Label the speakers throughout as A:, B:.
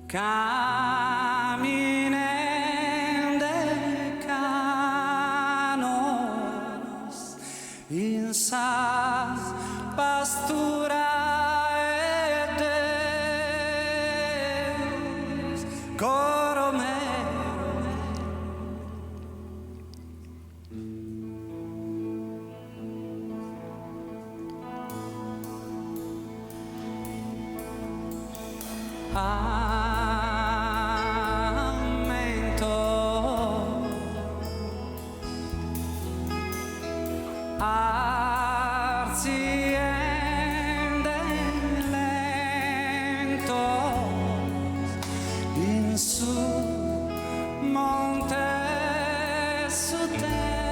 A: Caminende canos in sa pastura e Deus coro me. Arziende lentos in su monte su tempus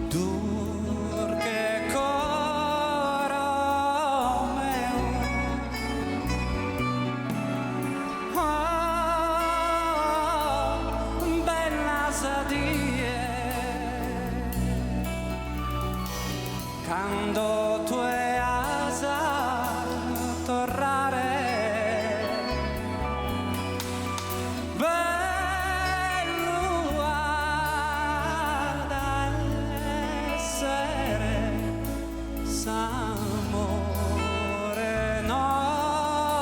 A: dur che coro meu bella sadie quando tu e asa tornare bello ad essere s'amore nostro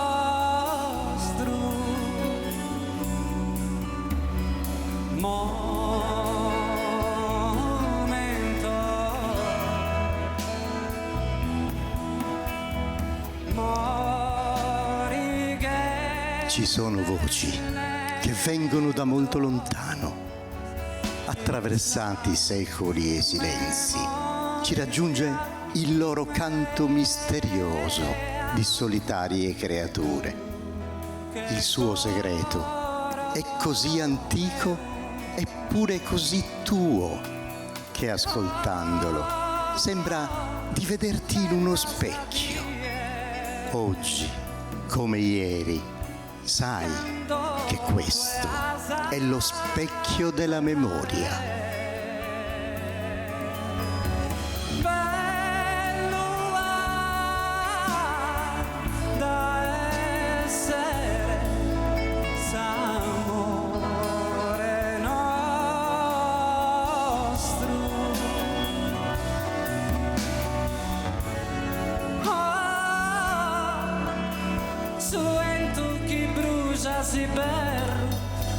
B: Ci sono voci che vengono da molto lontano, attraversati secoli e silenzi. Ci raggiunge il loro canto misterioso di solitarie creature. Il suo segreto è così antico eppure così tuo che ascoltandolo sembra di vederti in uno specchio. Oggi, come ieri, sai che questo è lo specchio della memoria.
A: Bello da essere s'amore nostro. Suento chi brucia si per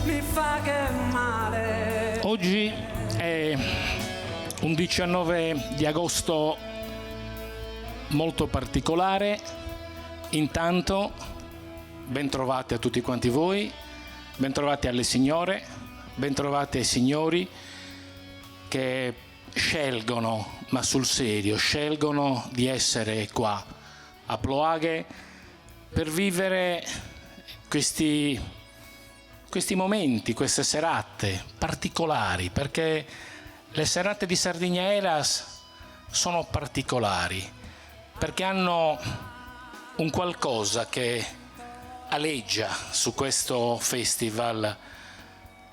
A: mi fa che male.
C: Oggi è un 19 di agosto molto particolare. Intanto bentrovati a tutti quanti voi, bentrovati alle signore, bentrovati ai signori che scelgono, ma sul serio, scelgono di essere qua a Ploaghe per vivere questi momenti, queste serate particolari, perché le serate di Sardigna Eras sono particolari, perché hanno un qualcosa che aleggia su questo festival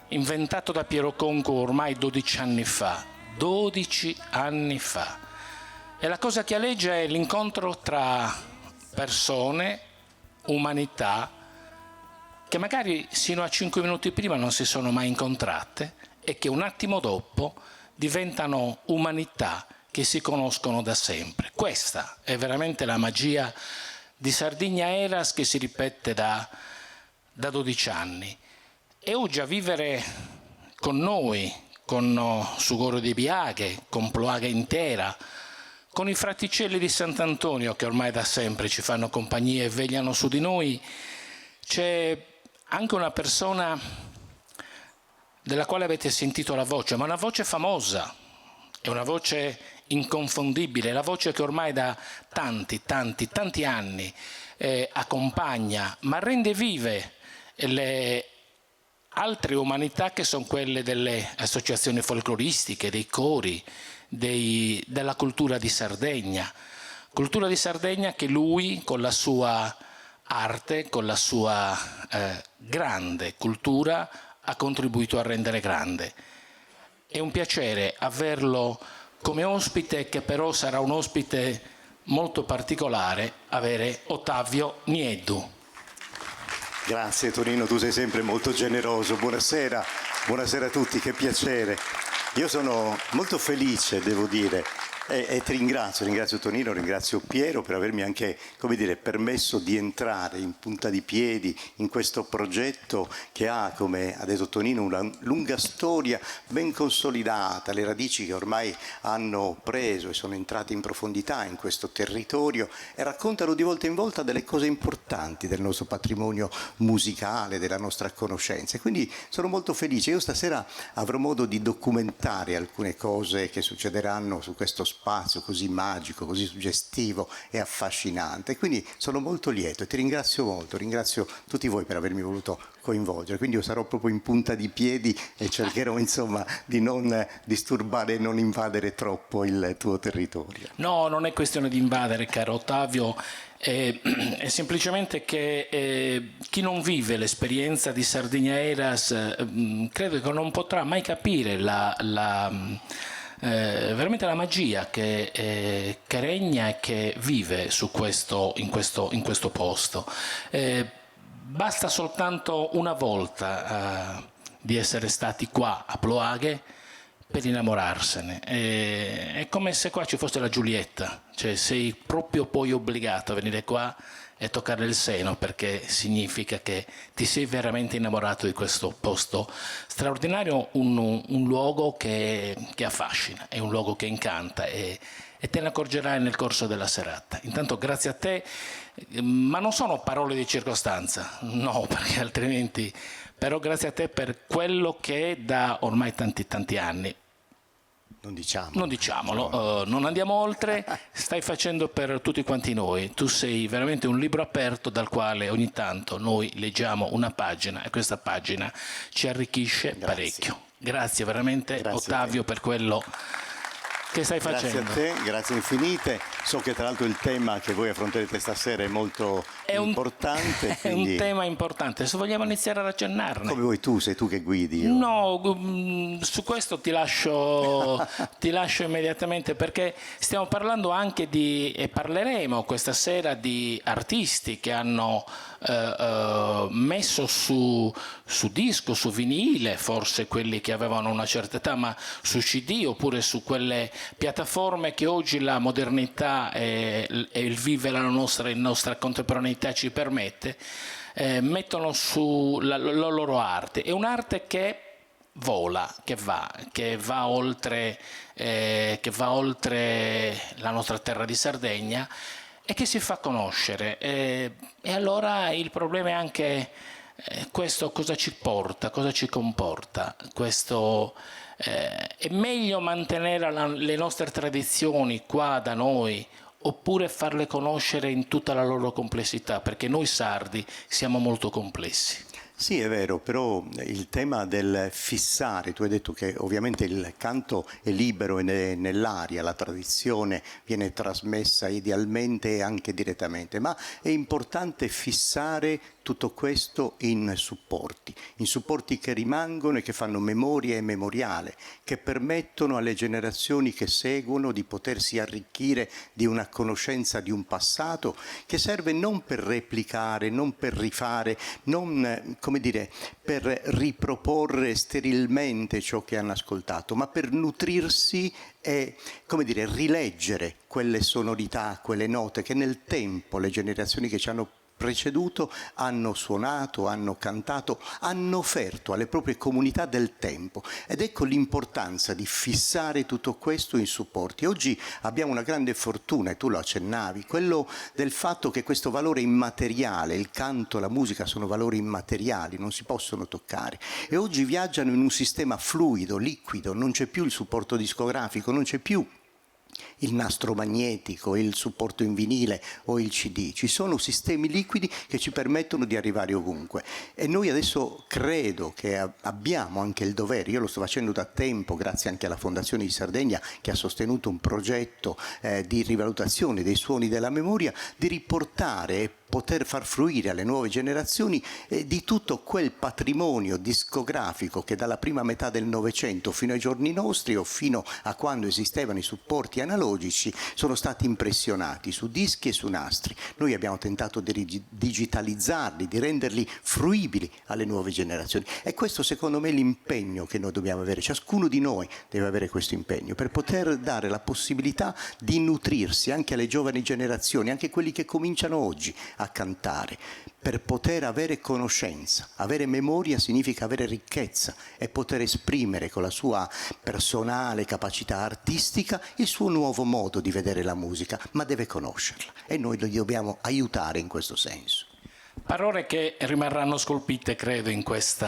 C: inventato da Piero Conco ormai 12 anni fa. 12 anni fa. E la cosa che aleggia è l'incontro tra persone, umanità, che magari sino a 5 minuti prima non si sono mai incontrate e che un attimo dopo diventano umanità che si conoscono da sempre. Questa è veramente la magia di Sardigna Eras, che si ripete da 12 anni. E oggi a vivere con noi, con Sugoro di Biaghe, con Ploaghe intera, con i fraticelli di Sant'Antonio che ormai da sempre ci fanno compagnia e vegliano su di noi, c'è anche una persona della quale avete sentito la voce, ma una voce famosa, è una voce inconfondibile, la voce che ormai da tanti anni accompagna, ma rende vive le altre umanità che sono quelle delle associazioni folcloristiche, dei cori, della cultura di Sardegna che lui con la sua arte, con la sua grande cultura ha contribuito a rendere grande. È un piacere averlo come ospite, che però sarà un ospite molto particolare avere Ottavio Nieddu.
B: Grazie Tonino, tu sei sempre molto generoso. Buonasera, buonasera a tutti, che piacere. Io sono molto felice, devo dire, e ti ringrazio Tonino, ringrazio Piero per avermi anche, come dire, permesso di entrare in punta di piedi in questo progetto che ha, come ha detto Tonino, una lunga storia ben consolidata, le radici che ormai hanno preso e sono entrate in profondità in questo territorio e raccontano di volta in volta delle cose importanti del nostro patrimonio musicale, della nostra conoscenza. E quindi sono molto felice. Io stasera avrò modo di documentare alcune cose che succederanno su questo spazio così magico, così suggestivo e affascinante. Quindi sono molto lieto e ti ringrazio molto, ringrazio tutti voi per avermi voluto coinvolgere. Quindi io sarò proprio in punta di piedi e cercherò insomma di non disturbare e non invadere troppo il tuo territorio.
C: No, non è questione di invadere, caro Ottavio, è semplicemente che chi non vive l'esperienza di Sardegna Eras credo che non potrà mai capire veramente la magia che regna e che vive in questo posto. Basta soltanto una volta di essere stati qua a Ploaghe per innamorarsene. È come se qua ci fosse la Giulietta, cioè sei proprio poi obbligato a venire qua e toccare il seno, perché significa che ti sei veramente innamorato di questo posto straordinario, un luogo che affascina, è un luogo che incanta e te ne accorgerai nel corso della serata. Intanto grazie a te, ma non sono parole di circostanza, no, perché altrimenti, però grazie a te per quello che è da ormai tanti anni.
B: Non
C: diciamolo, non andiamo oltre, stai facendo per tutti quanti noi. Tu sei veramente un libro aperto dal quale ogni tanto noi leggiamo una pagina e questa pagina ci arricchisce parecchio. Grazie veramente, Ottavio, per quello che stai facendo.
B: Grazie a te, grazie infinite. So che tra l'altro il tema che voi affronterete stasera è molto importante.
C: È un tema importante, se vogliamo iniziare a accennarne.
B: Come vuoi tu, sei tu che guidi. Io.
C: No, su questo ti lascio immediatamente, perché stiamo parlando anche e parleremo questa sera di artisti che hanno messo su disco, su vinile, forse quelli che avevano una certa età, ma su CD oppure su quelle piattaforme che oggi la modernità e il vivere la nostra contemporaneità ci permette, mettono su la loro arte. È un'arte che vola, che va oltre la nostra terra di Sardegna e che si fa conoscere. E allora il problema è anche questo: cosa ci porta, cosa ci comporta. È meglio mantenere le nostre tradizioni qua da noi oppure farle conoscere in tutta la loro complessità, perché noi sardi siamo molto complessi.
B: Sì, è vero, però il tema del fissare, tu hai detto che ovviamente il canto è libero e nell'aria, la tradizione viene trasmessa idealmente e anche direttamente, ma è importante fissare tutto questo in supporti che rimangono e che fanno memoria e memoriale, che permettono alle generazioni che seguono di potersi arricchire di una conoscenza di un passato che serve non per replicare, non per rifare, non, come dire, per riproporre sterilmente ciò che hanno ascoltato, ma per nutrirsi e, come dire, rileggere quelle sonorità, quelle note che nel tempo le generazioni che ci hanno preceduto hanno suonato, hanno cantato, hanno offerto alle proprie comunità del tempo. Ed ecco l'importanza di fissare tutto questo in supporti. Oggi abbiamo una grande fortuna, e tu lo accennavi, quello del fatto che questo valore immateriale, il canto, la musica sono valori immateriali, non si possono toccare. E oggi viaggiano in un sistema fluido, liquido, non c'è più il supporto discografico, non c'è più il nastro magnetico, il supporto in vinile o il CD. Ci sono sistemi liquidi che ci permettono di arrivare ovunque e noi adesso credo che abbiamo anche il dovere, io lo sto facendo da tempo grazie anche alla Fondazione di Sardegna che ha sostenuto un progetto di rivalutazione dei suoni della memoria, di riportare poter far fruire alle nuove generazioni di tutto quel patrimonio discografico che dalla prima metà del Novecento fino ai giorni nostri o fino a quando esistevano i supporti analogici sono stati impressionati su dischi e su nastri. Noi abbiamo tentato di digitalizzarli, di renderli fruibili alle nuove generazioni, e questo secondo me è l'impegno che noi dobbiamo avere. Ciascuno di noi deve avere questo impegno per poter dare la possibilità di nutrirsi anche alle giovani generazioni, anche quelli che cominciano oggi a cantare, per poter avere conoscenza. Avere memoria significa avere ricchezza e poter esprimere con la sua personale capacità artistica il suo nuovo modo di vedere la musica, ma deve conoscerla e noi lo dobbiamo aiutare in questo senso.
C: Parole che rimarranno scolpite, credo, in questo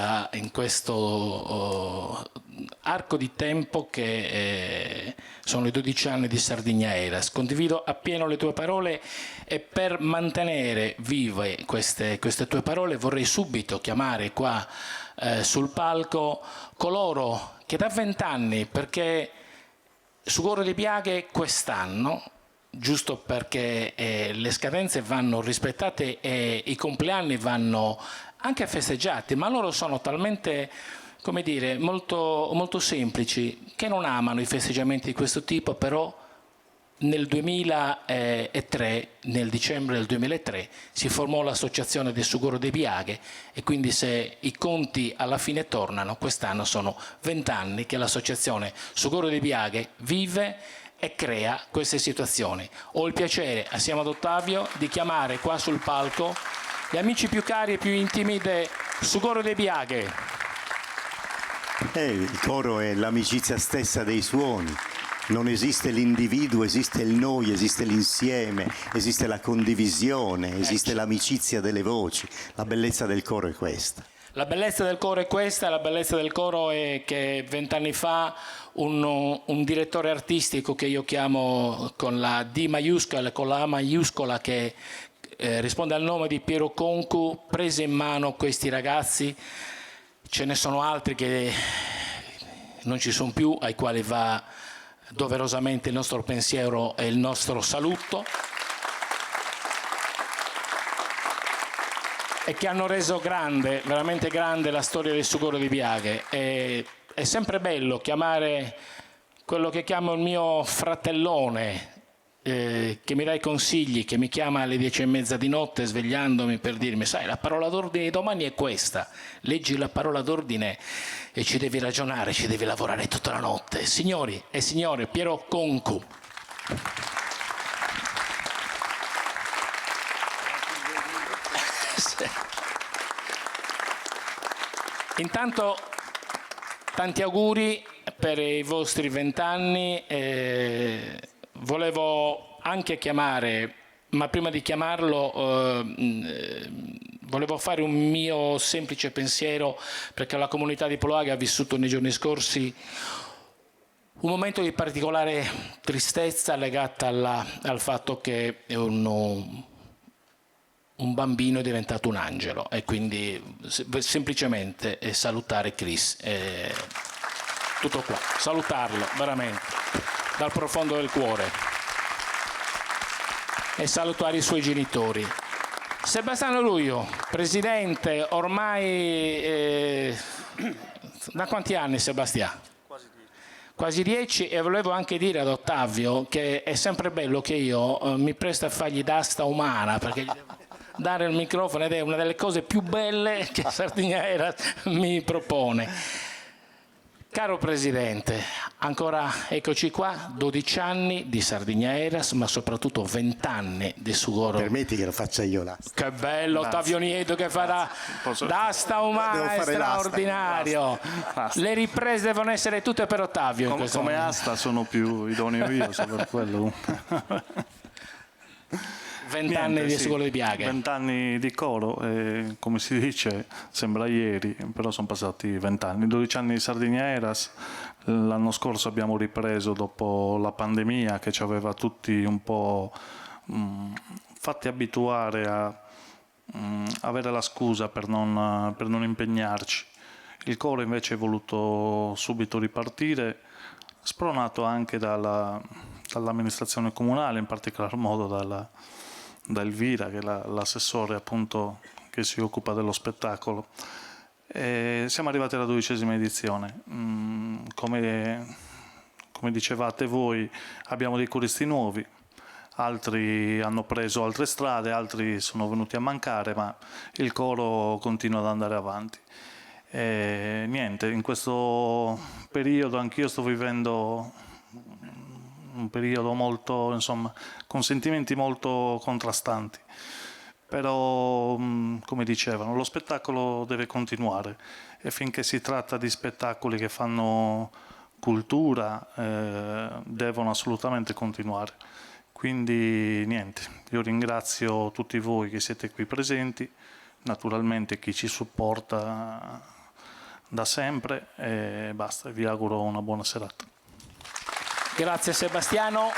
C: arco di tempo che sono i 12 anni di Sardigna Eras. Condivido appieno le tue parole, e per mantenere vive queste tue parole vorrei subito chiamare qua sul palco coloro che da 20 anni, perché Sugoro di Biaghe quest'anno, giusto perché le scadenze vanno rispettate e i compleanni vanno anche festeggiati, ma loro sono talmente, come dire, molto, molto semplici, che non amano i festeggiamenti di questo tipo. Però nel 2003, nel dicembre del 2003, si formò l'associazione del Sugoro di Biaghe, e quindi se i conti alla fine tornano, quest'anno sono 20 anni che l'associazione Sugoro di Biaghe vive e crea queste situazioni. Ho il piacere, assieme ad Ottavio, di chiamare qua sul palco gli amici più cari e più intimi del Sugoro di Biaghe.
B: Il coro è l'amicizia stessa dei suoni. Non esiste l'individuo, esiste il noi, esiste l'insieme, esiste la condivisione, esiste l'amicizia delle voci. La bellezza del coro è questa.
C: La bellezza del coro è questa, la bellezza del coro è che 20 anni fa un direttore artistico, che io chiamo con la D maiuscola e con la A maiuscola, che risponde al nome di Piero Concu, prese in mano questi ragazzi. Ce ne sono altri che non ci sono più, ai quali va doverosamente il nostro pensiero e il nostro saluto, e che hanno reso grande, veramente grande, la storia del Sugoro di Biaghe. È sempre bello chiamare quello che chiamo il mio fratellone, che mi dà i consigli, che mi chiama alle 10:30 di notte svegliandomi per dirmi: sai, la parola d'ordine di domani è questa, leggi la parola d'ordine e ci devi ragionare, ci devi lavorare tutta la notte. Signori e signore, Piero Concu. Intanto tanti auguri per i vostri 20 anni. Volevo anche chiamare, ma prima di chiamarlo volevo fare un mio semplice pensiero, perché la comunità di Poloaghe ha vissuto nei giorni scorsi un momento di particolare tristezza legata al fatto che un bambino è diventato un angelo, e quindi semplicemente salutare Chris. Tutto qua, salutarlo veramente dal profondo del cuore e salutare i suoi genitori. Sebastiano Luio, presidente, ormai da quanti anni, Sebastiano? Quasi 10, e volevo anche dire ad Ottavio che è sempre bello che io mi presto a fargli d'asta umana, perché dare il microfono ed è una delle cose più belle che Sardigna Eras mi propone. Caro Presidente, ancora eccoci qua, 12 anni di Sardigna Eras, ma soprattutto 20 anni di Sugoro.
B: Permetti che lo faccia io l'asta.
C: Che bello, Ottavio Nieto che farà d'asta umana, è straordinario. Le riprese devono essere tutte per Ottavio.
D: Come asta sono più idoneo io, se per quello.
C: 20 anni di Sugoro di Biaghe.
D: 20 anni di coro, come si dice, sembra ieri, però sono passati 20 anni. 12 anni di Sardigna Eras. L'anno scorso abbiamo ripreso dopo la pandemia, che ci aveva tutti un po' fatti abituare a avere la scusa per non impegnarci. Il coro invece è voluto subito ripartire, spronato anche dall'amministrazione comunale, in particolar modo da Elvira, che è l'assessore appunto che si occupa dello spettacolo. Siamo arrivati alla 12ª edizione. Come dicevate voi, abbiamo dei coristi nuovi, altri hanno preso altre strade, altri sono venuti a mancare, ma il coro continua ad andare avanti. Niente, in questo periodo anch'io sto vivendo un periodo molto, insomma, con sentimenti molto contrastanti. Però, come dicevano, lo spettacolo deve continuare e finché si tratta di spettacoli che fanno cultura, devono assolutamente continuare. Quindi niente, io ringrazio tutti voi che siete qui presenti, naturalmente chi ci supporta da sempre e basta, vi auguro una buona serata.
C: Grazie Sebastiano.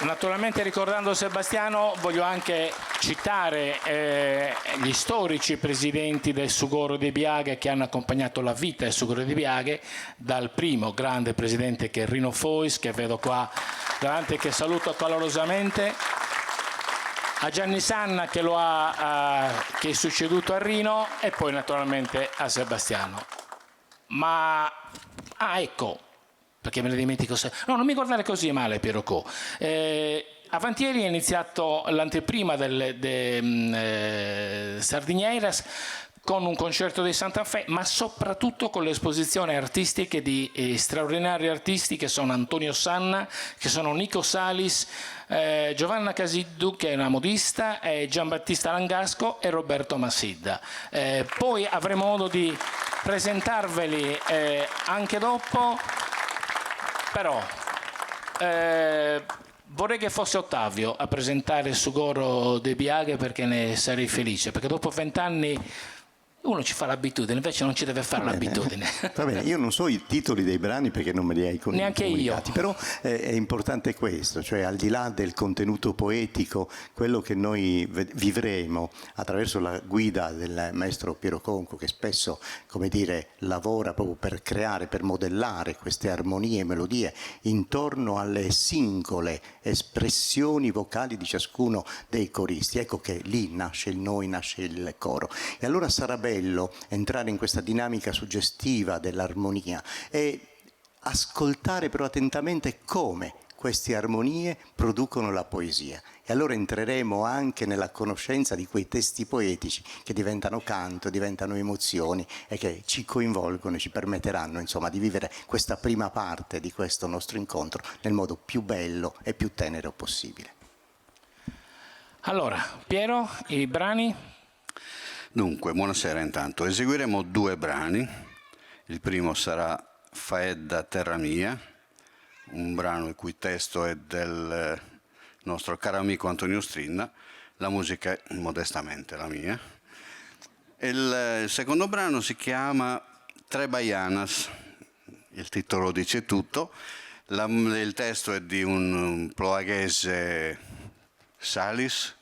C: Naturalmente, ricordando Sebastiano, voglio anche citare gli storici presidenti del Sugoro di Biaghe che hanno accompagnato la vita del Sugoro di Biaghe, dal primo grande presidente che è Rino Fois, che vedo qua davanti e che saluto calorosamente, a Gianni Sanna che che è succeduto a Rino, e poi naturalmente a Sebastiano. Ecco, perché me ne dimentico. No, non mi guardare così male, Piero Co. Avantieri è iniziato l'anteprima del Sardinieiras con un concerto di Santa Fe, ma soprattutto con le esposizioni artistiche di straordinari artisti che sono Antonio Sanna, che sono Nico Salis, Giovanna Casiddu, che è una modista, Giambattista Langasco e Roberto Massidda. Poi avremo modo di presentarveli anche dopo, però vorrei che fosse Ottavio a presentare il Sugoro de Biaghe, perché ne sarei felice, perché dopo 20 anni uno ci fa l'abitudine, invece non ci deve fare l'abitudine.
B: Va bene, io non so i titoli dei brani perché non me li hai comunicati.
C: Neanche io.
B: Però è importante questo, cioè al di là del contenuto poetico, quello che noi vivremo attraverso la guida del maestro Piero Conco, che spesso, come dire, lavora proprio per creare, per modellare queste armonie e melodie intorno alle singole espressioni vocali di ciascuno dei coristi. Ecco che lì nasce il noi, nasce il coro. E allora sarà bello entrare in questa dinamica suggestiva dell'armonia e ascoltare però attentamente come queste armonie producono la poesia. E allora entreremo anche nella conoscenza di quei testi poetici che diventano canto, diventano emozioni e che ci coinvolgono e ci permetteranno, insomma, di vivere questa prima parte di questo nostro incontro nel modo più bello e più tenero possibile.
C: Allora, Piero, i brani?
E: Dunque, buonasera intanto. Eseguiremo 2 brani. Il primo sarà Faedda Terra Mia, un brano il cui testo è del nostro caro amico Antonio Strinna, la musica è modestamente la mia. E il secondo brano si chiama Tre Baianas, il titolo dice tutto. Il testo è di un ploaghese Salis,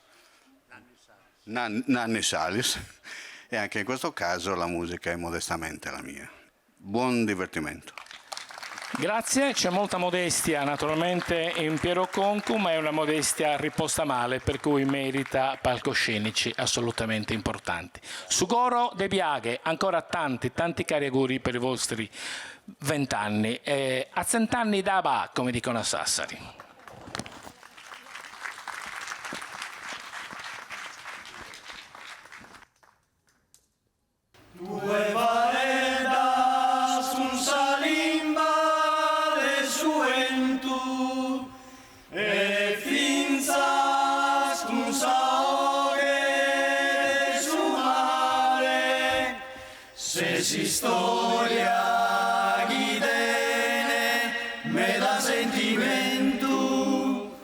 E: Nanni Salis, e anche in questo caso la musica è modestamente la mia. Buon divertimento.
C: Grazie, c'è molta modestia naturalmente in Piero Concu, ma è una modestia riposta male, per cui merita palcoscenici assolutamente importanti. Sugoro de Biaghe, ancora tanti cari auguri per i vostri 20 anni. A 100 anni da ba, come dicono a Sassari.
A: Due varedas un salimba de suentu e finzas un saogue de su mare se si storia guidene me da sentimento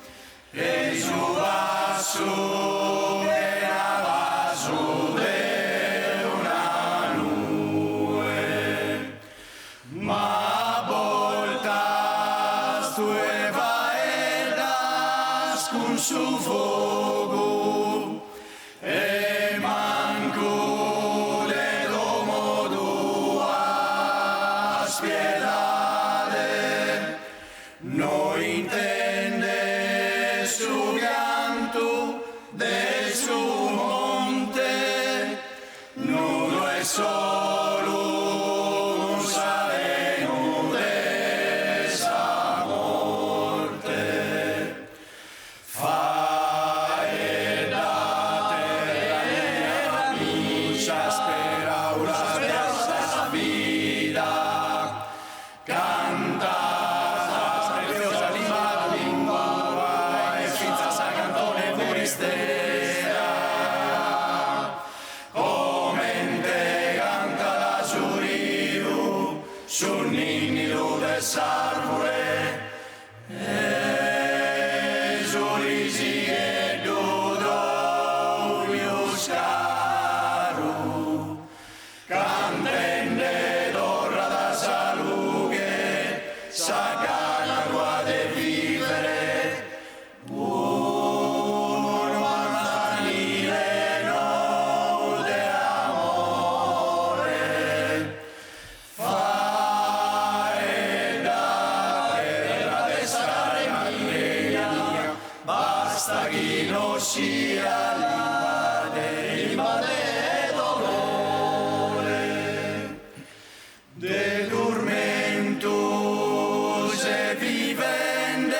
A: e su vaso su fuoco e manco le domo tua spiedade no intende su pianto
F: estera, come te canta la suriu, sul ninilu del sarvure, e surisi e dudo iuscaru, cantende d'orra da salute, sagana guade vivere, sia l'anima de dolore, de tormentus e vivende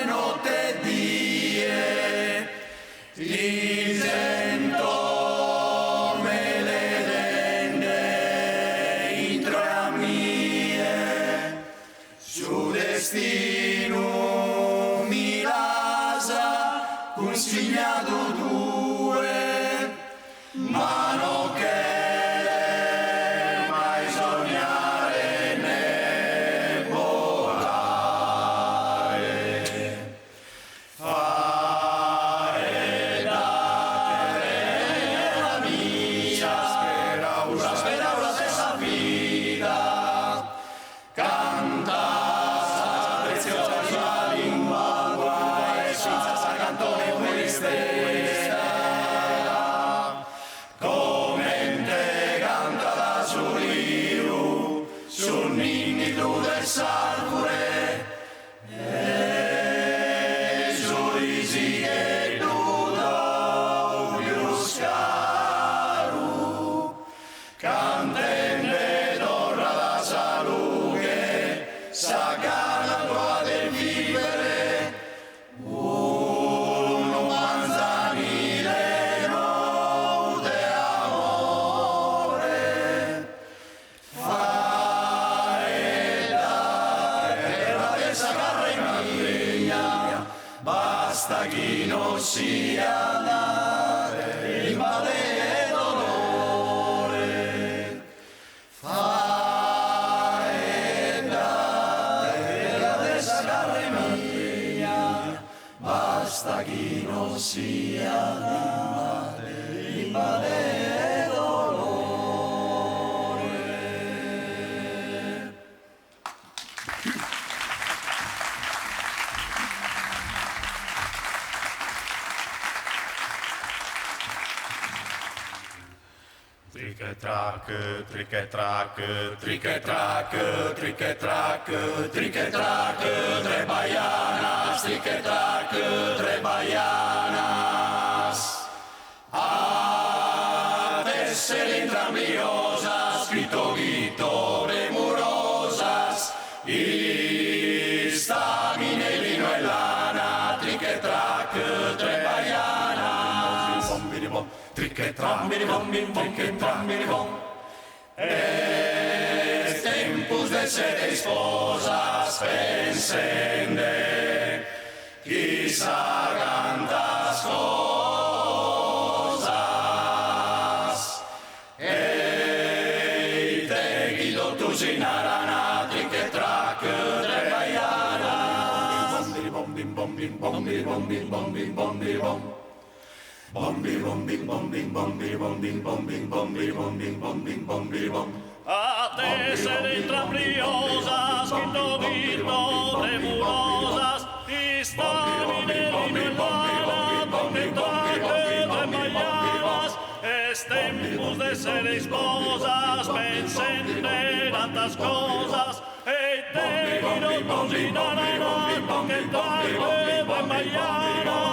F: notte e die, ti sento me le dende intro a mie, su destino mi lasa consigliato due, ma non che mai sognare né volare, fare da terra mia, spera una stessa vita, canta preziosa sua lingua, guai, senza cantone stella, come te canta la suriu, sul ninilu del sarvure, e surisi e dudo iuscaru, cantende d'orra la salute, sagana tua del vivere, basta chi non sia la rima del dolore, fai da terra dessa mia, basta chi non sia la rima del dolore. Trick-e-track, trick-e-track, trick-e-track, trick-e-track, trick-e-track, tre baianas, trick-e-track, tre baianas. A essere entrambi rosas, scritto ghito remurosas, i stamine, lino e lana, trick-e-track, tre baianas. Trick-e-track, trick-e-track, es tempus de sede sposas pensende, chissà cantas cosas, e te guido tu sinarana, trick-e-track, tre baiana, bom-bim, bom-bim, bom-bim, bom-bim, bom-bim, bom-bim, bom. Bombi bombi bombi bombi bombi bombi bombi bombi bombi bombi bom. A te sede intrapriosas, scritto ghito tremulosas, istamine lino bombi tremaianas, es tempus de sede sposas, pensende tantas cosas, e te guido cocinarana, che trae tremaianas.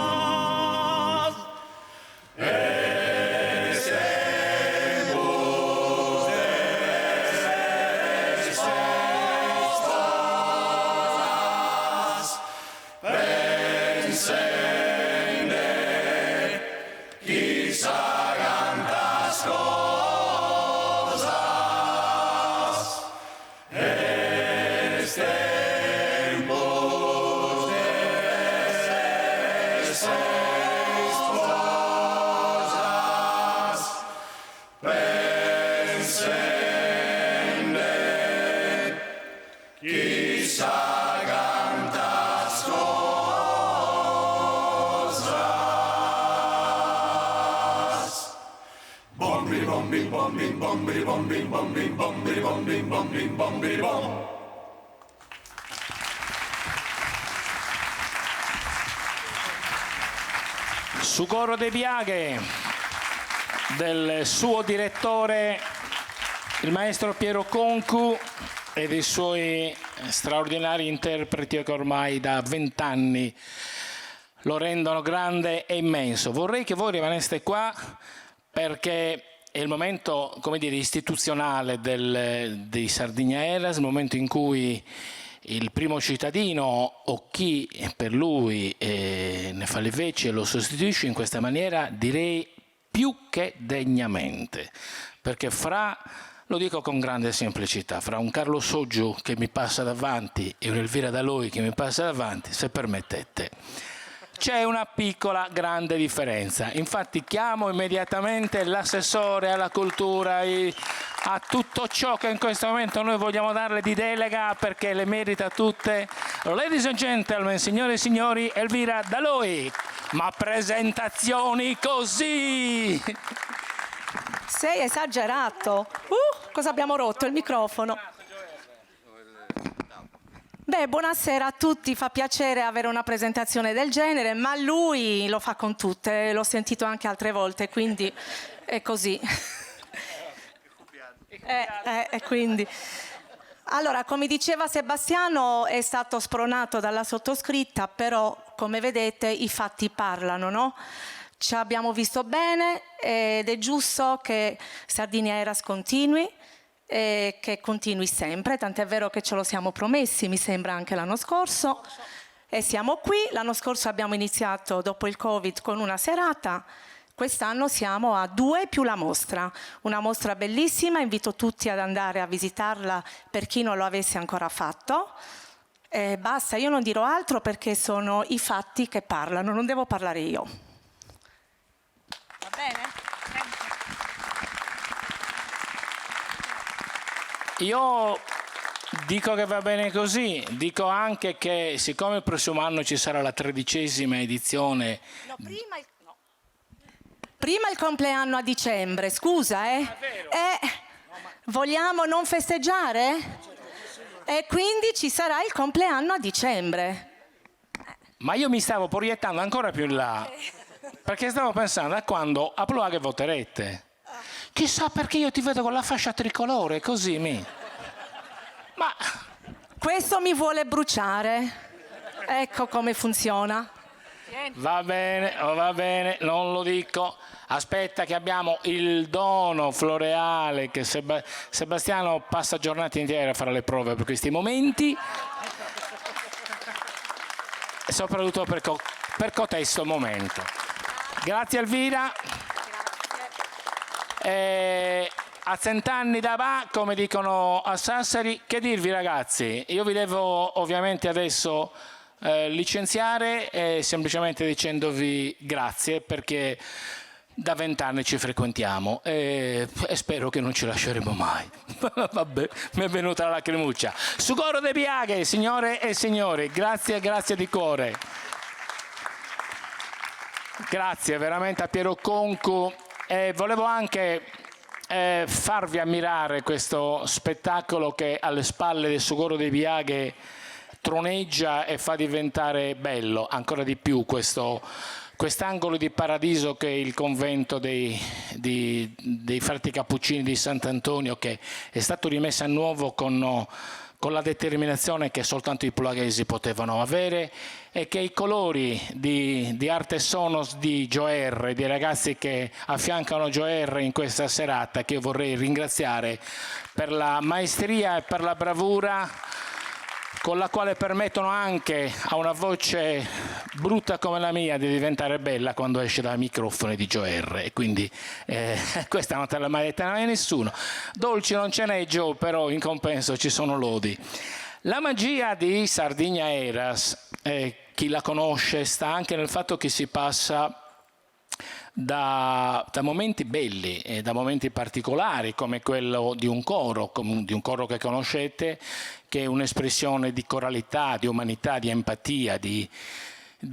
F: Tempus de
C: Su coro de Biaghe del suo direttore, il maestro Piero Concu, e dei suoi straordinari interpreti che ormai da 20 anni lo rendono grande e immenso. Vorrei che voi rimaneste qua perché è il momento, come dire, istituzionale di Sardigna Eras, il momento in cui il primo cittadino o chi per lui ne fa le veci e lo sostituisce in questa maniera, direi più che degnamente, perché lo dico con grande semplicità, fra un Carlo Soggiu che mi passa davanti e un Elvira Daloi che mi passa davanti, se permettete, c'è una piccola grande differenza. Infatti chiamo immediatamente l'assessore alla cultura, a tutto ciò che in questo momento noi vogliamo darle di delega, perché le merita tutte. Ladies and gentlemen, signore e signori, Elvira Daloi. Ma presentazioni così!
G: Sei esagerato. Cosa abbiamo rotto? Il microfono. Beh, buonasera a tutti, fa piacere avere una presentazione del genere, ma lui lo fa con tutte, l'ho sentito anche altre volte, quindi è così. Quindi. Allora, come diceva Sebastiano, è stato spronato dalla sottoscritta, però come vedete i fatti parlano, no? Ci abbiamo visto bene ed è giusto che Sardigna Eras continui, e che continui sempre, tant'è vero che ce lo siamo promessi, mi sembra anche l'anno scorso, e siamo qui. L'anno scorso abbiamo iniziato dopo il Covid con una serata, quest'anno siamo a 2 più la mostra, una mostra bellissima, invito tutti ad andare a visitarla per chi non lo avesse ancora fatto. Basta, io non dirò altro perché sono i fatti che parlano, non devo parlare io. Va bene?
C: Io dico che va bene così, dico anche che siccome il prossimo anno ci sarà la 13ª edizione...
G: No, prima il compleanno a dicembre, scusa, vogliamo non festeggiare? E quindi ci sarà il compleanno a dicembre.
C: Ma io mi stavo proiettando ancora più in là, perché stavo pensando a quando a Ploaghe voterete. Chissà perché io ti vedo con la fascia tricolore, così Ma...
G: Questo mi vuole bruciare. Ecco come funziona.
C: Va bene, non lo dico. Aspetta che abbiamo il dono floreale che Sebastiano passa giornate intere a fare le prove per questi momenti. E soprattutto per cotesto momento. Grazie Elvira. A 100 anni da va, come dicono a Sassari, che dirvi ragazzi? Io vi devo ovviamente adesso licenziare semplicemente dicendovi grazie, perché da 20 anni ci frequentiamo e spero che non ci lasceremo mai. Vabbè, mi è venuta la lacrimuccia. Su coro de Biaghe, signore e signori, grazie di cuore. Grazie veramente a Piero Concu. Volevo anche farvi ammirare questo spettacolo che alle spalle del Sugoro dei Biaghe troneggia e fa diventare bello ancora di più quest'angolo di paradiso che è il convento dei frati cappuccini di Sant'Antonio, che è stato rimesso a nuovo con la determinazione che soltanto i polaghesi potevano avere, e che i colori di Arte Sonos di Joer, dei ragazzi che affiancano Joer in questa serata, che io vorrei ringraziare per la maestria e per la bravura con la quale permettono anche a una voce brutta come la mia di diventare bella quando esce dai microfoni di Joer, e quindi questa non te l'ha mai detta mai nessuno. Dolci non ce n'è, Joe, però in compenso ci sono lodi. La magia di Sardigna Eras, chi la conosce, sta anche nel fatto che si passa da momenti belli e da momenti particolari, come quello di un coro che conoscete, che è un'espressione di coralità, di umanità, di empatia, di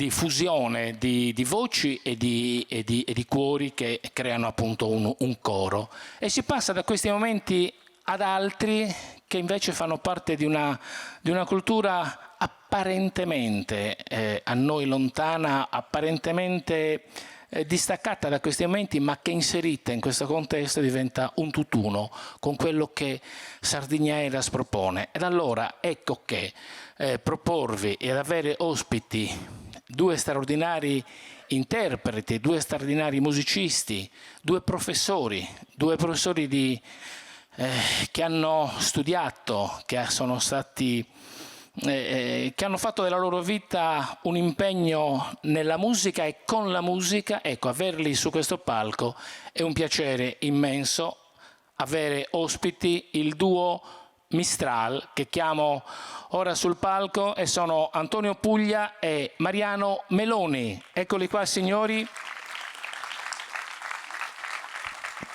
C: fusione di voci e di cuori che creano appunto un coro. E si passa da questi momenti ad altri che invece fanno parte di una cultura apparentemente a noi lontana, apparentemente distaccata da questi momenti, ma che inserita in questo contesto diventa un tutt'uno con quello che Sardigna Eras propone. Ed allora ecco che proporvi ed avere ospiti due straordinari interpreti, due straordinari musicisti, due professori che hanno studiato, che sono stati che hanno fatto della loro vita un impegno nella musica e con la musica. Ecco, averli su questo palco è un piacere immenso. Avere ospiti il duo Mistral, che chiamo ora sul palco, e sono Antonio Puglia e Mariano Meloni. Eccoli qua, signori.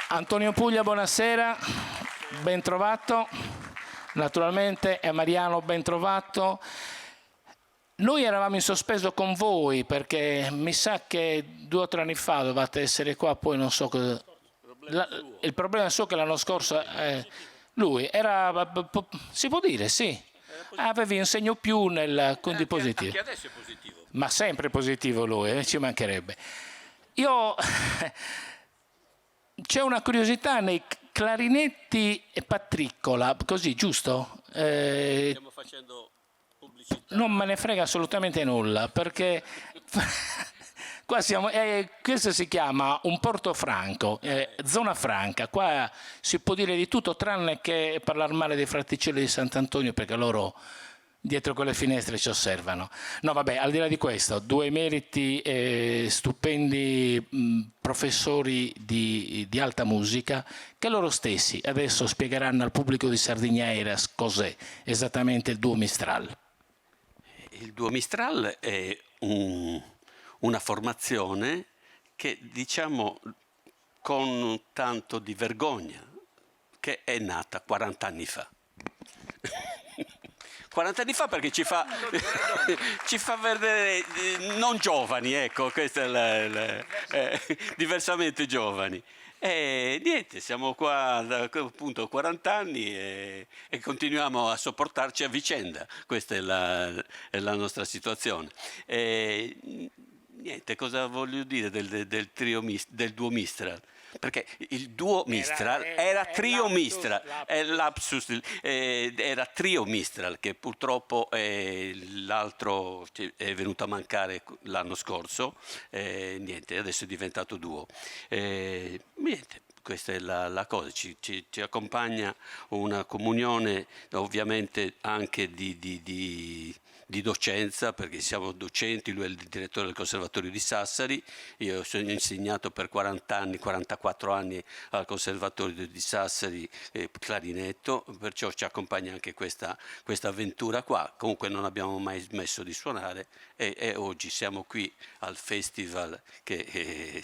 C: Antonio Puglia, buonasera, ben trovato. Naturalmente, e Mariano, ben trovato. Noi eravamo in sospeso con voi perché mi sa che 2 o 3 anni fa dovevate essere qua, poi non so cosa. Il problema è suo che l'anno scorso lui era, si può dire, sì, avevi un segno più quindi positivo.
H: Anche adesso è positivo.
C: Ma sempre positivo lui, ci mancherebbe. C'è una curiosità nei clarinetti e patriccola, così, giusto?
H: Stiamo facendo pubblicità.
C: Non me ne frega assolutamente nulla, perché qua siamo, questo si chiama un porto franco, zona franca. Qua si può dire di tutto tranne che parlare male dei Fraticelli di Sant'Antonio, perché loro dietro quelle finestre ci osservano. No, vabbè, al di là di questo, 2 emeriti stupendi professori di alta musica, che loro stessi adesso spiegheranno al pubblico di Sardigna Eras cos'è esattamente il duo Mistral.
H: Il duo Mistral è una formazione che, diciamo, con tanto di vergogna, che è nata 40 anni fa. 40 anni fa, perché ci fa vedere non giovani, ecco, questo è diversamente giovani. E niente, siamo qua da appunto 40 anni e continuiamo a sopportarci a vicenda. Questa è la nostra situazione. Niente, cosa voglio dire del duo Mistral? Perché il duo Mistral era trio Mistral, era trio Mistral, che purtroppo l'altro è venuto a mancare l'anno scorso, niente, adesso è diventato duo. Niente, questa è la cosa, ci accompagna una comunione ovviamente anche di docenza, perché siamo docenti, lui è il direttore del Conservatorio di Sassari, io sono insegnato per 44 anni al Conservatorio di Sassari clarinetto, perciò ci accompagna anche questa avventura qua. Comunque non abbiamo mai smesso di suonare e oggi siamo qui al festival che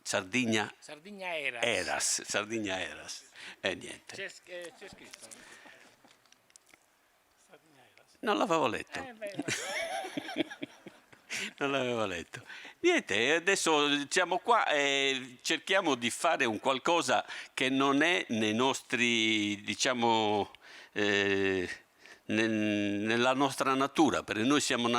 H: Sardigna Eras. E niente.
C: C'è scritto.
H: Non l'avevo letto. Non l'avevo letto. Niente, adesso siamo qua e cerchiamo di fare un qualcosa che non è nei nostri, diciamo, nella nostra natura, perché noi siamo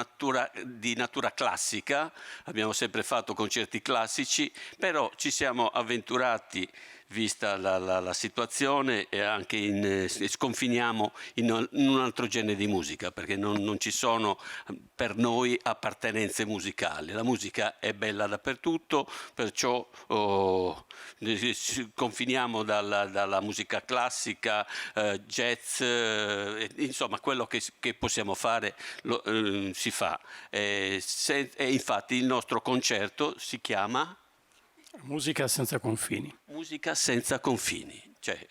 H: di natura classica, abbiamo sempre fatto concerti classici, però ci siamo avventurati, vista la situazione, e anche sconfiniamo in un altro genere di musica, perché non ci sono per noi appartenenze musicali. La musica è bella dappertutto, perciò confiniamo dalla musica classica, jazz, insomma quello che possiamo fare si fa. E infatti il nostro concerto si chiama
I: Musica senza confini.
H: Musica senza confini. Cioè,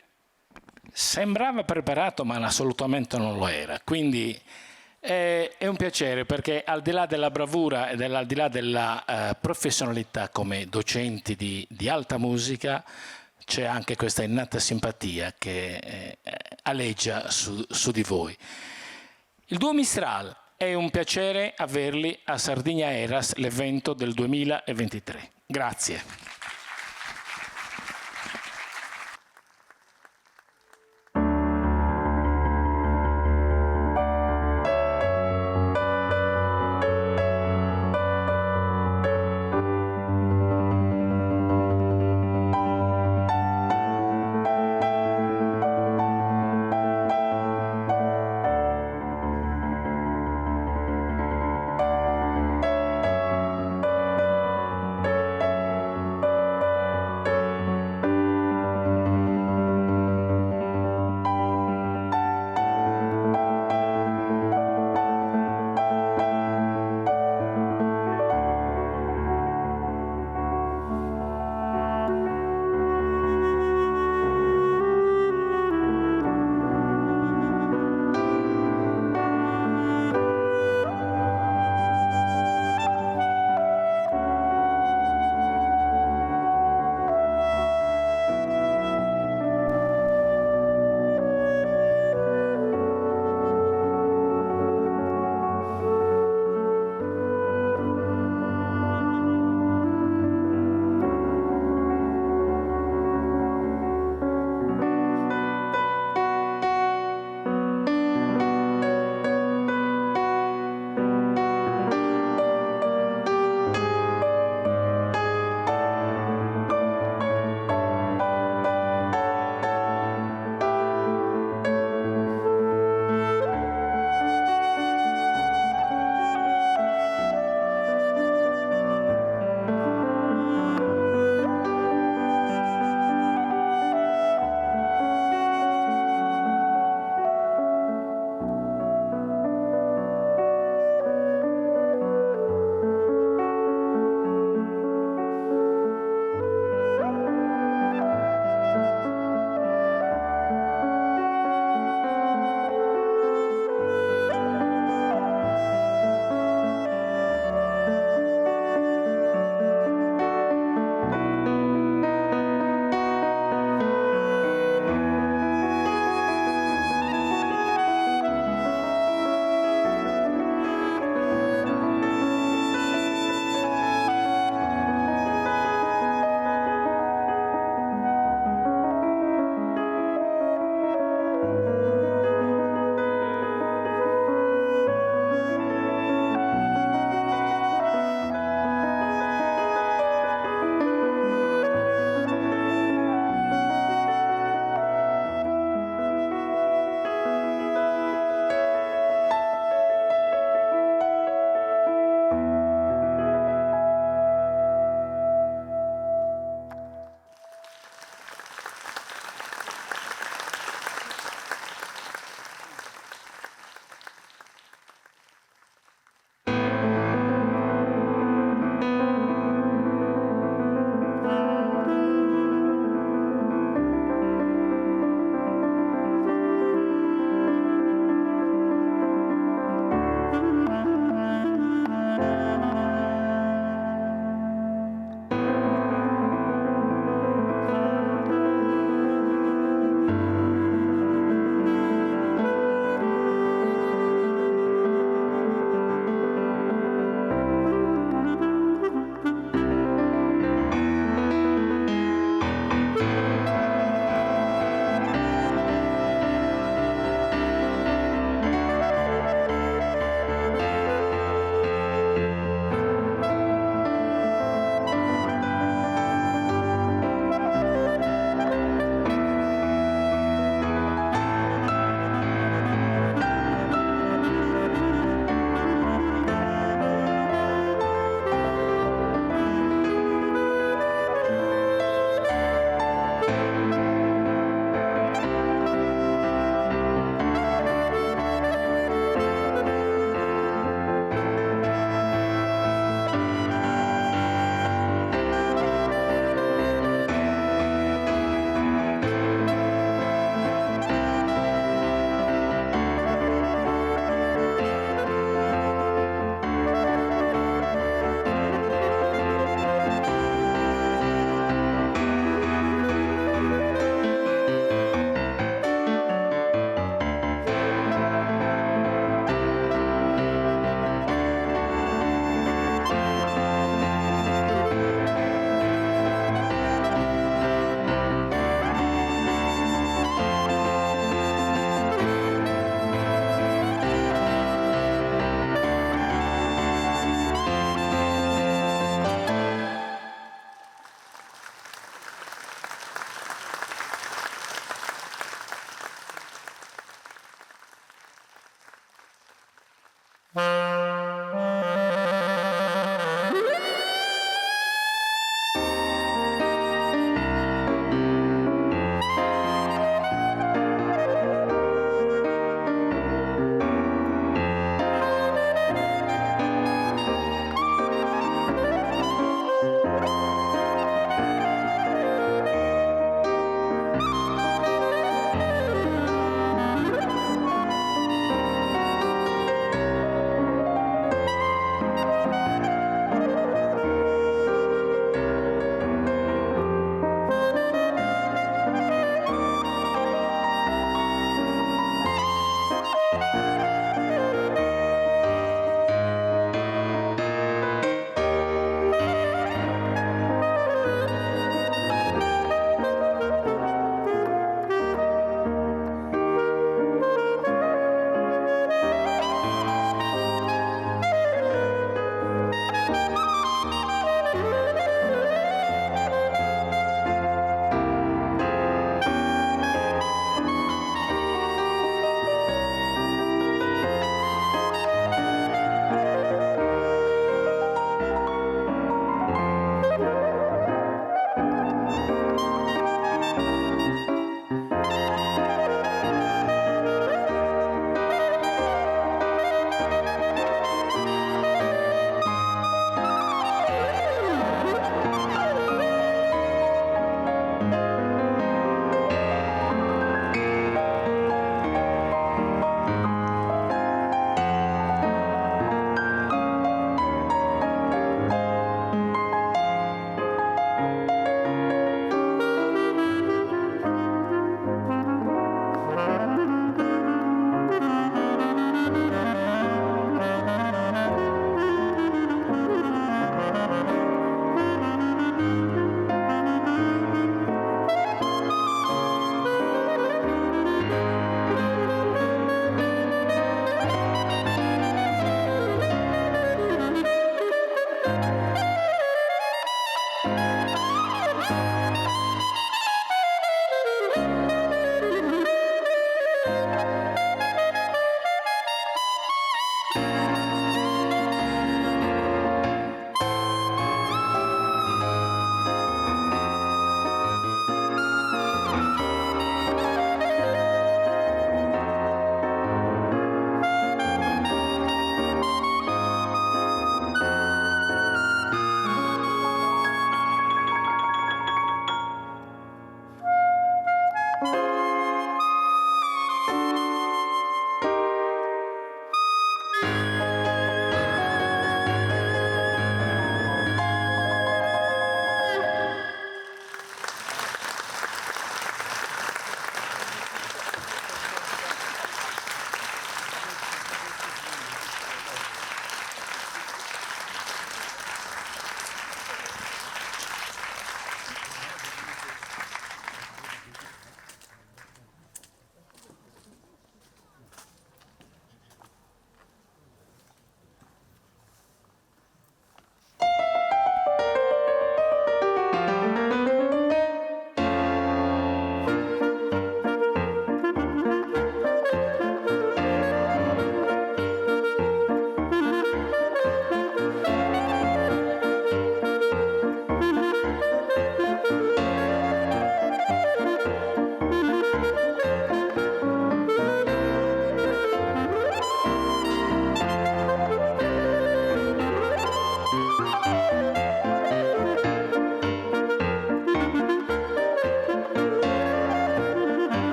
C: sembrava preparato, ma assolutamente non lo era. Quindi è un piacere, perché al di là della bravura e al di là della professionalità come docenti di alta musica, c'è anche questa innata simpatia che aleggia su di voi. Il duo Mistral È un piacere averli a Sardinia Eras, l'evento del 2023. Grazie.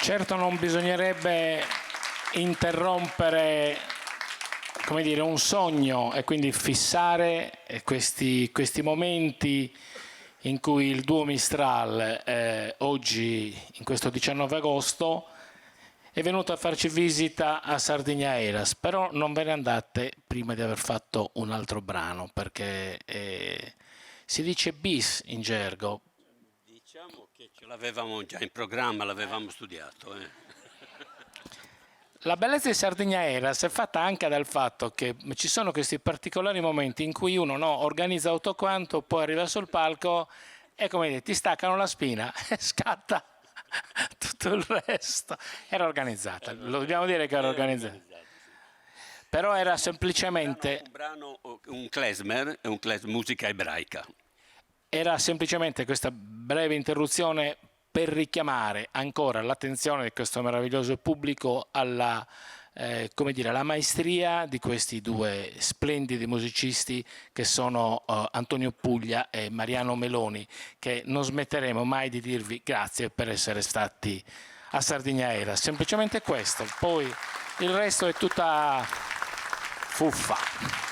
C: Certo non bisognerebbe interrompere, come dire, un sogno e quindi fissare questi momenti in cui il duo Mistral oggi, in questo 19 agosto, è venuto a farci visita a Sardigna Eras, però non ve ne andate prima di aver fatto un altro brano, perché si dice bis in gergo.
H: Diciamo che ce l'avevamo già in programma, l'avevamo studiato.
C: La bellezza di Sardigna Eras è fatta anche dal fatto che ci sono questi particolari momenti in cui uno organizza tutto quanto, poi arriva sul palco e, come dire, ti staccano la spina e scatta tutto il resto. Era organizzata, lo dobbiamo dire che era organizzata. Però era semplicemente
H: un klezmer, musica ebraica.
C: Era semplicemente questa breve interruzione per richiamare ancora l'attenzione di questo meraviglioso pubblico alla alla maestria di questi due splendidi musicisti che sono Antonio Puglia e Mariano Meloni, che non smetteremo mai di dirvi grazie per essere stati a Sardigna Eras. Semplicemente questo, poi il resto è tutta fuffa.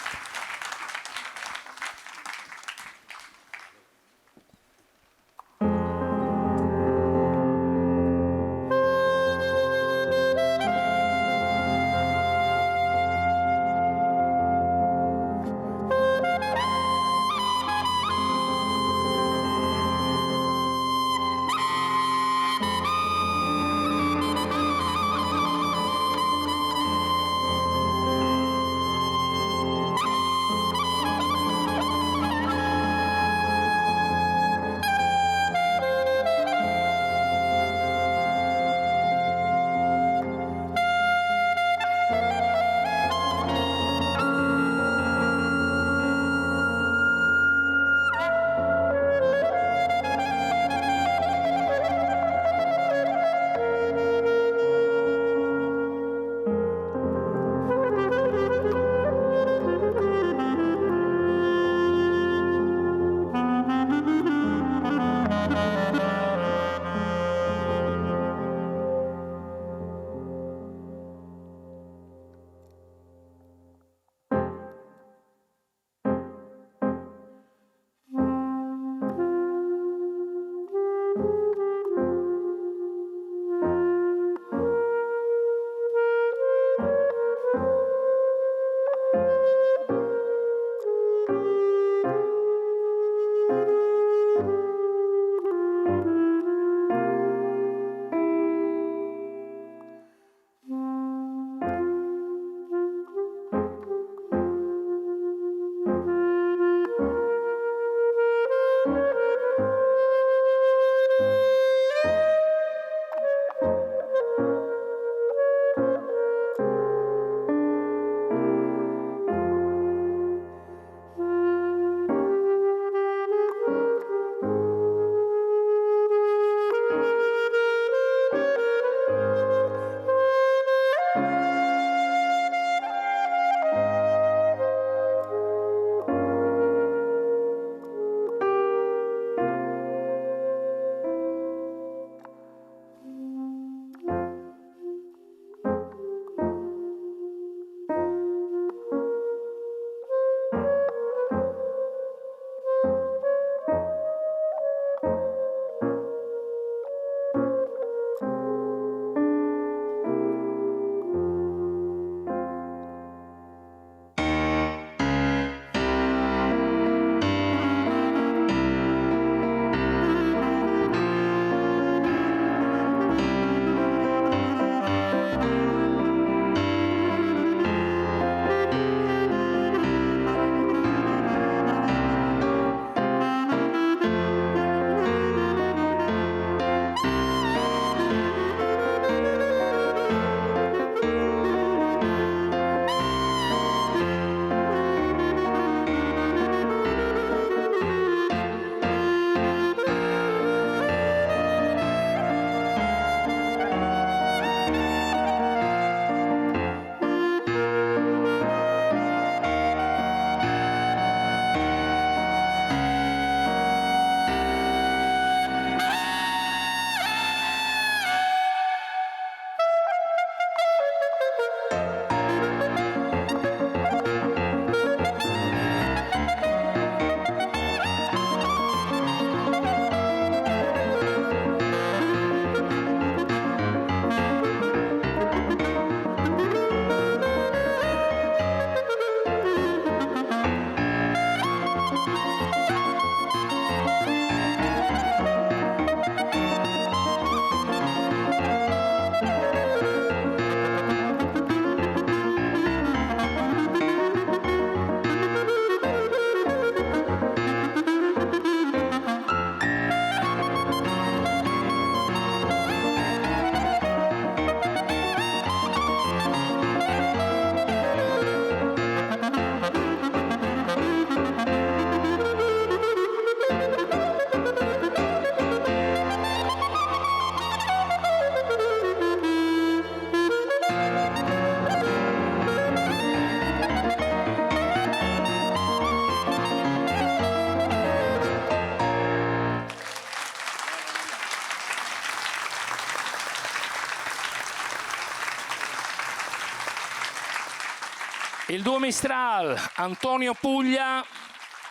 C: Il duo Mistral, Antonio Puglia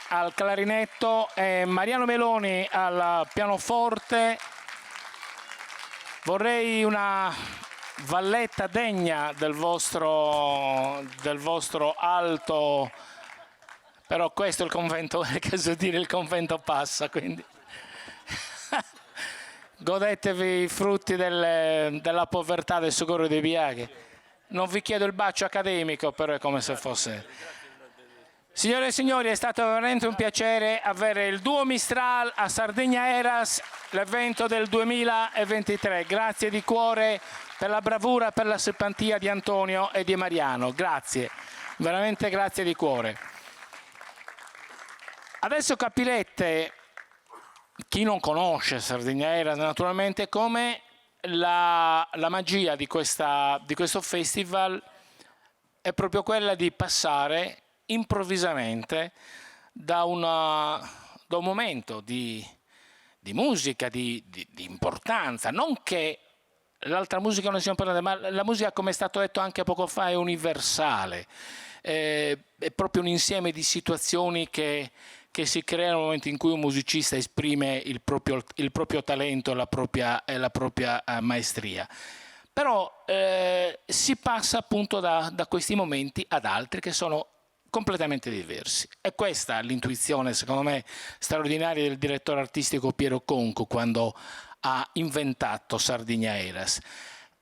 C: al clarinetto e Mariano Meloni al pianoforte. Vorrei una valletta degna del vostro alto, però questo è il convento, che so dire, il convento passa, quindi godetevi i frutti della povertà, del succorio dei biaghi. Non vi chiedo il bacio accademico, però è come se fosse. Signore e signori, è stato veramente un piacere avere il duo Mistral a Sardegna Eras, l'evento del 2023. Grazie di cuore per la bravura, per la simpatia di Antonio e di Mariano. Grazie, veramente grazie di cuore. Adesso capirete, chi non conosce Sardegna Eras naturalmente, come la magia di questo festival è proprio quella di passare improvvisamente da un momento di musica, di importanza, non che l'altra musica non sia importante, ma la musica, come è stato detto anche poco fa, è universale, è proprio un insieme di situazioni che si creano nel momento in cui un musicista esprime il proprio talento e la propria maestria. Però si passa appunto da questi momenti ad altri che sono completamente diversi. E questa è l'intuizione, secondo me, straordinaria del direttore artistico Piero Conco quando ha inventato Sardegna Eras.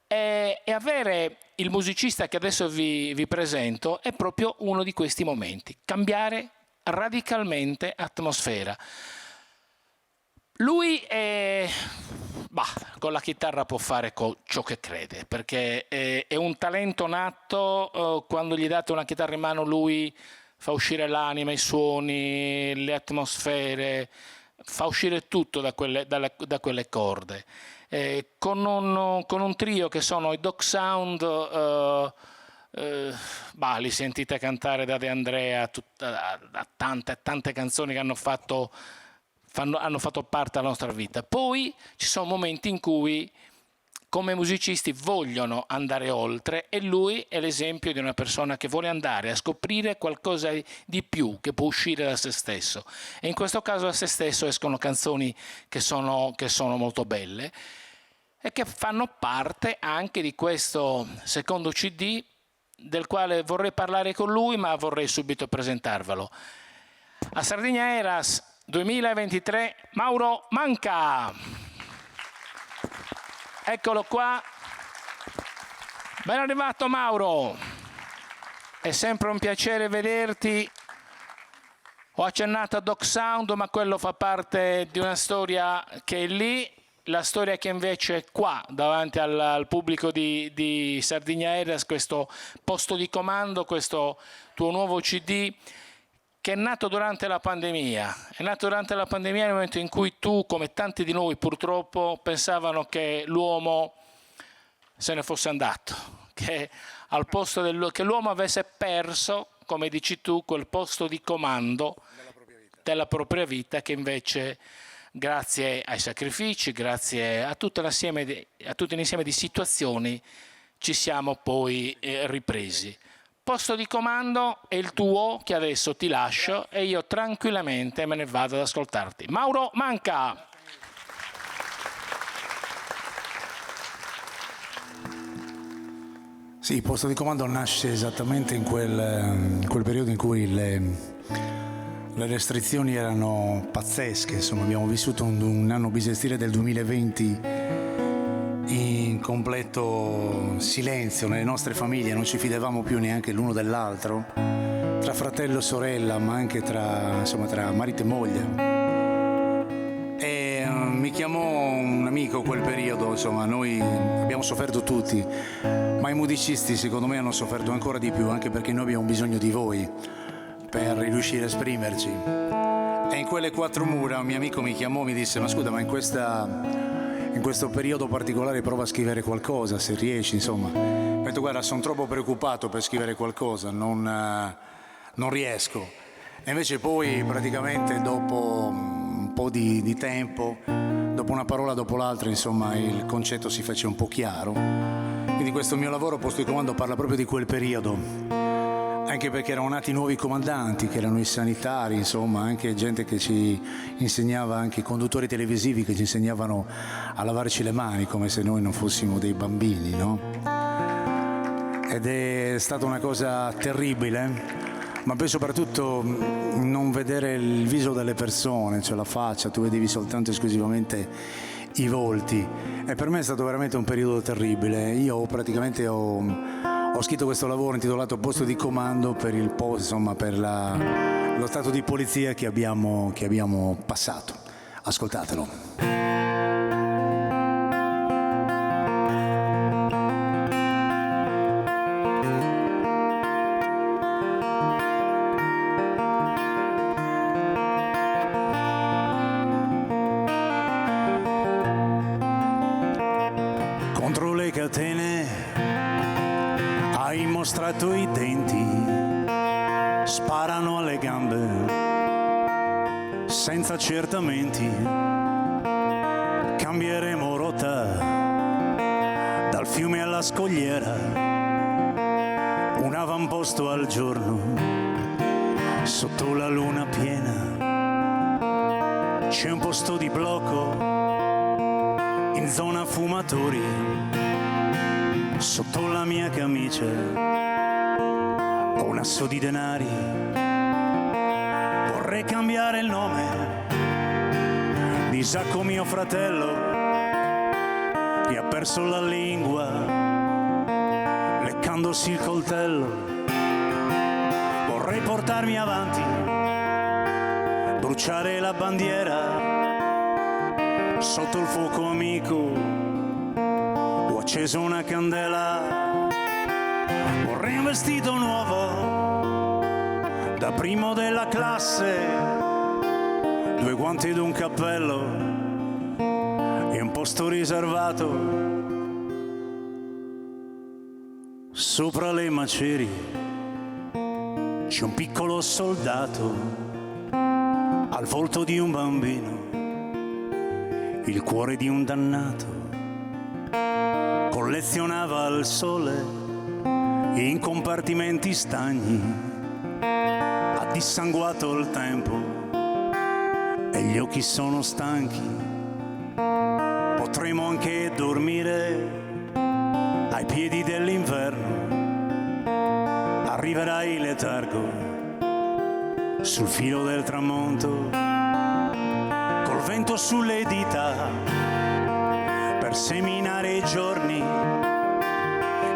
C: E avere il musicista che adesso vi presento è proprio uno di questi momenti, cambiare radicalmente atmosfera. Lui con la chitarra può fare ciò che crede, perché è un talento nato. Quando gli date una chitarra in mano lui fa uscire l'anima, i suoni, le atmosfere, fa uscire tutto da quelle corde. Con un trio che sono i Dog Sound, li sentite cantare da De Andrea da tante canzoni che hanno fatto parte della nostra vita. Poi ci sono momenti in cui come musicisti vogliono andare oltre, e lui è l'esempio di una persona che vuole andare a scoprire qualcosa di più che può uscire da se stesso, e in questo caso da se stesso escono canzoni che sono molto belle e che fanno parte anche di questo secondo CD, del quale vorrei parlare con lui, ma vorrei subito presentarvelo. A Sardegna Eras 2023, Mauro Manca. Eccolo qua. Ben arrivato, Mauro. È sempre un piacere vederti. Ho accennato a Dog Sound, ma quello fa parte di una storia che è lì. La storia che invece è qua, davanti al pubblico di Sardegna Eras, questo posto di comando, questo tuo nuovo CD, che è nato durante la pandemia. È nato durante la pandemia nel momento in cui tu, come tanti di noi purtroppo, pensavano che l'uomo se ne fosse andato, che al posto che l'uomo avesse perso, come dici tu, quel posto di comando della propria vita, che invece, grazie ai sacrifici, grazie a tutto l'insieme di situazioni, ci siamo poi ripresi. Posto di comando è il tuo, che adesso ti lascio e io tranquillamente me ne vado ad ascoltarti. Mauro Manca.
J: Sì, il posto di comando nasce esattamente in quel periodo in cui le restrizioni erano pazzesche. Insomma, abbiamo vissuto un anno bisestile del 2020 in completo silenzio nelle nostre famiglie, non ci fidavamo più neanche l'uno dell'altro, tra fratello e sorella, ma anche tra marito e moglie. E mi chiamò un amico quel periodo, insomma, noi abbiamo sofferto tutti, ma i musicisti secondo me hanno sofferto ancora di più, anche perché noi abbiamo bisogno di voi per riuscire a esprimerci. E in quelle 4 mura un mio amico mi chiamò, mi disse: ma scusa, ma in questo periodo particolare prova a scrivere qualcosa, se riesci, insomma. Ho detto: guarda, sono troppo preoccupato per scrivere qualcosa, non riesco. E invece poi praticamente dopo un po' di tempo, dopo una parola dopo l'altra, insomma, il concetto si fece un po' chiaro. Quindi questo mio lavoro posto di comando parla proprio di quel periodo. anche perché erano nati nuovi comandanti, che erano i sanitari, insomma, anche gente che ci insegnava, anche i conduttori televisivi che ci insegnavano a lavarci le mani come se noi non fossimo dei bambini, no? Ed è stata una cosa terribile, ma poi soprattutto non vedere il viso delle persone, cioè la faccia, tu vedevi soltanto esclusivamente i volti, e per me è stato veramente un periodo terribile. Io praticamente ho scritto questo lavoro intitolato Posto di comando per il insomma, per lo stato di polizia che abbiamo passato. Ascoltatelo. Contro le catene hai mostrato i denti, sparano alle gambe senza accertamenti. Cambieremo rotta dal fiume alla scogliera, un avamposto al giorno sotto la luna piena. C'è un posto di blocco in zona fumatori, sotto la mia camicia ho un asso di denari. Vorrei cambiare il nome di Isacco mio fratello, che ha perso la lingua leccandosi il coltello. Vorrei portarmi avanti, bruciare la bandiera sotto il fuoco amico. Ho acceso una candela, vorrei un vestito nuovo da primo della classe, 2 guanti ed un cappello e un posto riservato sopra le macerie. C'è un piccolo soldato al volto di un bambino, il cuore di un dannato, collezionava il sole in compartimenti stagni, ha dissanguato il tempo e gli occhi sono stanchi. Potremo anche dormire ai piedi dell'inverno, arriverai letargo sul filo del tramonto, col vento sulle dita per seminare i giorni,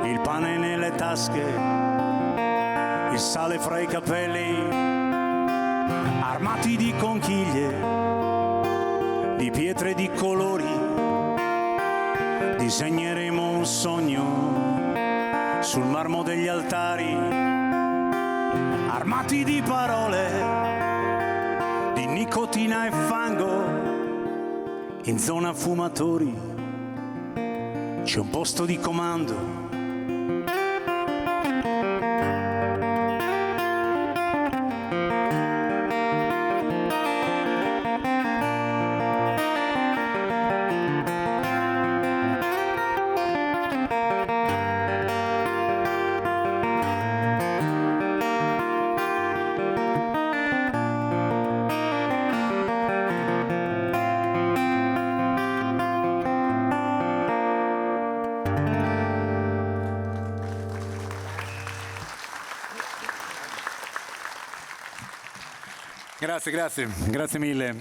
J: il pane nelle tasche, il sale fra i capelli, armati di conchiglie, di pietre di colori, disegneremo un sogno sul marmo degli altari, armati di parole, di nicotina e fango, in zona fumatori c'è un posto di comando. Grazie mille.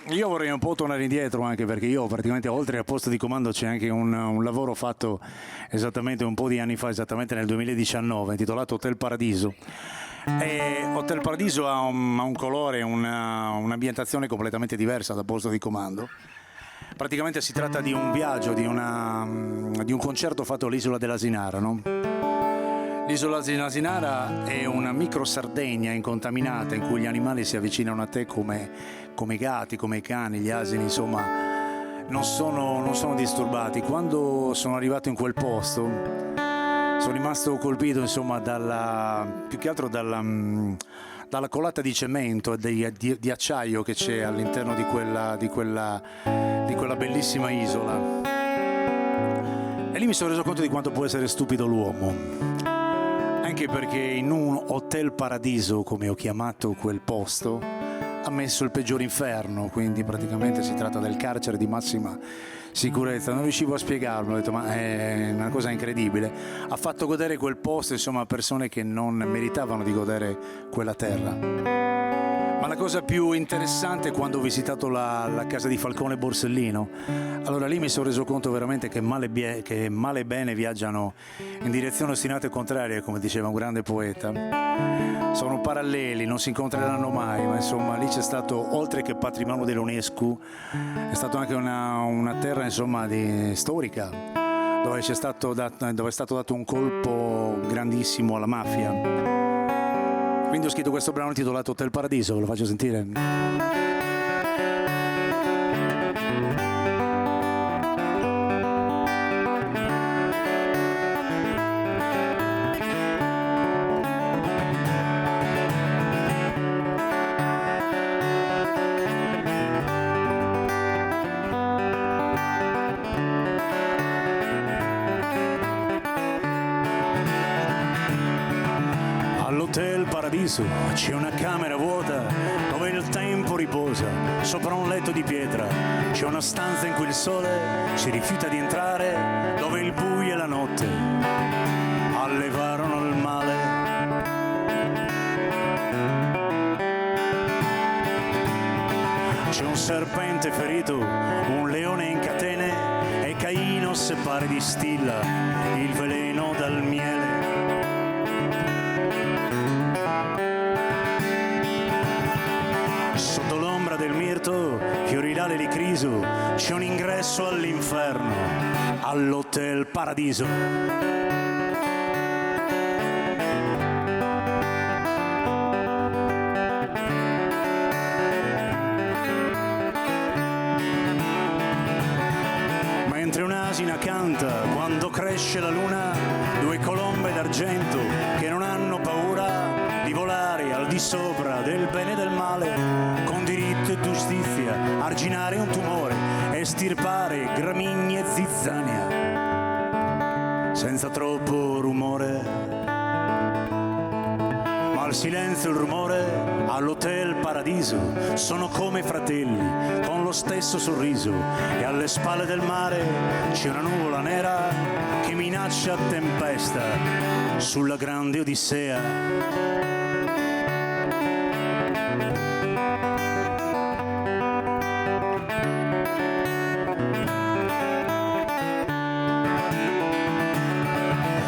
J: Io vorrei un po' tornare indietro, anche perché io praticamente oltre al posto di comando c'è anche un lavoro fatto esattamente un po' di anni fa, esattamente nel 2019, intitolato Hotel Paradiso. E Hotel Paradiso ha un colore, un'ambientazione completamente diversa dal posto di comando. Praticamente si tratta di un viaggio, di un concerto fatto all'isola dell'Asinara, no? L'isola dell'Asinara è una micro Sardegna incontaminata in cui gli animali si avvicinano a te come i gatti, come i cani, gli asini, insomma, non sono disturbati. Quando sono arrivato in quel posto sono rimasto colpito, insomma, più che altro dalla colata di cemento e di acciaio che c'è all'interno di quella bellissima isola. E lì mi sono reso conto di quanto può essere stupido l'uomo. anche perché in un hotel paradiso, come ho chiamato quel posto, ha messo il peggior inferno, quindi praticamente si tratta del carcere di massima sicurezza. Non riuscivo a spiegarlo, ho detto ma è una cosa incredibile. Ha fatto godere quel posto, insomma, a persone che non meritavano di godere quella terra. Ma la cosa più interessante è quando ho visitato la casa di Falcone Borsellino. Allora lì mi sono reso conto veramente che male e bene viaggiano in direzioni ostinate contrarie, come diceva un grande poeta. Sono paralleli, non si incontreranno mai, ma insomma lì c'è stato, oltre che patrimonio dell'UNESCO, è stato anche una terra insomma storica, dove è stato dato un colpo grandissimo alla mafia. Quindi ho scritto questo brano intitolato Hotel Paradiso, ve lo faccio sentire. All'Hotel Paradiso c'è una camera vuota dove il tempo riposa sopra un letto di pietra. C'è una stanza in cui il sole si rifiuta di entrare, dove il buio e la notte allevarono il male. C'è un serpente ferito, un leone in catene e Caino separa e distilla il veleno dal miele. Sotto l'ombra del mirto fiorirà l'elicriso, c'è un ingresso all'inferno, all'Hotel Paradiso. Mentre un'asina canta quando cresce la luna, due colombe d'argento che non hanno paura di volare al di sopra del bene e del male, con diritto e giustizia, arginare un tumore, estirpare gramigni e zizzania, senza troppo rumore. Ma il silenzio e il rumore all'Hotel Paradiso sono come fratelli, con lo stesso sorriso, e alle spalle del mare c'è una nuvola nera che minaccia tempesta sulla grande Odissea.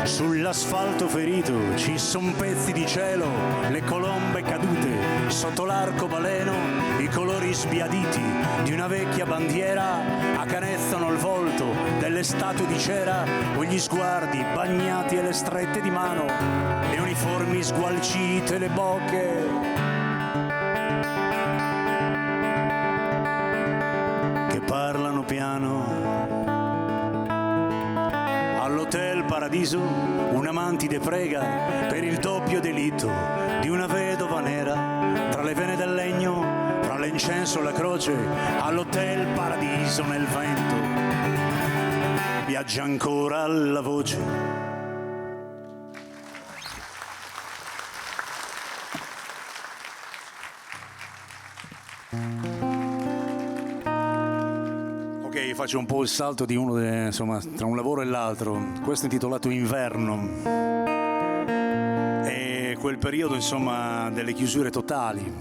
J: Sull'asfalto ferito ci son pezzi di cielo, le colombe cadute sotto l'arcobaleno, i colori sbiaditi di una vecchia bandiera accarezzano il volto delle statue di cera, o gli sguardi bagnati e le strette di mano, le uniformi sgualcite, le bocche. Che parlano piano. All'Hotel Paradiso una mantide prega per il doppio delitto di una vedova nera, tra le vene del legno, tra l'incenso e la croce. All'Hotel Paradiso nel vento viaggia ancora la voce. Ok, faccio un po' il salto di insomma, tra un lavoro e l'altro. Questo è intitolato Inverno. È quel periodo, insomma, delle chiusure totali.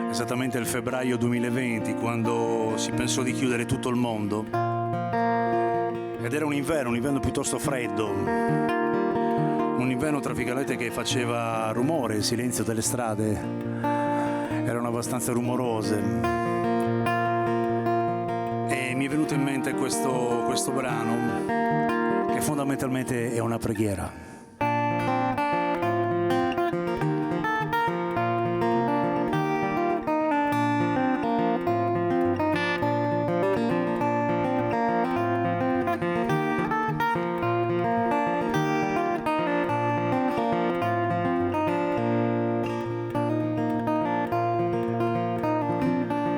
J: Esattamente il febbraio 2020, quando si pensò di chiudere tutto il mondo. Ed era un inverno piuttosto freddo. Un inverno, tra virgolette, che faceva rumore, il silenzio delle strade erano abbastanza rumorose. Mi è venuto in mente questo brano, che fondamentalmente è una preghiera.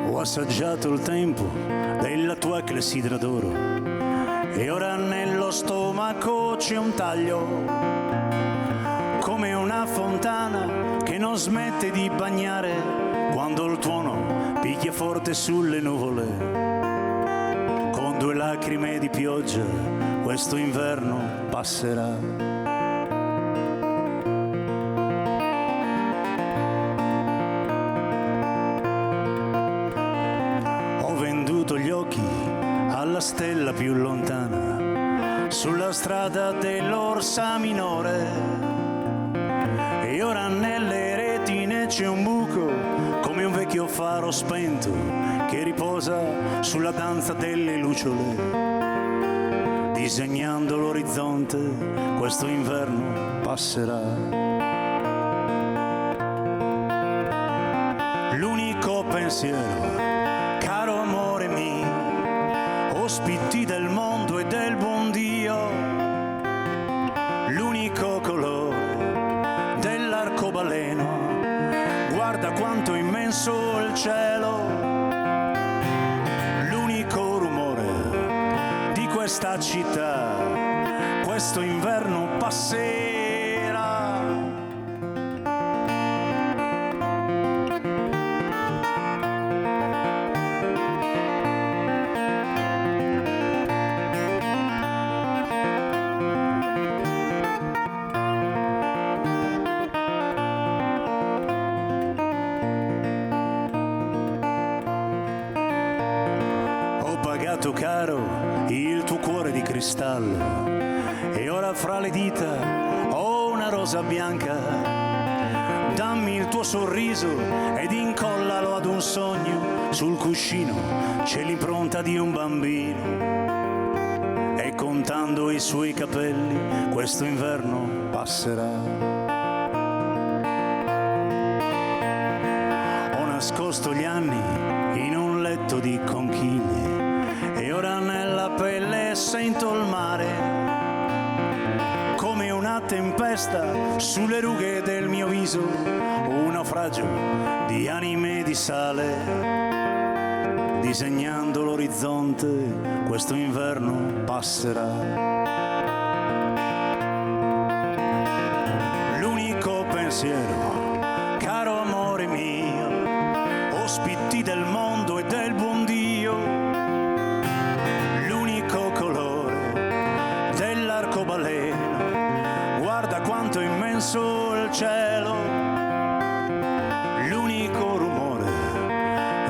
J: Ho assaggiato il tempo della tua clessidra d'oro e ora nello stomaco c'è un taglio. come una fontana che non smette di bagnare quando il tuono picchia forte sulle nuvole. Con 2 lacrime di pioggia questo inverno passerà. Gli occhi alla stella più lontana sulla strada dell'Orsa Minore, e ora nelle retine c'è un buco come un vecchio faro spento che riposa sulla danza delle lucciole. Disegnando l'orizzonte questo inverno passerà. L'unico pensiero, caro amore mio, ospiti del mondo e del buon Dio, l'unico colore dell'arcobaleno, guarda quanto immenso il cielo, l'unico rumore di questa città, questo inverno passerà. Caro, il tuo cuore di cristallo, e ora fra le dita ho una rosa bianca. Dammi il tuo sorriso ed incollalo ad un sogno. Sul cuscino c'è l'impronta di un bambino, e contando i suoi capelli questo inverno passerà. Ho nascosto gli anni in un letto di conchiglie, e ora nella pelle sento il mare, come una tempesta sulle rughe del mio viso, un naufragio di anime di sale. Disegnando l'orizzonte questo inverno passerà. L'unico pensiero, caro amore mio, ospiti del mondo e del buon Dio, guarda quanto è immenso il cielo, l'unico rumore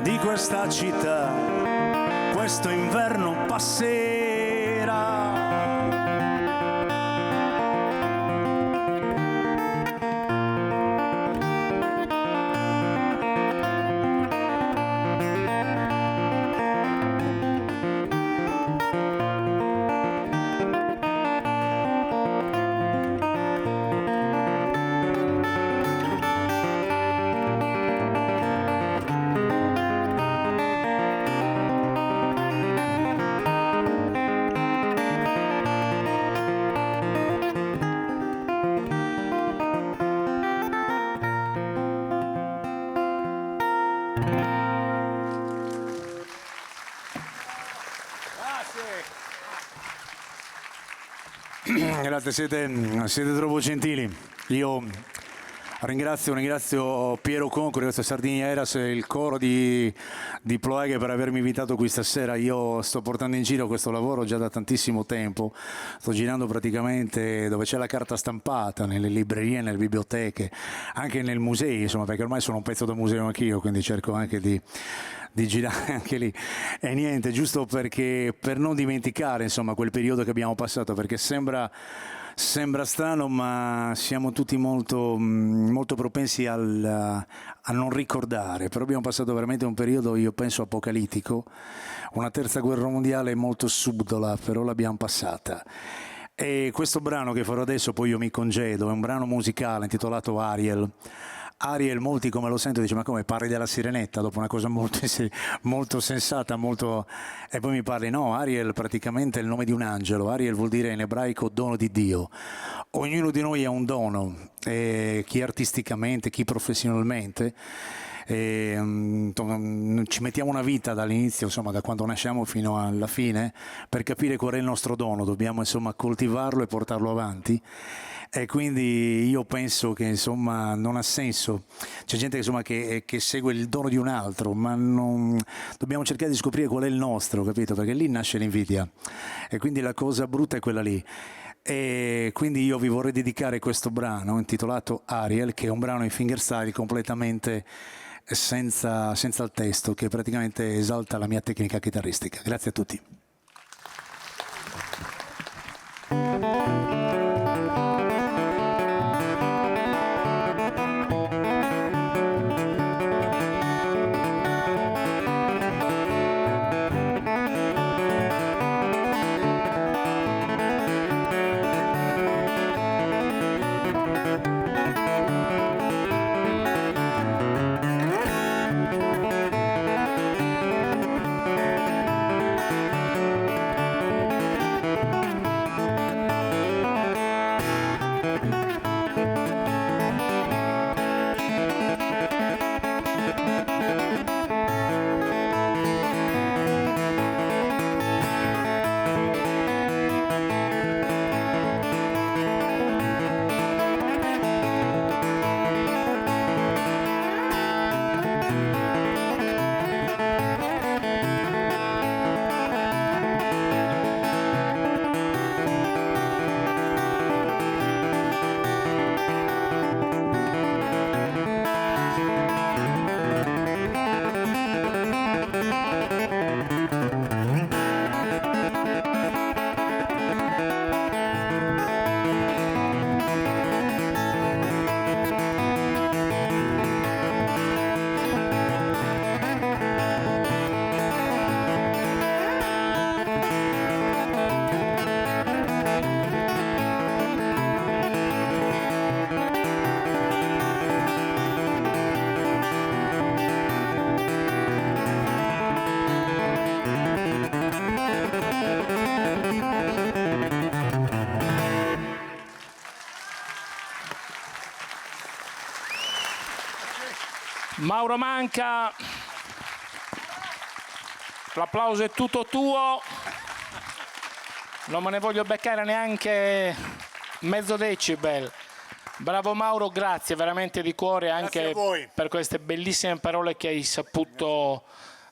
J: di questa città, questo inverno passerà. Grazie, siete troppo gentili. Io ringrazio Piero Conco, ringrazio Sardinia Eras e il coro di Ploeghe per avermi invitato qui stasera. Io sto portando in giro questo lavoro già da tantissimo tempo, sto girando praticamente dove c'è la carta stampata, nelle librerie, nelle biblioteche, anche nei musei, insomma, perché ormai sono un pezzo da museo anch'io, quindi cerco anche di girare anche lì. E niente, giusto perché per non dimenticare, insomma, quel periodo che abbiamo passato, perché sembra strano, ma siamo tutti molto propensi a non ricordare, però abbiamo passato veramente un periodo, io penso, apocalittico, una terza guerra mondiale molto subdola, però l'abbiamo passata. E questo brano che farò adesso, poi io mi congedo, è un brano musicale intitolato Ariel. Ariel, molti come lo sento dice: ma come parli della sirenetta dopo una cosa molto sensata, e poi mi parli, no, Ariel praticamente è il nome di un angelo. Ariel vuol dire in ebraico dono di Dio. Ognuno di noi ha un dono, chi artisticamente, chi professionalmente, ci mettiamo una vita dall'inizio, insomma, da quando nasciamo fino alla fine, per capire qual è il nostro dono. Dobbiamo, insomma, coltivarlo e portarlo avanti. E quindi io penso che, insomma, non ha senso. C'è gente, insomma, che segue il dono di un altro, ma dobbiamo cercare di scoprire qual è il nostro, capito? Perché lì nasce l'invidia e quindi la cosa brutta è quella lì. E quindi io vi vorrei dedicare questo brano intitolato Ariel, che è un brano in fingerstyle completamente senza il testo, che praticamente esalta la mia tecnica chitarristica. Grazie a tutti.
C: Mauro Manca, l'applauso è tutto tuo, non me ne voglio beccare neanche mezzo decibel. Bravo Mauro, grazie veramente di cuore anche per queste bellissime parole che hai saputo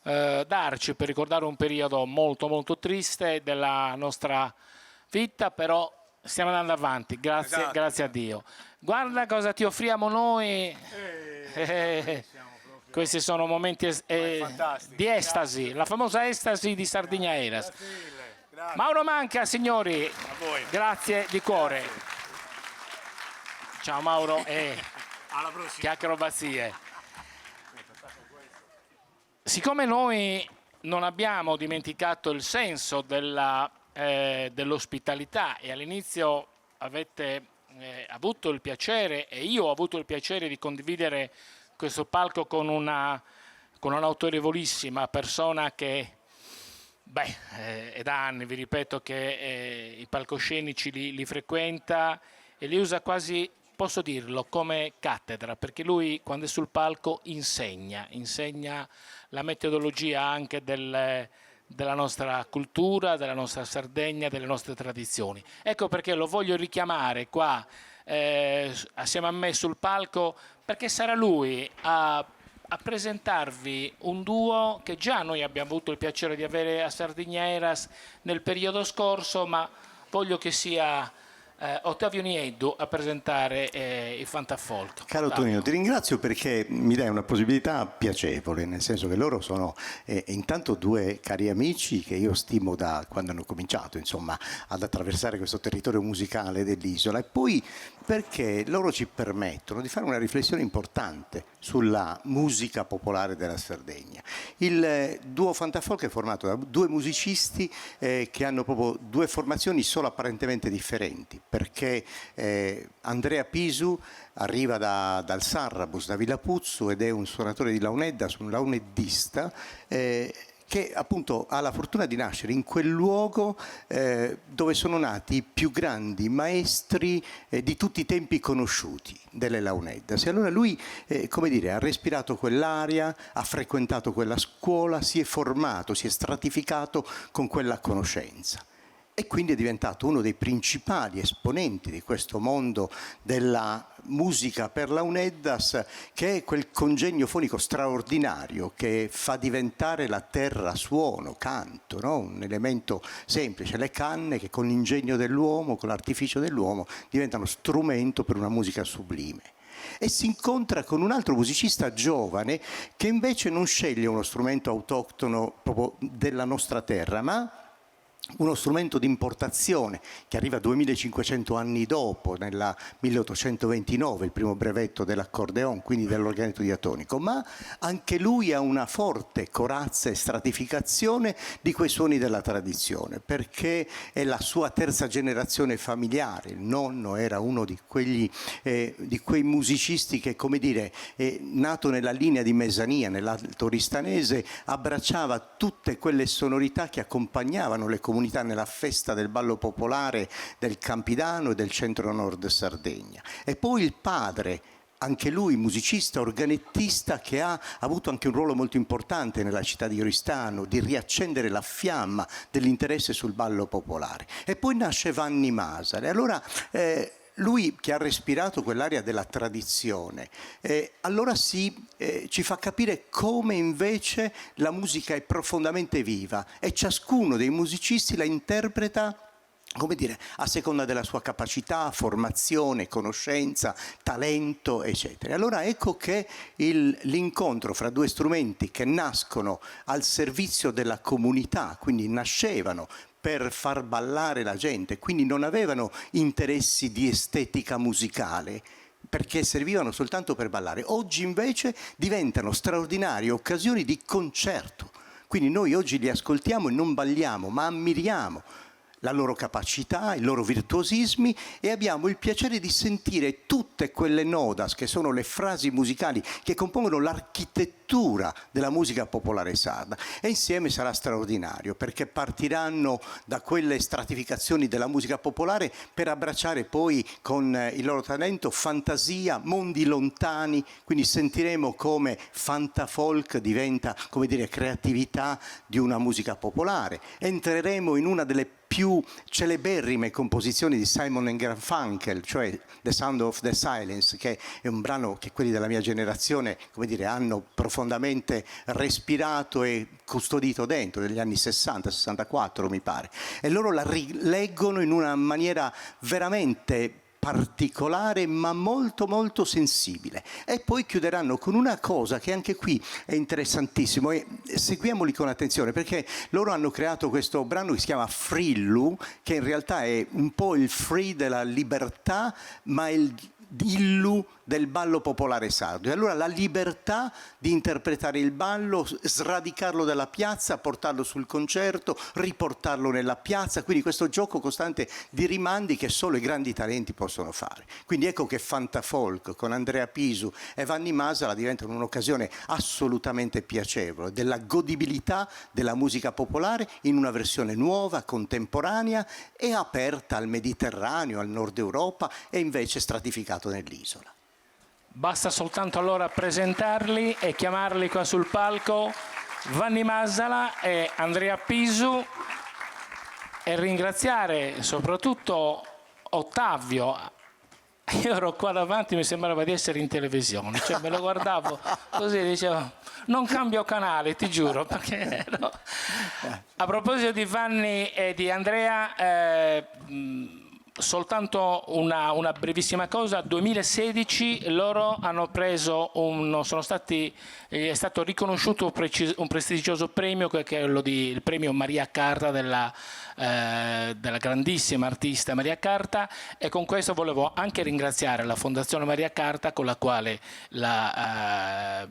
C: darci per ricordare un periodo molto molto triste della nostra vita, però stiamo andando avanti, grazie, esatto. Grazie a Dio. Guarda cosa ti offriamo noi. Questi sono momenti di estasi, la famosa estasi di Sardigna Eras. Mauro Manca, signori, grazie di cuore. Ciao Mauro,
J: alla prossima.
C: Che acrobazie. Siccome noi non abbiamo dimenticato il senso dell'ospitalità e all'inizio avete avuto il piacere, e io ho avuto il piacere di condividere questo palco con un'autorevolissima persona che è da anni, vi ripeto, che i palcoscenici li frequenta e li usa quasi, posso dirlo, come cattedra, perché lui quando è sul palco insegna la metodologia anche della nostra cultura, della nostra Sardegna, delle nostre tradizioni. Ecco perché lo voglio richiamare qua assieme a me sul palco, perché sarà lui a presentarvi un duo che già noi abbiamo avuto il piacere di avere a Sardigna Eras nel periodo scorso, ma voglio che sia Ottavio Nieddu a presentare i Fantafolk.
B: Caro Tonino, ti ringrazio perché mi dai una possibilità piacevole, nel senso che loro sono intanto due cari amici che io stimo da quando hanno cominciato, insomma, ad attraversare questo territorio musicale dell'isola, e poi perché loro ci permettono di fare una riflessione importante sulla musica popolare della Sardegna. Il duo Fantafolk è formato da due musicisti che hanno proprio due formazioni solo apparentemente differenti, perché Andrea Pisu arriva dal Sarrabus, da Villapuzzo, ed è un suonatore di launedda, un launeddista, che appunto ha la fortuna di nascere in quel luogo dove sono nati i più grandi maestri di tutti i tempi conosciuti delle Launeddas. E allora lui, come dire, ha respirato quell'aria, ha frequentato quella scuola, si è formato, si è stratificato con quella conoscenza. E quindi è diventato uno dei principali esponenti di questo mondo della musica per Launeddas, che è quel congegno fonico straordinario che fa diventare la terra suono, canto, no? Un elemento semplice, le canne che con l'ingegno dell'uomo, con l'artificio dell'uomo, diventano strumento per una musica sublime. E si incontra con un altro musicista giovane che invece non sceglie uno strumento autoctono proprio della nostra terra, ma uno strumento di importazione che arriva 2500 anni dopo, nel 1829, il primo brevetto dell'accordeon, quindi dell'organetto diatonico, ma anche lui ha una forte corazza e stratificazione di quei suoni della tradizione, perché è la sua terza generazione familiare. Il nonno era uno di quei musicisti che, come dire, nato nella linea di Mesania, nell'Alto Oristanese, abbracciava tutte quelle sonorità che accompagnavano le comunità nella festa del ballo popolare del Campidano e del centro-nord Sardegna. E poi il padre, anche lui musicista, organettista, che ha avuto anche un ruolo molto importante nella città di Oristano, di riaccendere la fiamma dell'interesse sul ballo popolare. E poi nasce Vanni Masala. E allora lui, che ha respirato quell'aria della tradizione, allora ci fa capire come invece la musica è profondamente viva e ciascuno dei musicisti la interpreta, come dire, a seconda della sua capacità, formazione, conoscenza, talento, eccetera. Allora ecco che l'incontro fra due strumenti che nascono al servizio della comunità, quindi nascevano per far ballare la gente, quindi non avevano interessi di estetica musicale, perché servivano soltanto per ballare. Oggi invece diventano straordinarie occasioni di concerto. Quindi noi oggi li ascoltiamo e non balliamo, ma ammiriamo la loro capacità, i loro virtuosismi, e abbiamo il piacere di sentire tutte quelle nodas che sono le frasi musicali che compongono l'architettura della musica popolare sarda. E insieme sarà straordinario, perché partiranno da quelle stratificazioni della musica popolare per abbracciare poi con il loro talento fantasia, mondi lontani, quindi sentiremo come fantafolk diventa, come dire, creatività di una musica popolare. Entreremo in una delle più celeberrime composizioni di Simon & Garfunkel, cioè The Sound of the Silence, che è un brano che quelli della mia generazione, come dire, hanno profondamente respirato e custodito dentro, negli anni 60-64 mi pare, e loro la rileggono in una maniera veramente particolare ma molto molto sensibile. E poi chiuderanno con una cosa che anche qui è interessantissimo, e seguiamoli con attenzione, perché loro hanno creato questo brano che si chiama Frillu, che in realtà è un po' il free della libertà, ma il dillu del ballo popolare sardo. E allora la libertà di interpretare il ballo, sradicarlo dalla piazza, portarlo sul concerto, riportarlo nella piazza, quindi questo gioco costante di rimandi che solo i grandi talenti possono fare. Quindi ecco che Fantafolk con Andrea Pisu e Vanni Masala diventano un'occasione assolutamente piacevole della godibilità della musica popolare in una versione nuova, contemporanea e aperta al Mediterraneo, al Nord Europa, e invece stratificato nell'isola.
C: Basta soltanto allora presentarli e chiamarli qua sul palco, Vanni Masala e Andrea Pisu, e ringraziare soprattutto Ottavio. Io ero qua davanti, mi sembrava di essere in televisione, cioè me lo guardavo così, dicevo non cambio canale, ti giuro, perché no. A proposito di Vanni e di Andrea, soltanto una brevissima cosa. 2016 loro hanno preso è stato riconosciuto un prestigioso premio, che è quello il premio Maria Carta della grandissima artista Maria Carta, e con questo volevo anche ringraziare la Fondazione Maria Carta, con la quale la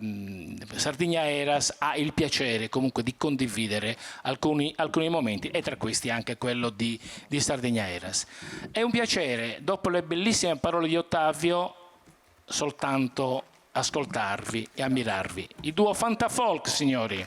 C: Sardigna Eras ha il piacere comunque di condividere alcuni momenti, e tra questi anche quello di Sardigna Eras. È un piacere, dopo le bellissime parole di Ottavio, soltanto ascoltarvi e ammirarvi. I duo Fantafolk, signori.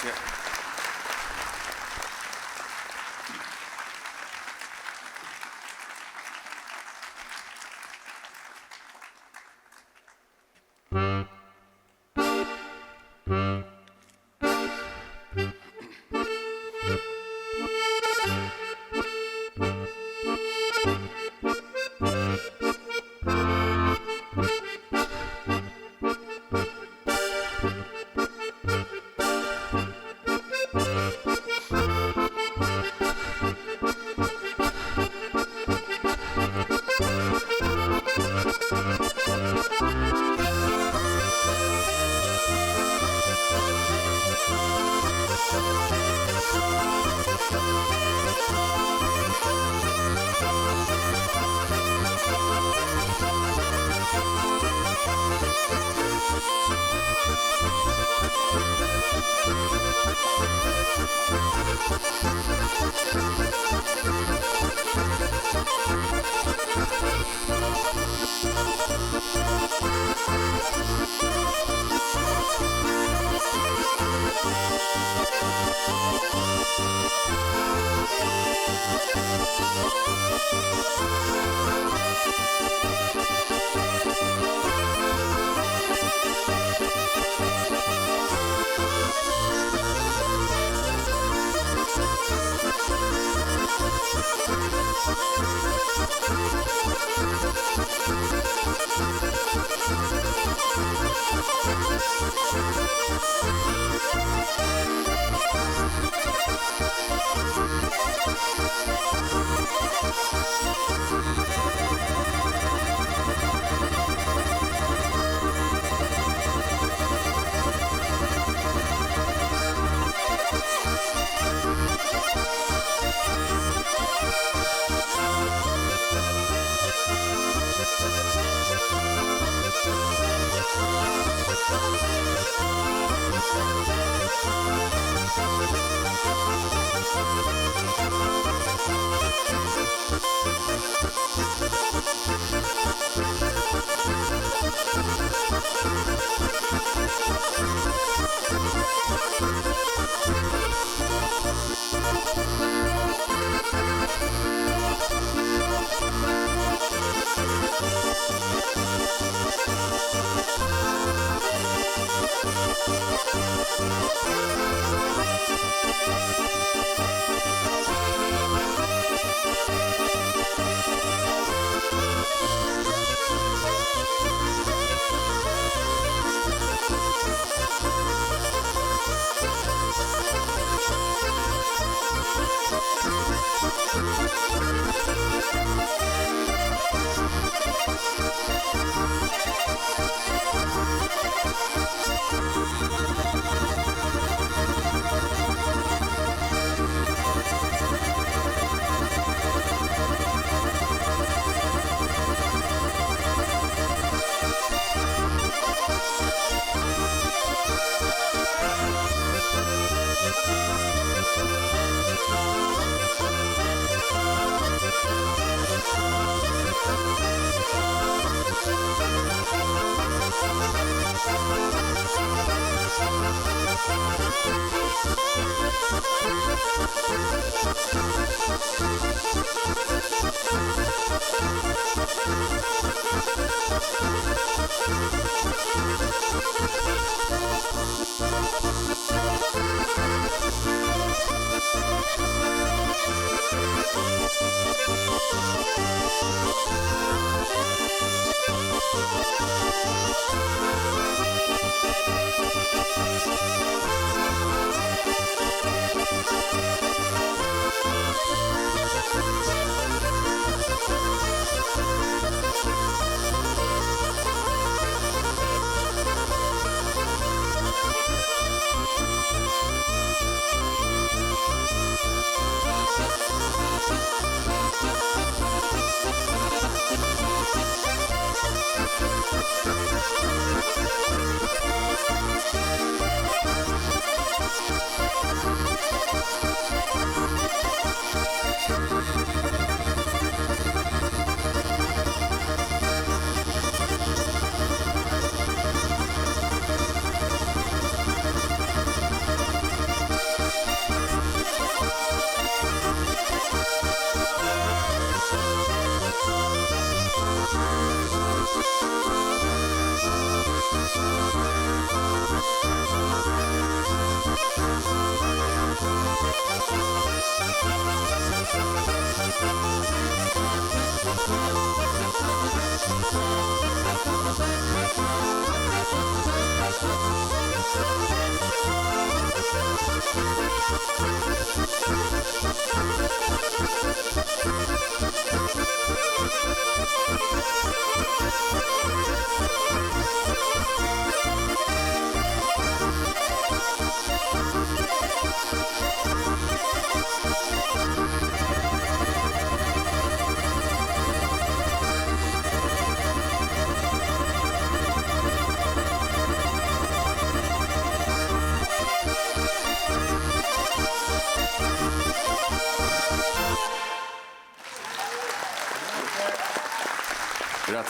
K: Grazie.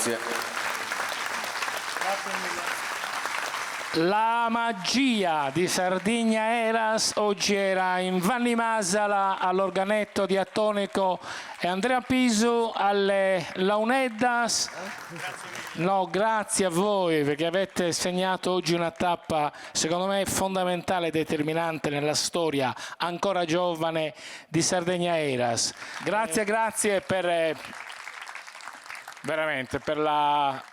K: Grazie.
C: La magia di Sardigna Eras oggi era in Vanni Masala all'organetto diatonico e Andrea Pisu alle launeddas. No, grazie a voi perché avete segnato oggi una tappa secondo me fondamentale e determinante nella storia ancora giovane di Sardigna Eras. Grazie per veramente per la...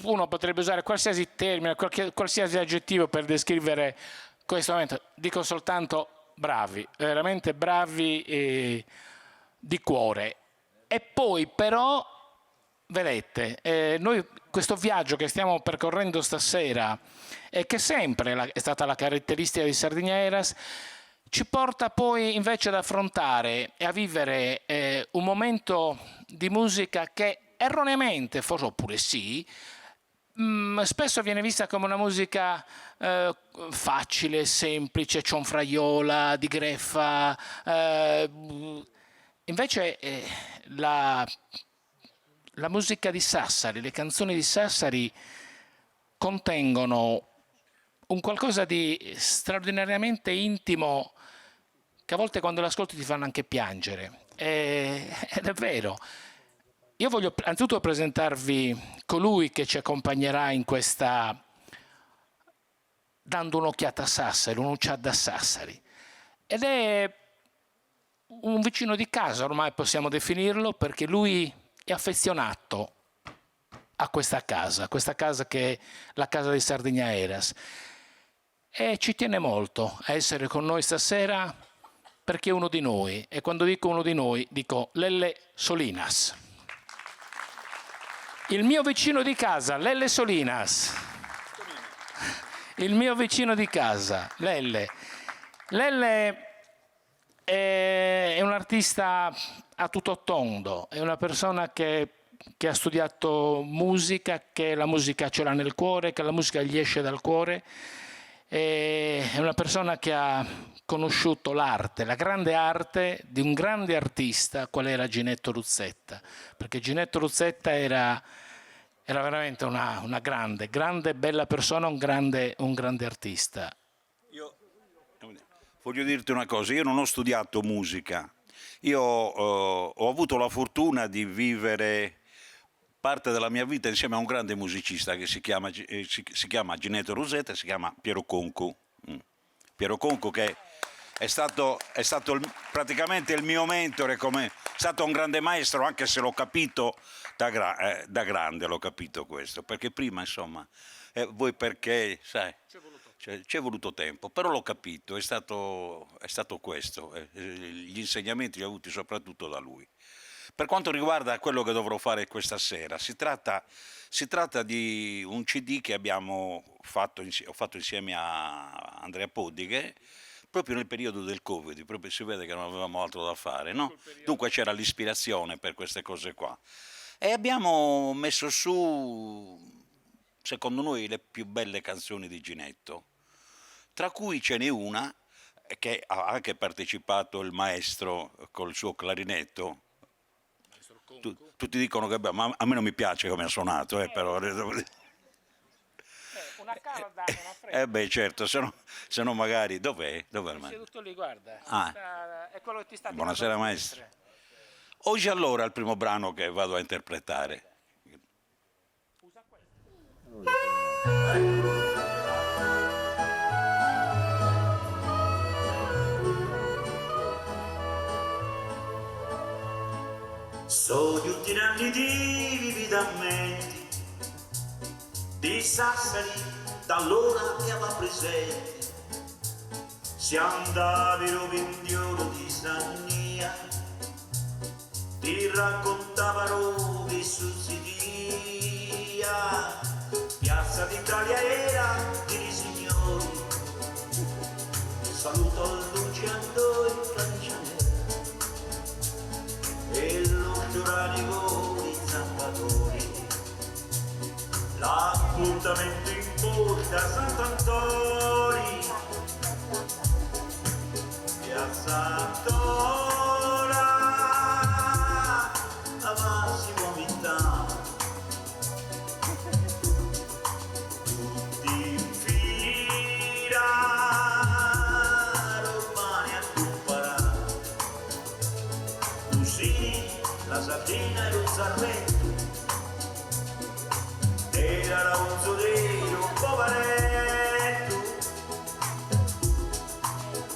C: uno potrebbe usare qualsiasi termine, qualsiasi aggettivo per descrivere questo momento. Dico soltanto bravi, veramente bravi di cuore. E poi però, vedete, noi questo viaggio che stiamo percorrendo stasera e che sempre è stata la caratteristica di Sardigna Eras, ci porta poi invece ad affrontare e a vivere un momento di musica che erroneamente, forse oppure sì, spesso viene vista come una musica facile, semplice, cionfraiola, di greffa. Invece la musica di Sassari, le canzoni di Sassari contengono un qualcosa di straordinariamente intimo che a volte quando l'ascolti ti fanno anche piangere. Ed è vero. Io voglio anzitutto presentarvi colui che ci accompagnerà in questa, dando un'occhiata a Sassari, un'ucciada a Sassari. Ed è un vicino di casa, ormai possiamo definirlo, perché lui è affezionato a questa casa che è la casa di Sardigna Eras. E ci tiene molto a essere con noi stasera perché è uno di noi. E quando dico uno di noi, dico Lelle Solinas. Il mio vicino di casa, Lelle Solinas. Il mio vicino di casa, Lelle. Lelle è un artista a tutto tondo, è una persona che ha studiato musica, che la musica ce l'ha nel cuore, che la musica gli esce dal cuore. È una persona che ha conosciuto l'arte, la grande arte di un grande artista qual era Ginetto Ruzzetta, perché Ginetto Ruzzetta era veramente una grande bella persona, un grande artista.
L: Io voglio dirti una cosa, io non ho studiato musica, io ho avuto la fortuna di vivere parte della mia vita insieme a un grande musicista che si chiama Ginetto Ruzzetta, si chiama Piero Concu. Piero Concu che è stato praticamente il mio mentore, è stato un grande maestro, anche se l'ho capito da grande, l'ho capito questo, perché prima insomma, voi perché, sai, c'è voluto tempo, però l'ho capito, è stato questo, gli insegnamenti li ho avuti soprattutto da lui. Per quanto riguarda quello che dovrò fare questa sera, si tratta di un CD che ho fatto insieme a Andrea Poddighe, proprio nel periodo del Covid, proprio si vede che non avevamo altro da fare, no? Dunque c'era l'ispirazione per queste cose qua. E abbiamo messo su, secondo noi, le più belle canzoni di Ginetto, tra cui ce n'è una che ha anche partecipato il maestro col suo clarinetto. Tutti dicono che ma a me non mi piace come ha suonato, però... Una cara dame, beh certo, se no magari... Dov'è il maestro?
C: Seduto lì, guarda. È quello che ti sta
L: Buonasera maestro. Oggi allora il primo brano che vado a interpretare.
C: Usa questo.
F: Sono gli ultimi anni di vividamenti di Sassari, da allora che aveva presente. Si andavano vindiolo di Sannia, ti raccontavano di sussidia. Piazza d'Italia era di signori, saluto Luciano il cancelliere e lo gioranico di Zampatori. L'appuntamento in porta Sant'Antoni, Piazza Antora, a Massimo Vitale. Tina era un sarmento, era un zodino, un poveretto,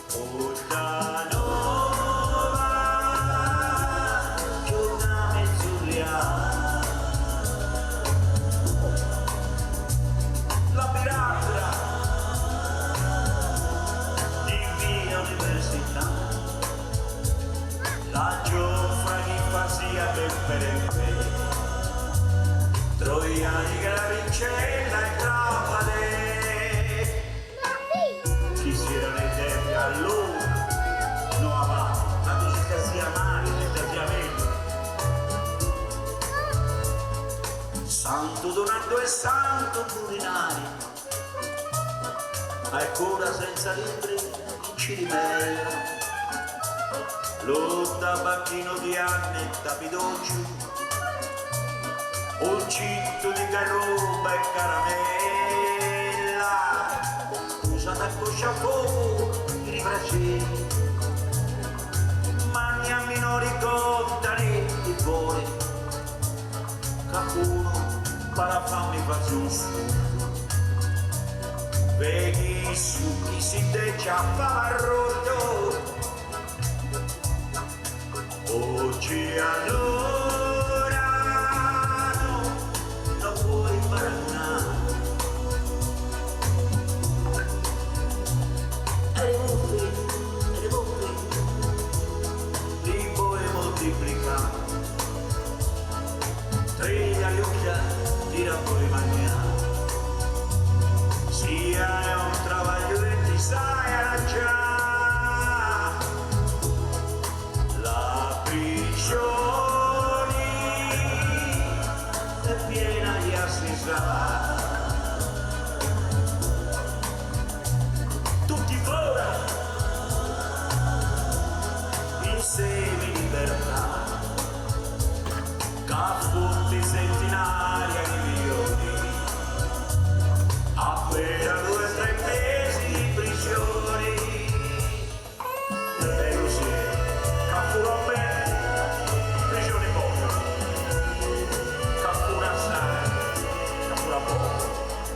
F: Portanova, giorna mezz'oriale, la piratra di via università, la giofra di fanzia che per troiani che la vincella e trapade, chi si era nei tempi allora, no avanti, tanto si sia male, si sia meglio. Santo Donato e Santo Purinari, ancora senza libri in Cirimella, lo tabacchino di Annetta Pidoccio, un citto di caroba e caramella, usata a coscia a fuoco i ribraccieri, manni a minori contari di cuore, qualcuno para fammi farsi un studio, vedi su chi si decia a farroto, oggi allora non puoi paragonare, eri muffi, li puoi moltiplicare, tre agli occhiali, tira puoi mangiare, sia è un travaglio e ti sai arrangiare, la prigione è piena di assisà, tutti fuori in semi libertà, caffutti centinaia di milioni, appena 2 o 3 mesi di prigione, e così caffuro bene, prigione poco, caffura assai, caffura poco,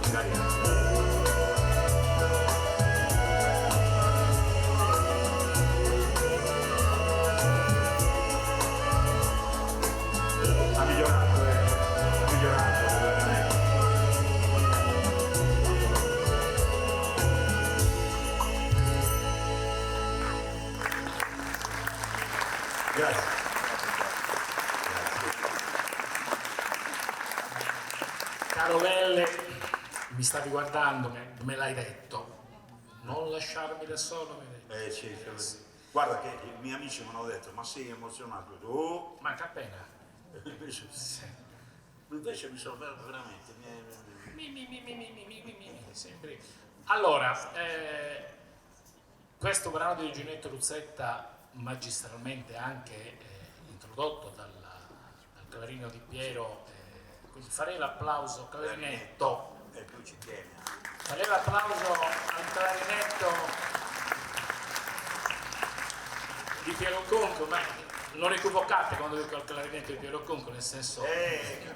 F: magari. Ha migliorato, veramente. Grazie.
C: Caro Velle, mi stavi guardando, me l'hai detto. Non lasciarmi da solo, mi hai detto.
L: Sì. Guarda che i miei amici mi hanno detto, ma sei emozionato? Oh.
C: Manca appena.
L: Invece mi sono veramente...
C: Sempre. Allora, questo brano di Ginetto Luzzetta, magistralmente anche introdotto dal clarinetto di Piero, quindi farei l'applauso clarinetto.
L: E tu ci tieni.
C: Farei l'applauso al clarinetto di Piero Conco, ma non equivocate quando dico al clarinetto di Piero Conco, nel senso...
L: Il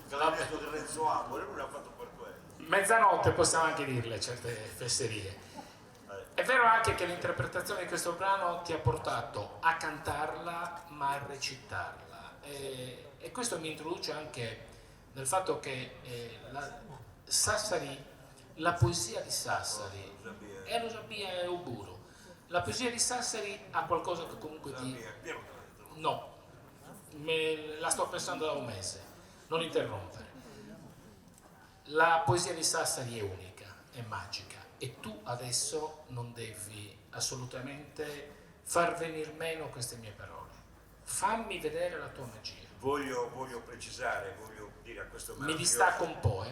L: clarinetto di Renzo Ambole, lui l'ha fatto per quello.
C: Mezzanotte possiamo anche dirle certe fesserie. È vero anche che l'interpretazione di questo brano ti ha portato a cantarla ma a recitarla, e questo mi introduce anche nel fatto che Sassari, la poesia di Sassari, è lo Sabia e Uburo, la poesia di Sassari ha qualcosa che comunque ti... No, la sto pensando da un mese, non interrompere. La poesia di Sassari è unica, è magica, e tu adesso non devi assolutamente far venir meno queste mie parole. Fammi vedere la tua magia.
L: Voglio precisare, voglio dire a questo
C: Mi distacco un po',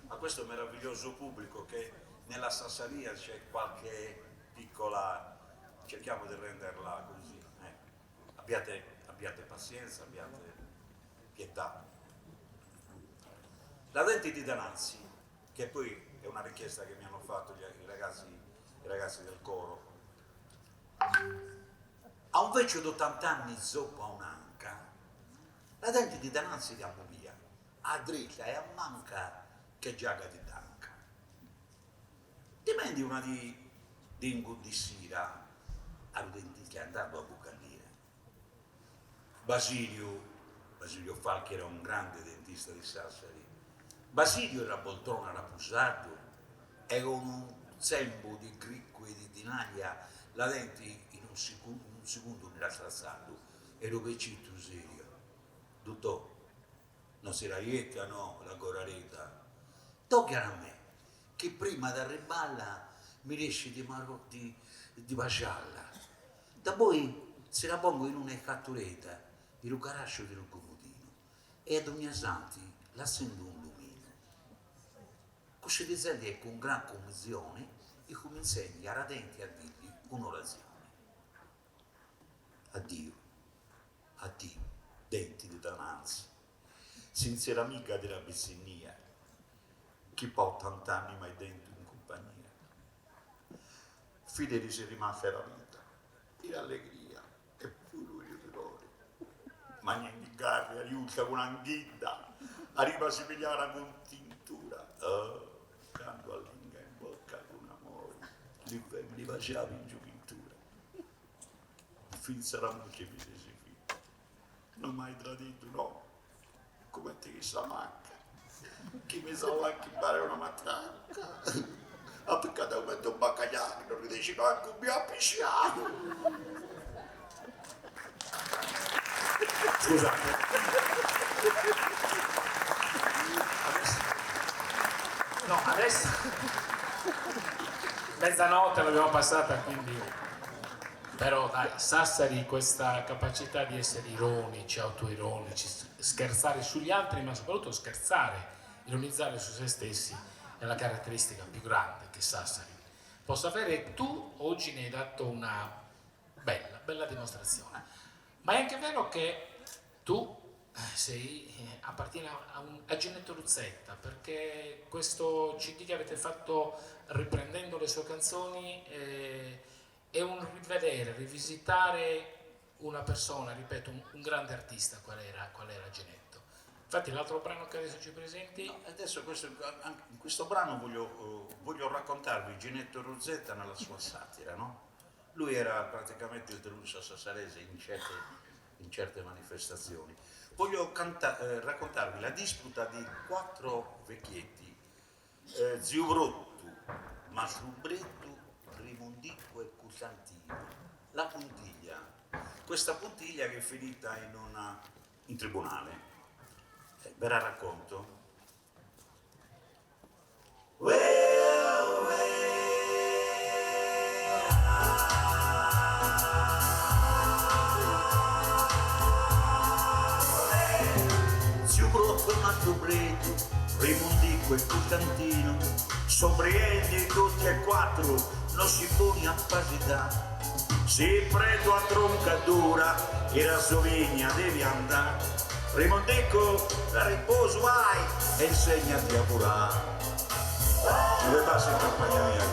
L: a questo meraviglioso pubblico che nella Sassaria c'è qualche piccola, cerchiamo di renderla così, abbiate pazienza, abbiate pietà. La Denti di Danazzi, che poi è una richiesta che mi hanno fatto i ragazzi del coro, a un vecchio d'80 anni zoppa un'anca,
F: La dente di dananzi di via, a dritta e a manca che giaga di danca. Dimendi una di ingudissira a denti che andando a bucallire. Basilio Falchi era un grande dentista di Sassari. Basilio era poltrona rapusato e con un sembo di cricco e di dinaglia la denti in un secondo mi era strazzato e lo vecchito serio. Dottore, non si raietta, no, la corareta. Tocca a me, che prima da reballa mi riesce di baciarla. Da poi se la pongo in una catturetta di un carascio di un comodino e ad ogni santi la sento un lumino. Così dicendo è con gran commozione e come insegna a denti a dirgli un'orazione. Addio, addio, denti di dananza, sincera amica della bessignia, chi porta 80 anni mai dentro in compagnia. Fideli si rimase la vita, e allegria e furore di dolore. Magna di carne, aiuta con anghita, arriva a si pigliare con tintura. Oh, quando all'inga in bocca con amore, li femmini baciavi in gioventù. Fin sarà mucche mi resi figlio, non mai tradito, no, come te che sa manca, chi mi sa anche fare una matranca, ha peccato come un baccagliano, non riesci neanche un mio appicciato. Scusate.
C: Adesso mezzanotte l'abbiamo passata, quindi però dai, Sassari questa capacità di essere ironici, autoironici, scherzare sugli altri, ma soprattutto scherzare, ironizzare su se stessi è la caratteristica più grande che Sassari possa avere. Tu oggi ne hai dato una bella dimostrazione, ma è anche vero che tu appartieni a Ginetto Ruzzetta, perché questo CD che avete fatto riprendendo le sue canzoni è un rivedere, rivisitare una persona, ripeto, un grande artista, qual era Ginetto. Infatti l'altro brano che adesso ci presenti...
F: No, adesso in questo brano voglio raccontarvi Ginetto Ruzzetta nella sua satira, no? Lui era praticamente il deluso sassarese in certe manifestazioni. Voglio raccontarvi la disputa di 4 vecchietti, Zio Brotto, Masrubretto, Rimondicco e Cusantino. La puntiglia, questa puntiglia che è finita in tribunale. Ve la racconto? Zio Brotto, Masrubretto, Rimondicco e Cusantino, sobrienti tutti e 4, non si pone a pasità. Se preto a tronca dura e la sovigna devi andare, Rimondicco, la riposo hai e insegnati a curare. Dove passi in compagnia mia?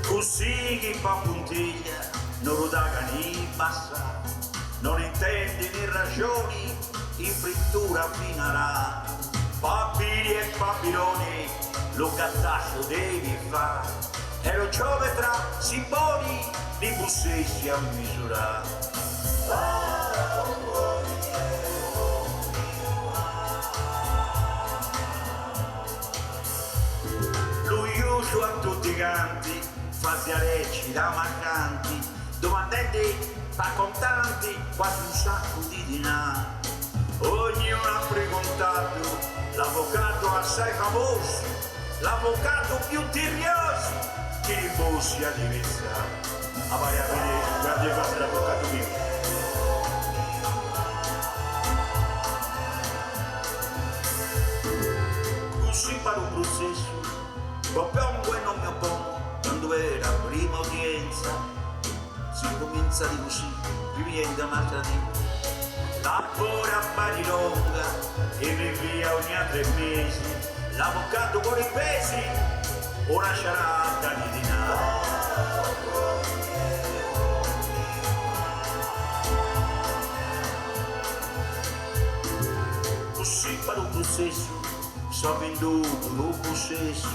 F: Così chi fa puntiglia non lo daga ni passa, non intende né ragioni, in frittura finirà. Papiri e papironi, lo gattasso devi fare, e lo giove tra simboli di bussessi a misurare. Lui uso a tutti i canti, fa dialecci da mancanti, domandenti fa contanti, quasi un sacco di dinari. Ognuno ha precontato l'avvocato assai famoso, l'avvocato più tirioso che li fossi a diventare. A vai a vedere, guardi qua se l'avvocato mio. Così parlo un processo, oppongo e non mi oppongo, quando era prima udienza, si comincia di così, riviene da un'altra di. Ancora a Barilonga e via ogni 3 mesi, l'avvocato con i pesi, ora sarà da di dinari. Così per un possesso, so venduto un possesso,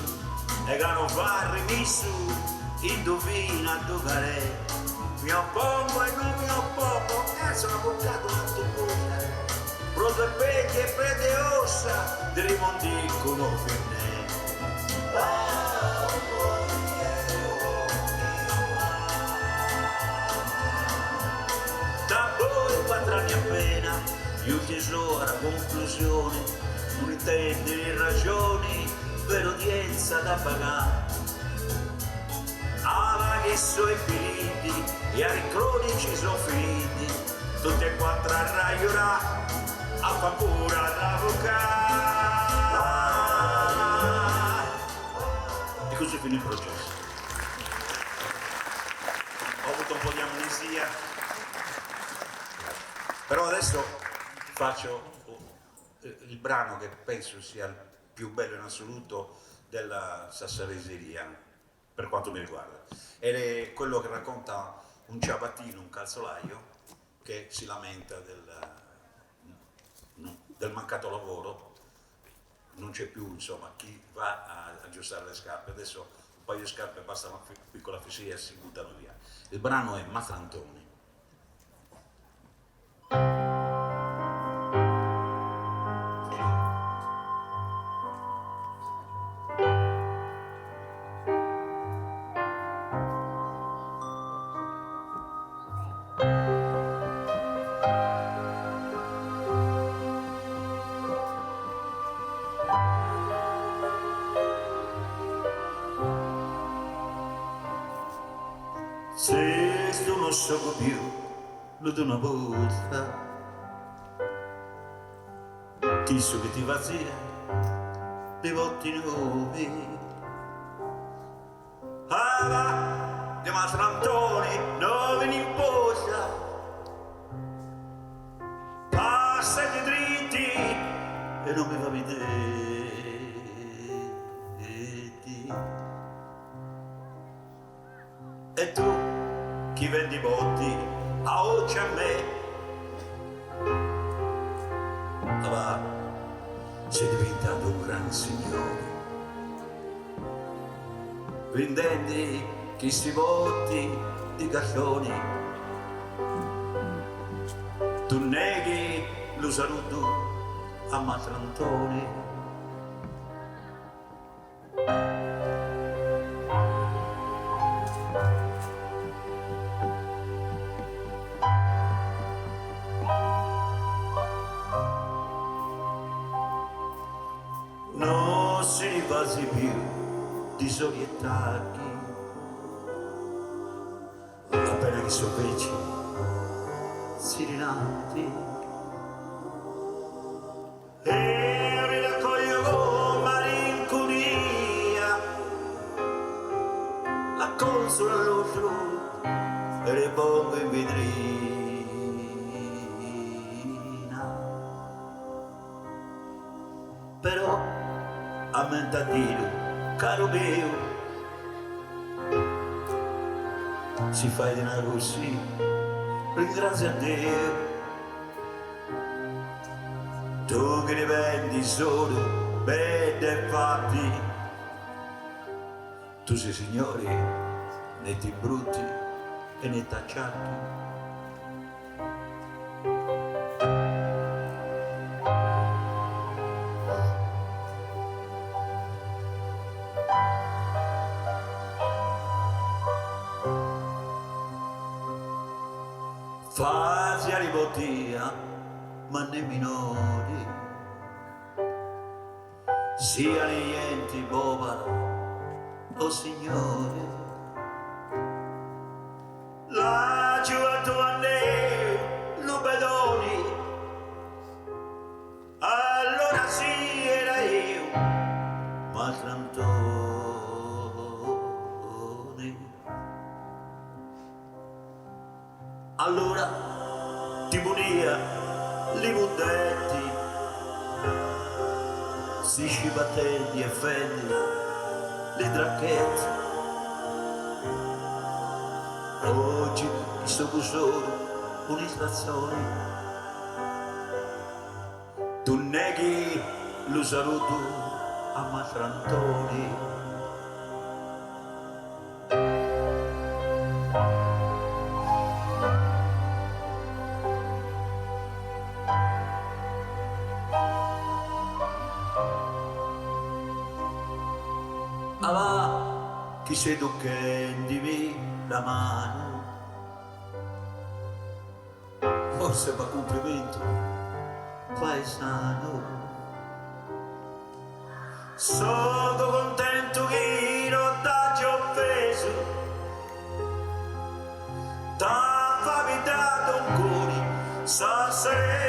F: e che non fa remisso, indovina dove è. Mi oppongo e non mi oppongo, sono portato tanto buona. Pronto e peglie e prende ossa, di rimondicono finè. Da voi 4 anni appena, io ti so alla conclusione, non intendi le ragioni per udienza da pagare. Ah, che sono finiti, e ai cronici sono finiti, tutti e 4 a raiorà, a fa pure l'avvocato. E così finì il processo. Ho avuto un po' di amnesia, però adesso faccio il brano che penso sia il più bello in assoluto della sassareseria, per quanto mi riguarda. Ed è quello che racconta un ciabattino, un calzolaio, che si lamenta del mancato lavoro, non c'è più, insomma, chi va a aggiustare le scarpe. Adesso un paio di scarpe, basta una piccola fissia e si buttano via. Il brano è Matrantoni. Se tu non so più, lo do una volta, ti so che ti va zia, dei votti nuovi. Ah va, di Matrantoni, non vieni in posa, passati dritti e non mi va vedere. E tu, chi vendi botti, a oggi a me, va, sei diventato un gran signore, vendendi chi si botti di gattoni, tu neghi lo saluto a Matrantoni. Non si quasi più disorientati, appena che sono feci si rinati e riraccoglio con malinconia la consola all'altro e le pongo in vetrina. Però a mentatino, caro mio, si fa di una così, ringrazia a Dio. Tu che ne vendi solo bene e fatti, tu sei signore, né ti brutti e né t'acciacchi. Fasi a ribotia, ma né minori, sia nienti boba o signore. La giovane lubedoni, allora sì era io, Matrantoni. Allora ti punia li buddetti, si scibattenti e fendi, le dracchetti, questo cusoro un'illustrazione. Tu neghi lo saluto a Matrantoni. Allora, chi sei tu che indimi la mano? Forse per complimento paesano. Sono contento che non t'hai offeso, t'ha capitato un cuore stasera.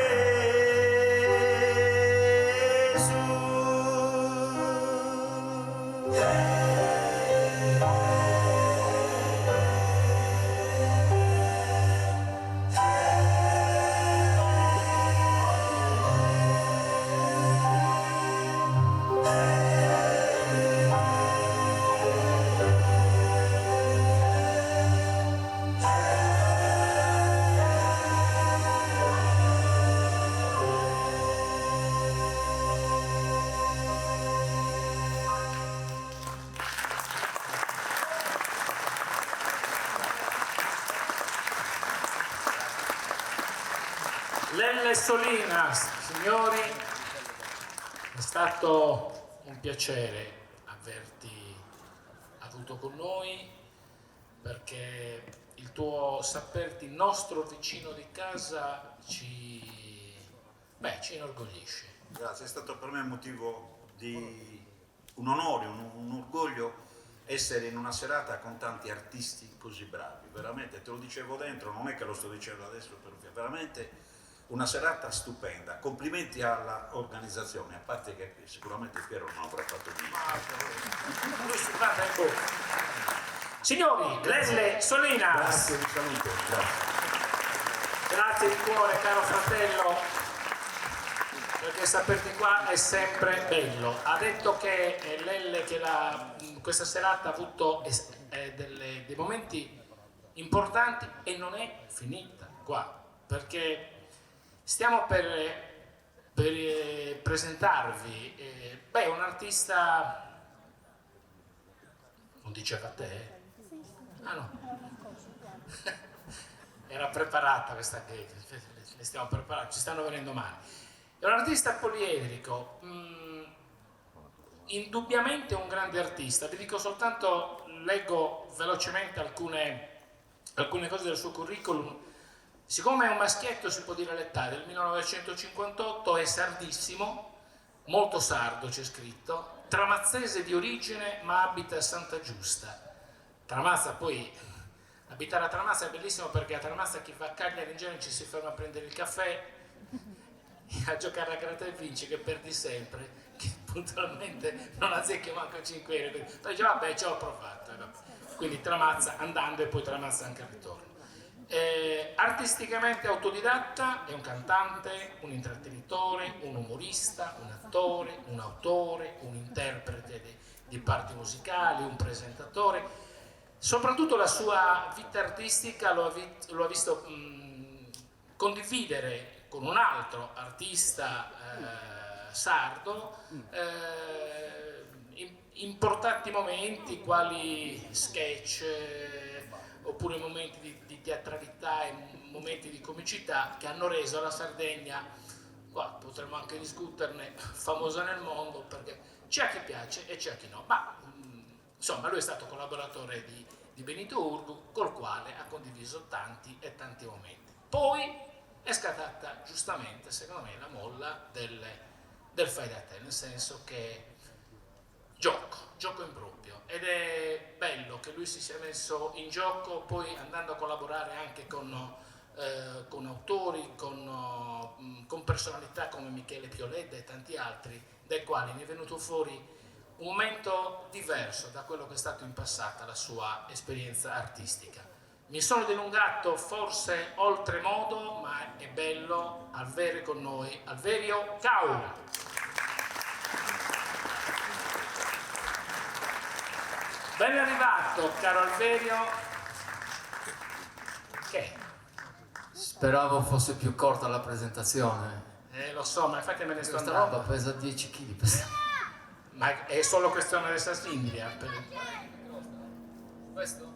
C: Lelle Solina, signori, è stato un piacere averti avuto con noi, perché il tuo saperti nostro vicino di casa ci inorgoglisce.
F: Grazie, è stato per me un motivo di un onore, un orgoglio essere in una serata con tanti artisti così bravi, veramente, te lo dicevo dentro, non è che lo sto dicendo adesso, veramente una serata stupenda. Complimenti all'organizzazione, a parte che sicuramente Piero non avrà fatto niente.
C: Lui si fa in bocca. Signori, Lelle Solina.
F: Grazie, vi saluto.
C: Grazie di cuore, caro fratello, perché saperti qua è sempre bello. Ha detto che Lelle che questa serata ha avuto dei momenti importanti e non è finita qua, perché stiamo per presentarvi un artista. Non diceva a te? Ah no. Era preparata questa che le stiamo preparando, ci stanno venendo male. È un artista poliedrico, indubbiamente un grande artista. Vi dico soltanto, leggo velocemente alcune cose del suo curriculum. Siccome è un maschietto, si può dire l'età, del 1958, è sardissimo, molto sardo c'è scritto, tramazzese di origine ma abita a Santa Giusta. Tramazza, poi abitare a Tramazza è bellissimo, perché a Tramazza chi va a Cagliari in genere ci si ferma a prendere il caffè, a giocare a gratta e vinci, che perdi sempre, che puntualmente non azzecchi manco 5 euro, poi dice vabbè ci ho provato, no? Quindi Tramazza andando e poi Tramazza anche al ritorno. Artisticamente autodidatta, è un cantante, un intrattenitore, un umorista, un attore, un autore, un interprete di parti musicali, un presentatore. Soprattutto la sua vita artistica lo ha visto condividere con un altro artista sardo importanti momenti, quali sketch, oppure momenti di teatralità e momenti di comicità, che hanno reso la Sardegna, qua potremmo anche discuterne, famosa nel mondo, perché c'è a chi piace e c'è a chi no, ma insomma lui è stato collaboratore di Benito Urgu, col quale ha condiviso tanti e tanti momenti. Poi è scattata giustamente, secondo me, la molla del fai da te, nel senso che gioco improprio, ed è bello che lui si sia messo in gioco, poi andando a collaborare anche con autori, con personalità come Michele Pioledda e tanti altri, dai quali ne è venuto fuori un momento diverso da quello che è stato in passato la sua esperienza artistica. Mi sono dilungato forse oltremodo, ma è bello avere con noi Alverio Cau. Ben arrivato, caro Alverio. Che?
K: Speravo fosse più corta la presentazione.
C: Lo so, ma infatti me ne sto
K: Questa
C: andando.
K: roba pesa 10 kg.
C: Ma è solo questione di Sasindria.
K: Questo?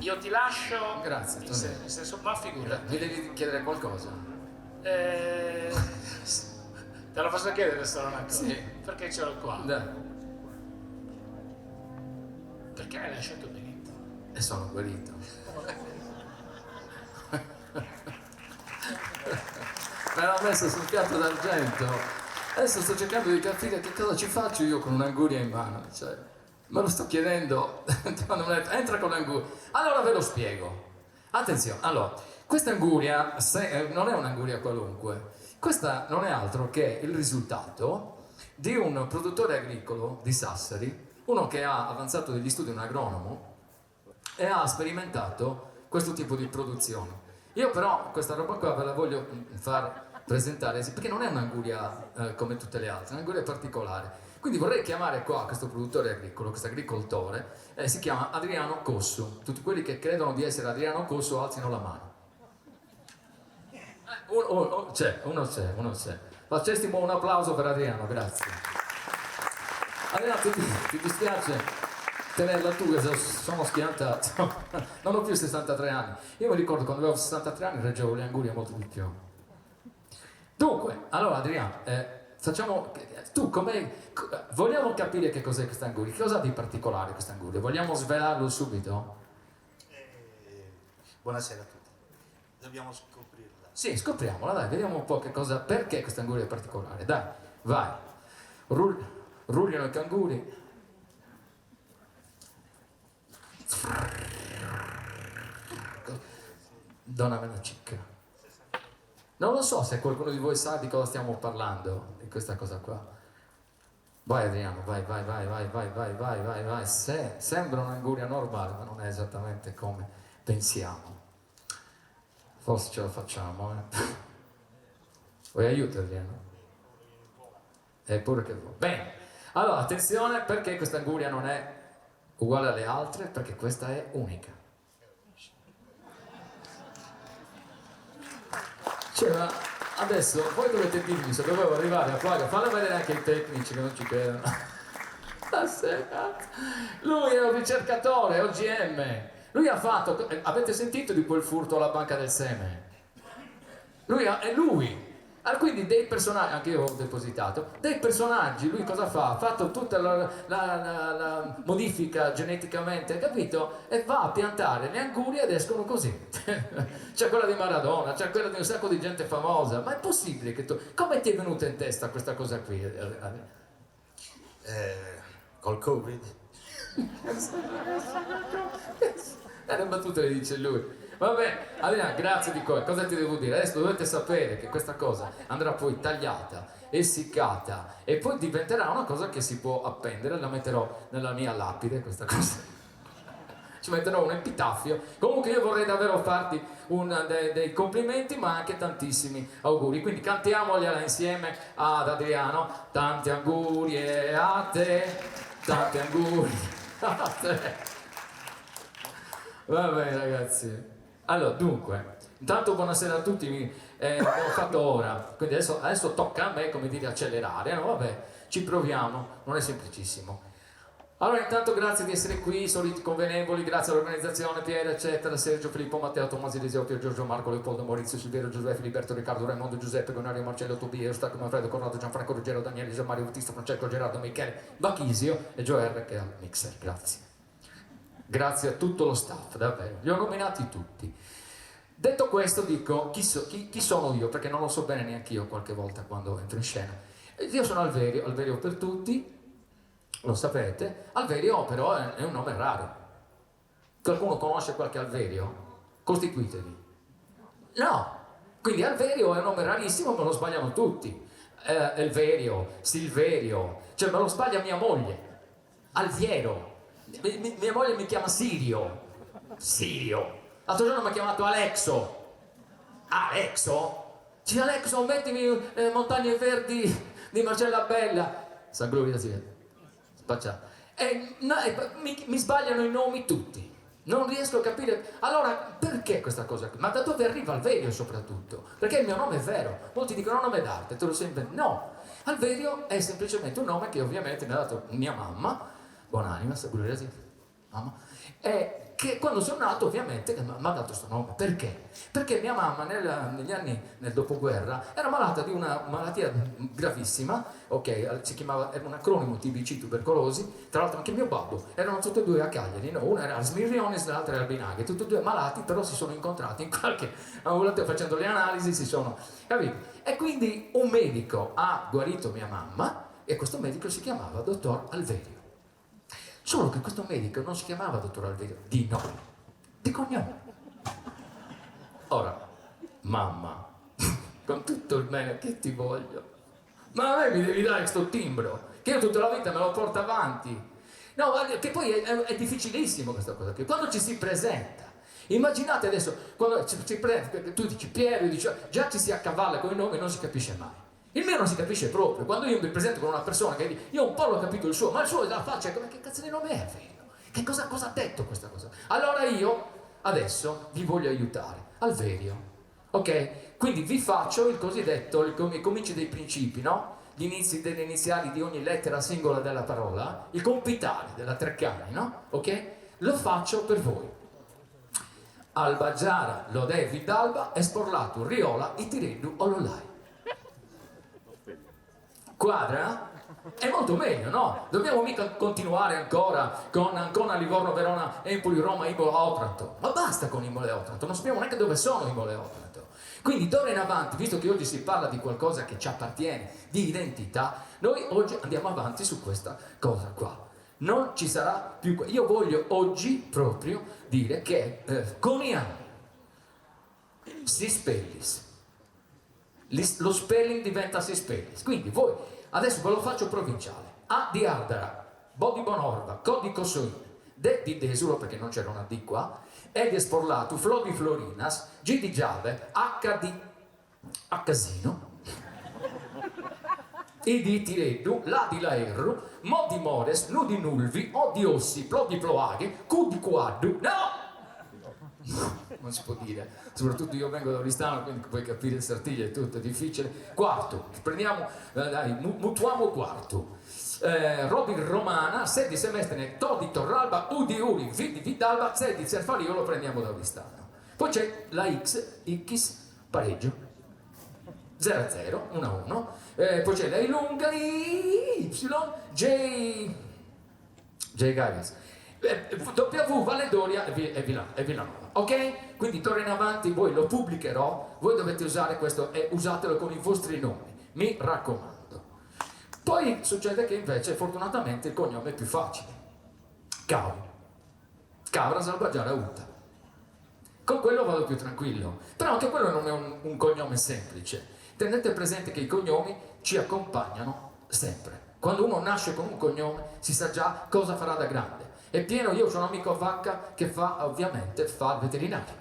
C: Io ti lascio.
K: Grazie, Tonino.
C: Nel senso, ma figurati.
K: Mi devi chiedere qualcosa?
C: Te lo posso chiedere solo una cosa?
K: Sì.
C: Perché ce l'ho qua?
K: Dai.
C: Perché hai lasciato Benito?
K: E sono guarito. Me l'ha messo sul piatto d'argento. Adesso sto cercando di capire che cosa ci faccio io con un'anguria in mano. Cioè, me lo sto chiedendo. Entra con l'anguria. Allora ve lo spiego. Attenzione, allora, questa anguria non è un'anguria qualunque. Questa non è altro che il risultato di un produttore agricolo di Sassari, uno che ha avanzato degli studi, un agronomo, e ha sperimentato questo tipo di produzione. Io però questa roba qua ve la voglio far presentare, perché non è un'anguria come tutte le altre, è un'anguria particolare. Quindi vorrei chiamare qua questo produttore agricolo, questo agricoltore, si chiama Adriano Cossu. Tutti quelli che credono di essere Adriano Cossu alzino la mano. Uno c'è. Facessimo un applauso per Adriano, grazie. Adriano, ti dispiace tenerla tu, che sono schiantato. Non ho più 63 anni. Io mi ricordo quando avevo 63 anni reggevo le angurie molto di più. Dunque, allora Adriano, facciamo... Tu vogliamo capire che cos'è questa anguria? Che cosa ha di particolare questa anguria? Vogliamo svelarlo subito?
M: Buonasera a tutti. Dobbiamo scoprirla.
K: Sì, scopriamola, dai, vediamo un po' che cosa, perché questa anguria è particolare. Dai, vai. Rugliano i canguri. Donnami una cicca. Non lo so se qualcuno di voi sa di cosa stiamo parlando, di questa cosa qua. Vai Adriano, vai. Sembra un'anguria normale, ma non è esattamente come pensiamo. Forse ce la facciamo, Vuoi aiuto, Adriano? Pure che vuoi. Bene, allora attenzione, perché questa anguria non è uguale alle altre, perché questa è unica. Cioè, ma adesso voi dovete dirmi se dovevo arrivare a fare, fallo vedere anche i tecnici che non ci credono. Lui è un ricercatore, OGM. Lui ha fatto, avete sentito di quel furto alla banca del seme? È lui. Quindi dei personaggi, anche io ho depositato, dei personaggi, lui cosa fa? Ha fatto tutta la modifica geneticamente, capito? E va a piantare le angurie ed escono così. C'è quella di Maradona, c'è quella di un sacco di gente famosa, ma è possibile che tu... Come ti è venuta in testa questa cosa qui?
M: Col Covid?
K: Le battute le dice lui. Vabbè, Adriano, grazie di cuore. Cosa ti devo dire? Adesso dovete sapere che questa cosa andrà poi tagliata, essiccata e poi diventerà una cosa che si può appendere. La metterò nella mia lapide, questa cosa. Ci metterò un epitaffio. Comunque io vorrei davvero farti dei complimenti, ma anche tantissimi auguri. Quindi cantiamogliela insieme ad Adriano. Tanti auguri a te, tanti auguri a te. Va bene ragazzi. Allora, dunque, intanto buonasera a tutti, l'ho fatto ora, quindi adesso tocca a me, come dire, accelerare, no? Vabbè, ci proviamo, non è semplicissimo. Allora, intanto grazie di essere qui, soliti convenevoli, grazie all'organizzazione, Piera, eccetera, Sergio, Filippo, Matteo, Tomasi, Eliseo, Pier Giorgio, Marco, Leopoldo, Maurizio, Silverio, Giuseppe, Filiberto, Riccardo, Raimondo, Giuseppe, Gonario, Marcello, Tobia, Eustachio, Manfredo, Corrado, Gianfranco, Ruggero, Daniele, Gianmario, Battista, Francesco, Gerardo, Michele, Bachisio e Joe R che è al mixer, grazie. Grazie a tutto lo staff, davvero. Li ho nominati tutti. Detto questo, dico chi sono io, perché non lo so bene neanche io qualche volta quando entro in scena. Io sono Alverio per tutti, lo sapete. Alverio però è un nome raro. Qualcuno conosce qualche Alverio? Costituitevi. No! Quindi Alverio è un nome rarissimo, me lo sbagliano tutti. Elverio, Silverio, cioè me lo sbaglia mia moglie. Alviero. Mia moglie mi chiama Sirio. L'altro giorno mi ha chiamato Alexo. Sì, Alexo, mettimi Montagne Verdi di Marcella Bella. San Gloria sia spacciato. Mi sbagliano i nomi tutti. Non riesco a capire. Allora, perché questa cosa qui? Ma da dove arriva Alverio soprattutto? Perché il mio nome è vero. Molti dicono nome d'arte, te lo sei inventato. No, Alverio è semplicemente un nome che ovviamente mi ha dato mia mamma, buonanima, sta pure così, mamma, e che quando sono nato ovviamente mi ha dato questo nome. Perché? Perché mia mamma negli anni del dopoguerra era malata di una malattia gravissima, ok, si chiamava, era un acronimo TBC, tubercolosi, tra l'altro anche mio babbo, erano tutti e due a Cagliari, no? Uno era al Smirrionis, l'altro era al Binaghe, tutti e due malati, però si sono incontrati in qualche ambulatorio facendo le analisi, si sono, capito? E quindi un medico ha guarito mia mamma e questo medico si chiamava dottor Alverio. Solo che questo medico non si chiamava dottor Alverio di nome, di cognome. Ora, mamma, con tutto il bene che ti voglio, ma a me mi devi dare questo timbro, che io tutta la vita me lo porto avanti. No, che poi è difficilissimo questa cosa qui. Quando ci si presenta, immaginate adesso, quando ci presenta, tu dici Piero, dici, già ci si accavalla con i nomi e non si capisce mai. Il mio non si capisce proprio. Quando io mi presento con una persona che dice, io un po' l'ho capito il suo, ma il suo dalla faccia, come che cazzo di nome è Alverio? Che cosa ha detto questa cosa? Allora io adesso vi voglio aiutare. Alverio, ok? Quindi vi faccio il cosiddetto, i cominci dei principi, no? Gli inizi delle iniziali di ogni lettera singola della parola, il compitale della Treccani, no? Ok? Lo faccio per voi. Alba Giara, Lodè, Vidalba, Esporlato, Riola, Itireddu, Ololai. Quadra? È molto meglio, no? Dobbiamo mica continuare ancora con Ancona, Livorno, Verona, Empoli, Roma, Imola, Otranto. Ma basta con Imola e Otranto, non sappiamo neanche dove sono Imola e Otranto. Quindi d'ora in avanti, visto che oggi si parla di qualcosa che ci appartiene, di identità, noi oggi andiamo avanti su questa cosa qua. Non ci sarà più. Io voglio oggi proprio dire che con i anni si spellis. Lo spelling diventa si spellis. Quindi voi, adesso ve lo faccio provinciale. A di Ardara, B di Bonorva, C di Cossoin, D di Desulo, perché non c'era una D qua, E di Esporlato, Flo di Florinas, G di Giave, H di Accasino, I di Tireddu, La di Laerru, Mo di Mores, Nu di Nulvi, O di Ossi, Plo di Ploaghe, Q di Quaddu, no! Non si può dire, soprattutto io vengo da Oristano, quindi puoi capire il Sartiglia, è tutto difficile. Quarto, prendiamo, dai, mutuamo quarto. Robin Romana, 6 di Semestre, To di Torralba, U di Uri, V di Vidalba, 6 di Cerfario, lo prendiamo da Oristano. Poi c'è la X, pareggio, 0-0, 1-1. Poi c'è la Ilunga, Y, J Gaius. W Valedoria e Villanova, ok? Quindi torna in avanti, voi lo pubblicherò, voi dovete usare questo e usatelo con i vostri nomi, mi raccomando. Poi succede che invece fortunatamente il cognome è più facile, Cabra Salvagiara Uta. Con quello vado più tranquillo, però anche quello non è un cognome semplice. Tenete presente che i cognomi ci accompagnano sempre. Quando uno nasce con un cognome si sa già cosa farà da grande. È pieno, io ho un amico a Vacca che ovviamente fa il veterinario.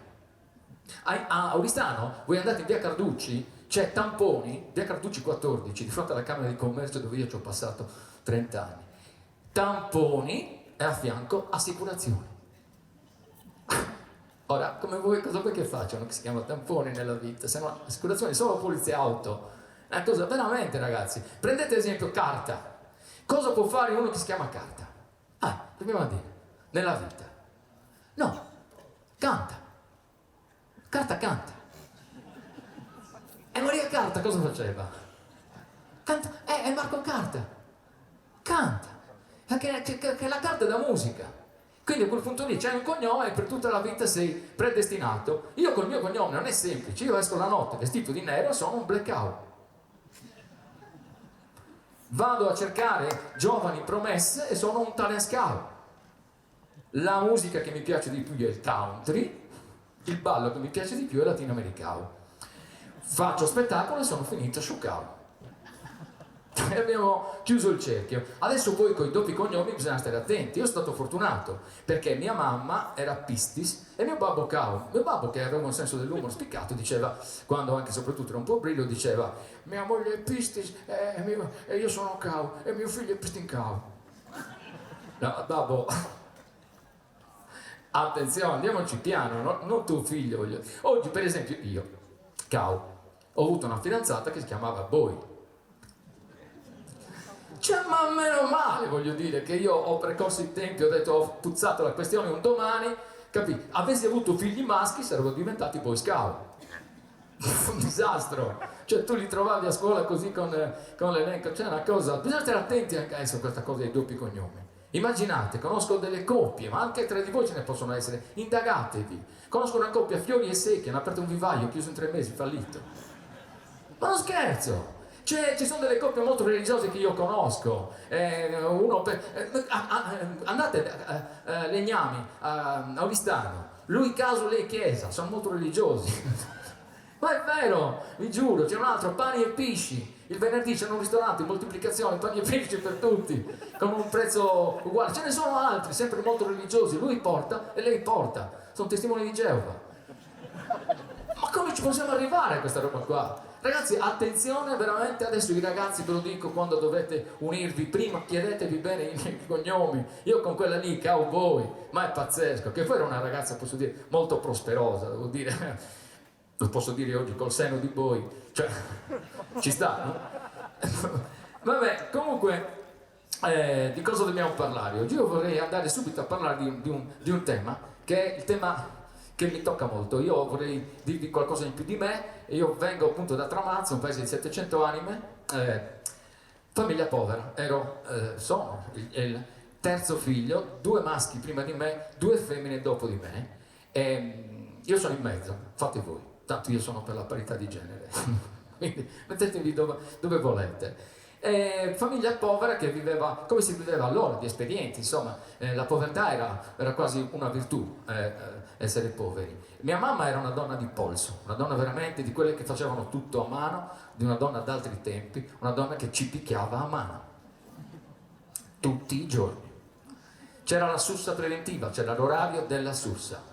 K: A Oristano, voi andate in via Carducci, c'è Tamponi, via Carducci 14, di fronte alla Camera di Commercio dove io ci ho passato 30 anni. Tamponi e a fianco assicurazioni. Ora, come voi, cosa vuoi che facciano che si chiama Tamponi nella vita? Se no, assicurazioni, solo polizia auto. È una cosa veramente, ragazzi. Prendete ad esempio carta. Cosa può fare uno che si chiama carta? Proviamo a dire, nella vita. No, canta. Carta canta. E Maria Carta cosa faceva? Canta, è Marco Carta. Canta. Che la carta è da musica. Quindi a quel punto lì c'è un cognome e per tutta la vita sei predestinato. Io col mio cognome non è semplice, io esco la notte vestito di nero, sono un blackout. Vado a cercare giovani promesse e sono un talent scout. La musica che mi piace di più è il country, il ballo che mi piace di più è latinoamericano. Faccio spettacolo e sono finito su cavo. E abbiamo chiuso il cerchio. Adesso poi con i doppi cognomi bisogna stare attenti. Io sono stato fortunato perché mia mamma era Pistis e mio babbo Cao. Mio babbo, che aveva un senso dell'umore spiccato, diceva, quando anche soprattutto era un po' brillo, diceva: mia moglie è Pistis e io sono Cao e mio figlio è Pistin Cao. No, babbo, Attenzione, andiamoci piano, no? Non tuo figlio. Oggi, per esempio, io, Cao, ho avuto una fidanzata che si chiamava Boy. Cioè, ma meno male, voglio dire, che io ho precorso i tempi, ho detto, ho puzzato la questione un domani, capì? Avessi avuto figli maschi, sarebbero diventati Boy Scout. Un disastro. Cioè, tu li trovavi a scuola così con l'elenco. C'è una cosa, bisogna stare attenti anche a questa cosa dei doppi cognomi. Immaginate, conosco delle coppie, ma anche tra di voi ce ne possono essere, indagatevi. Conosco una coppia, Fiori e Secchi, hanno aperto un vivaio, chiuso in 3 mesi, fallito. Ma non scherzo! Cioè, ci sono delle coppie molto religiose che io conosco. Andate a Legnami, a Oristano, lui caso, lei chiesa, sono molto religiosi. Ma è vero, vi giuro, c'è un altro, Pani e Pisci. Il venerdì c'è un ristorante, moltiplicazione, pani e pisci per tutti, con un prezzo uguale. Ce ne sono altri, sempre molto religiosi. Lui porta e lei porta. Sono testimoni di Geova. Ma come ci possiamo arrivare a questa roba qua? Ragazzi, attenzione veramente, adesso i ragazzi ve lo dico quando dovete unirvi, prima chiedetevi bene i cognomi. Io con quella lì, Cowboy, ma è pazzesco, che poi era una ragazza, posso dire, molto prosperosa, devo dire. Lo posso dire oggi col seno di Boy, cioè ci sta, no? Vabbè, comunque di cosa dobbiamo parlare oggi? Io vorrei andare subito a parlare di un tema che è il tema che mi tocca molto. Io vorrei dirvi qualcosa in più di me. Io vengo appunto da Tramazzo, un paese di 700 anime, famiglia povera, sono il terzo figlio, 2 maschi prima di me, 2 femmine dopo di me, e io sono in mezzo, fate voi. Tanto io sono per la parità di genere, quindi mettetevi dove volete. Famiglia povera che viveva come si viveva allora, di espedienti, insomma, la povertà era quasi una virtù, essere poveri. Mia mamma era una donna di polso, una donna veramente di quelle che facevano tutto a mano, di una donna d'altri tempi, una donna che ci picchiava a mano, tutti i giorni. C'era la sussa preventiva, c'era l'orario della sussa.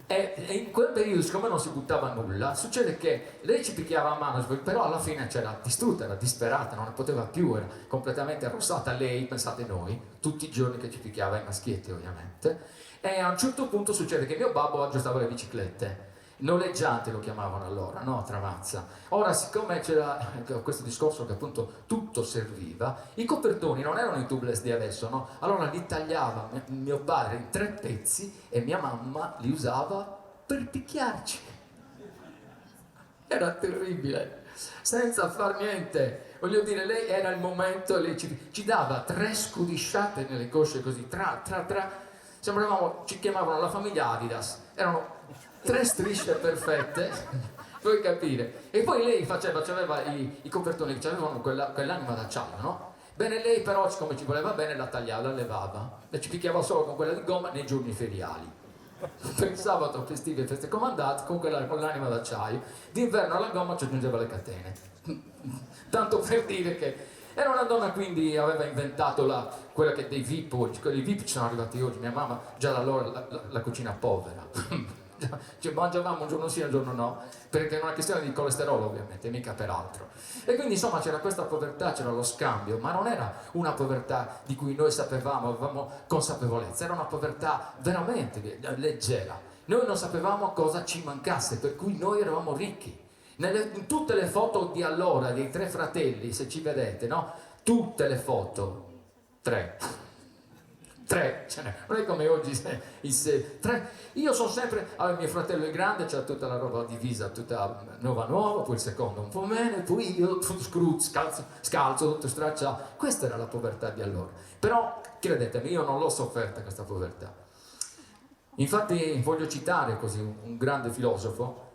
K: E in quel periodo, siccome non si buttava nulla, succede che lei ci picchiava a mano, però alla fine c'era distrutta, era disperata, non ne poteva più, era completamente arrossata. Lei, pensate noi, tutti i giorni che ci picchiava, i maschietti ovviamente. E a un certo punto succede che mio babbo aggiustava le biciclette, noleggiante lo chiamavano allora, no? Travazza. Ora, siccome c'era questo discorso che appunto tutto serviva, i copertoni non erano i tubeless di adesso, no? Allora li tagliava mio padre in 3 pezzi e mia mamma li usava per picchiarci. Era terribile, senza far niente. Voglio dire, lei era il momento, lei ci dava 3 scudisciate nelle cosce così, sembravamo, ci chiamavano la famiglia Adidas, erano 3 strisce perfette, puoi capire. E poi lei aveva i copertoni che avevano quell'anima d'acciaio, no? Bene, lei però, siccome ci voleva bene, la tagliava, la levava e ci picchiava solo con quella di gomma nei giorni feriali. Per il sabato, festivi e feste comandate, con l'anima d'acciaio. D'inverno alla gomma ci aggiungeva le catene. Tanto per dire che era una donna, quindi aveva inventato quella che dei VIP oggi, quelli VIP ci sono arrivati oggi. Mia mamma già da allora la cucina povera. Cioè, mangiavamo un giorno sì e un giorno no, perché è una questione di colesterolo ovviamente, mica per altro. E quindi insomma c'era questa povertà, c'era lo scambio, ma non era una povertà di cui noi avevamo consapevolezza, era una povertà veramente leggera. Noi non sapevamo cosa ci mancasse, per cui noi eravamo ricchi. In tutte le foto di allora, dei 3 fratelli, se ci vedete, no? Tutte le foto, 3, non è come oggi 3. Io sono sempre, allora mio fratello è grande, c'ha tutta la roba divisa, tutta nuova, poi il secondo un po' meno, poi io scalzo, tutto stracciato. Questa era la povertà di allora. Però, credetemi, io non l'ho sofferta questa povertà. Infatti voglio citare così un grande filosofo,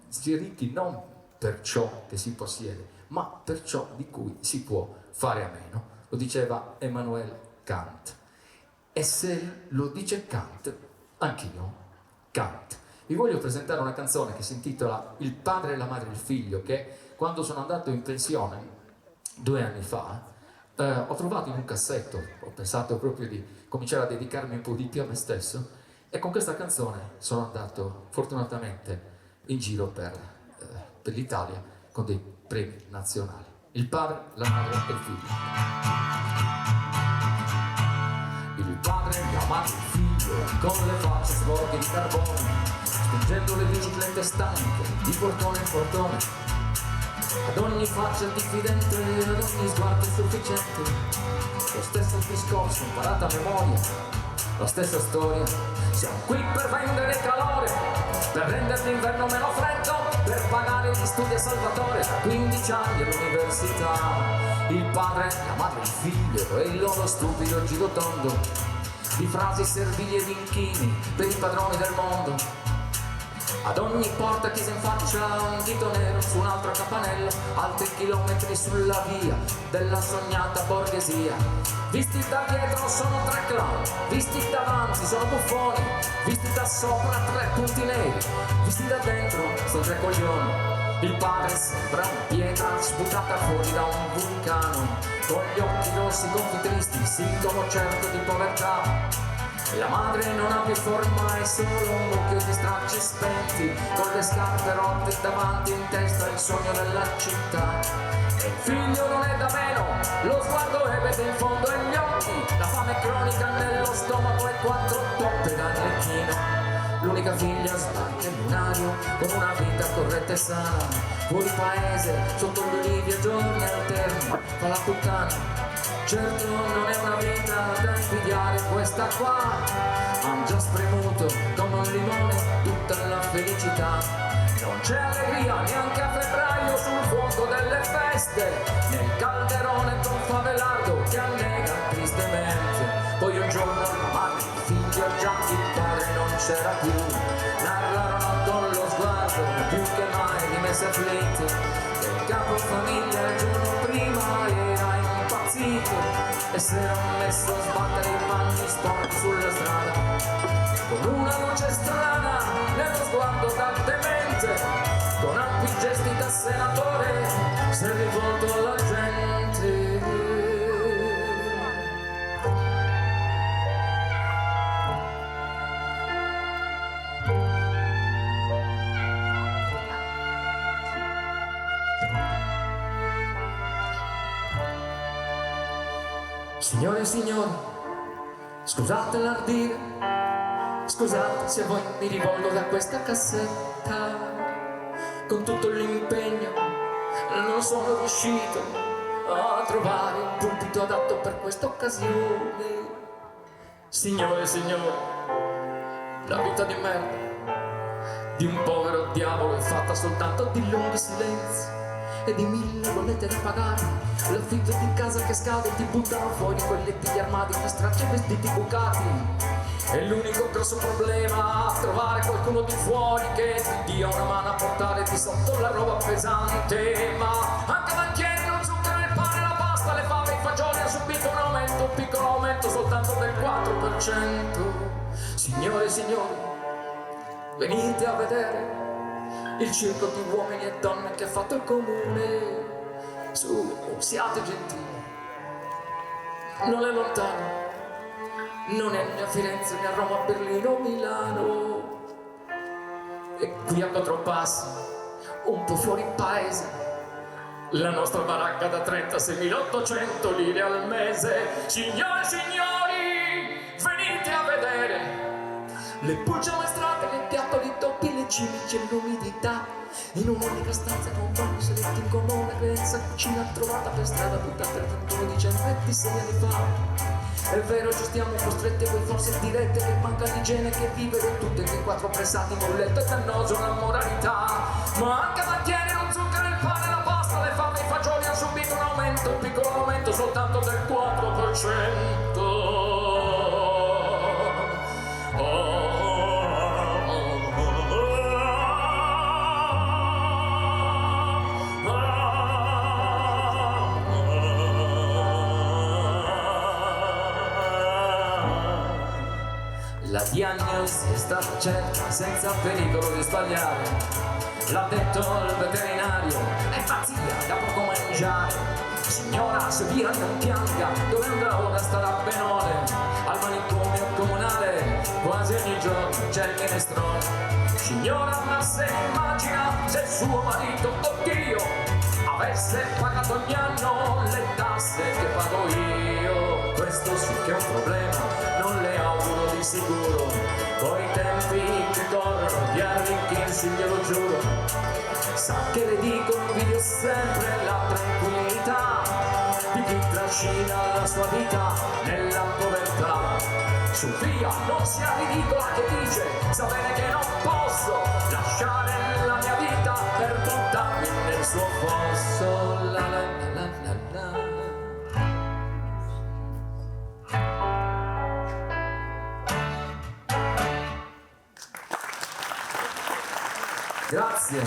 K: si è ricchi non per ciò che si possiede, ma per ciò di cui si può fare a meno. Lo diceva Emmanuel Kant. E se lo dice Kant, anch'io Kant. Vi voglio presentare una canzone che si intitola Il padre e la madre e il figlio, che quando sono andato in pensione 2 anni fa ho trovato in un cassetto. Ho pensato proprio di cominciare a dedicarmi un po' di più a me stesso, e con questa canzone sono andato fortunatamente in giro per l'Italia con dei premi nazionali. Il padre, la madre e il figlio. Il padre madre chiama il figlio con le facce sporche di carbone, spingendo le biciclette stanche di portone in portone. Ad ogni faccia diffidente, ad ogni sguardo insufficiente, lo stesso discorso imparato a memoria, la stessa storia. Siamo qui per vendere calore, per rendere l'inverno meno freddo, per pagare gli studi a Salvatore da 15 anni all'università. Il padre, la madre, il figlio e il loro stupido giro tondo di frasi servili ed inchini per i padroni del mondo. Ad ogni porta chiesa in faccia un dito nero su un altro campanello, altri chilometri sulla via della sognata borghesia. Visti da dietro sono 3 clown, visti davanti sono buffoni, visti da sopra 3 punti neri, visti da dentro sono 3 coglioni. Il padre sembra una pietra sputata fuori da un vulcano, con gli occhi rossi confitristi, sintomo certo di povertà. La madre non ha più forma, è solo un mucchio di stracci spenti, con le scarpe rotte davanti in testa il sogno della città. E il figlio non è da meno, lo sguardo ebete in fondo agli occhi, la fame cronica nello stomaco e 4 toppe d'arlecchino. L'unica figlia sbarca in lunario, con una vita corretta e sana, fuori paese, sotto gli ulivi a giorni alterni, fa la puttana. Certo non è una vita da invidiare questa qua, han già spremuto come un limone tutta la felicità. Non c'è allegria neanche a febbraio sul fuoco delle feste, nel calderone con favelardo che annega tristemente. Poi un giorno la madre, il figlio già, il padre non c'era più, narrarono con lo sguardo più che mai di messe afflitte, che il capofamiglia il giorno prima era e si era messo a sbattere i panni sporchi sulla strada, con una luce strana nello sguardo da demente, con ampi gesti da senatore si è rivolto alla gente. Signore e signori, scusate l'ardire, scusate se a voi mi rivolgo da questa cassetta. Con tutto l'impegno non sono riuscito a trovare il pulpito adatto per questa occasione. Signore e signori, la vita di merda di un povero diavolo è fatta soltanto di lunghi silenzi e di 1000 bollette da pagare, l'affitto di casa che scade e ti buttano fuori quelletti armati di stracci e vestiti bucati. E l'unico grosso problema è trovare qualcuno di fuori che ti dia una mano a portare di sotto la roba pesante. Ma anche banchieri, lo zucchero, il pane, la pasta, le fave, i fagioli hanno subito un aumento, un piccolo aumento soltanto del 4%. Signore e signori, venite a vedere il circo di uomini e donne che ha fatto il comune. Su, siate gentili, non è lontano, non è né a Firenze né a Roma, Berlino o Milano. E qui a 4 passi, un po' fuori paese, la nostra baracca da 36.800 lire al mese. Signore e signori, venite a vedere le pulce maestrate, le piattoli doppi, le cimici e l'umidità, in un'unica stanza con bagni seletti in comune, pensa cucina trovata per strada buttata il 31 dicembre 26 anni fa. È vero, ci stiamo costretti e voi forse direte che manca l'igiene, che vivere tutte e 4 pressati in un letto è dannoso la moralità. Ma anche banchieri, lo zucchero, il pane, la pasta, le fave, i fagioli hanno subito un aumento, un piccolo aumento soltanto del 4%. La diagnosi è stata certa senza pericolo di sbagliare, l'ha detto il veterinario, è pazzia da poco mangiare. Signora, se via non pianga, dove andrà ora starà benone, al manicomio comunale quasi ogni giorno c'è il minestrone. Signora, ma se immagina se suo marito, oddio, avesse pagato ogni anno le tasse che pago io, questo sì che è un problema, non le ho insicuro, coi tempi che corrono di arricchirsi, glielo giuro. Sa che le dico, invidio sempre la tranquillità di chi trascina la sua vita nella povertà. Su via, non sia ridicola che dice, sa bene che non posso lasciare la mia vita per buttarmi nel suo fosso. La la la la la. Grazie,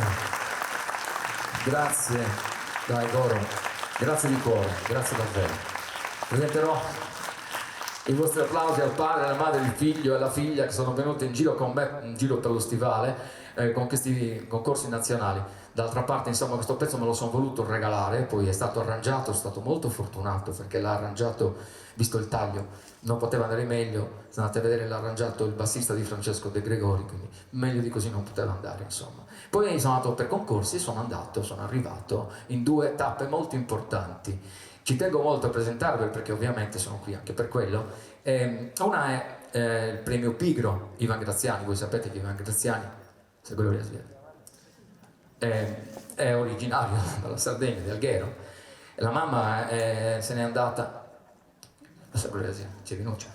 K: grazie, dai Goro, grazie di cuore, grazie davvero. Presenterò i vostri applausi al padre, alla madre, il figlio e alla figlia che sono venuti in giro con me, in giro per lo stivale, con questi concorsi nazionali. D'altra parte, insomma, questo pezzo me lo sono voluto regalare, poi è stato arrangiato, sono stato molto fortunato perché l'ha arrangiato, visto il taglio, non poteva andare meglio, se andate a vedere l'ha arrangiato il bassista di Francesco De Gregori, quindi meglio di così non poteva andare, insomma. Poi sono andato per concorsi, sono arrivato in 2 tappe molto importanti. Ci tengo molto a presentarvi perché ovviamente sono qui anche per quello. Una è il premio Pigro Ivan Graziani, voi sapete che Ivan Graziani, se Gloria Svieta, è originario dalla Sardegna, di Alghero. La mamma se n'è andata, se Gloria Svieta, ci rinuncia,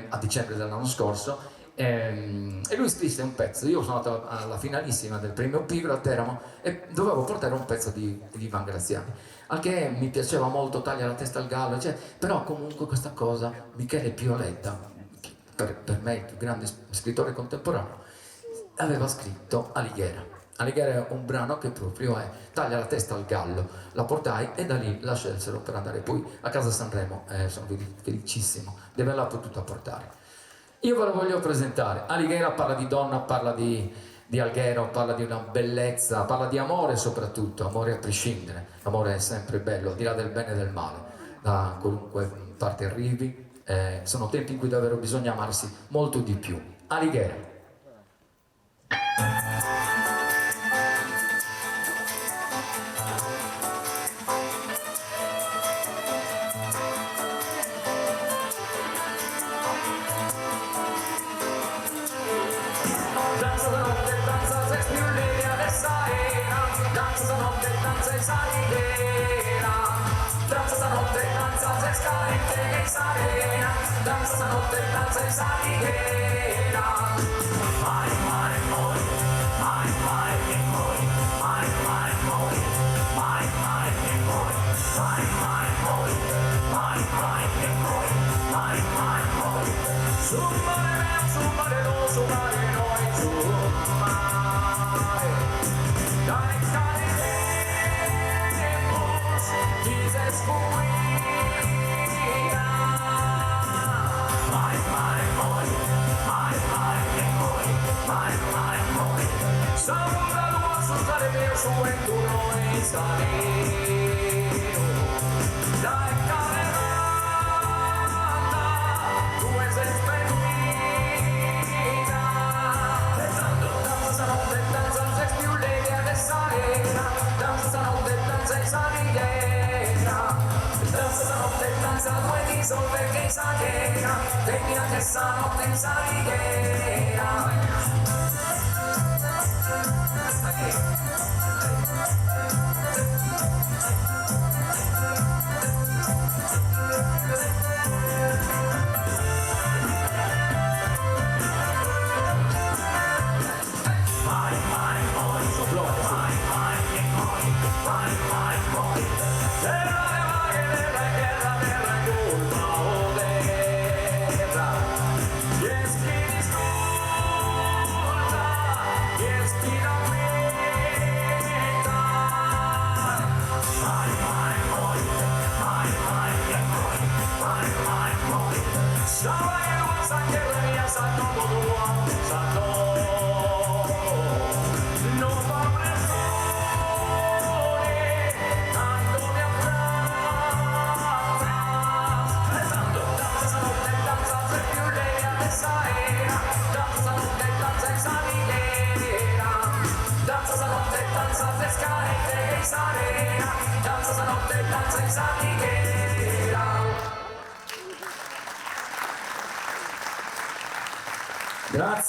K: a dicembre dell'anno scorso. E lui scrisse un pezzo. Io sono andato alla finalissima del premio Pigro a Teramo e dovevo portare un pezzo di Ivan Graziani, al che mi piaceva molto Taglia la testa al gallo, cioè, però comunque questa cosa Michele Pioletta, per me il più grande scrittore contemporaneo, aveva scritto Alighiera. Alighiera è un brano che proprio è Taglia la testa al gallo. La portai e da lì la scelsero per andare poi a casa Sanremo. Sono felicissimo di averla potuta portare. Io ve la voglio presentare. Alighiera parla di donna, parla di Alghero, parla di una bellezza, parla di amore soprattutto, amore a prescindere. L'amore è sempre bello, al di là del bene e del male, da qualunque parte arrivi. Sono tempi in cui davvero bisogna amarsi molto di più. Alighiera.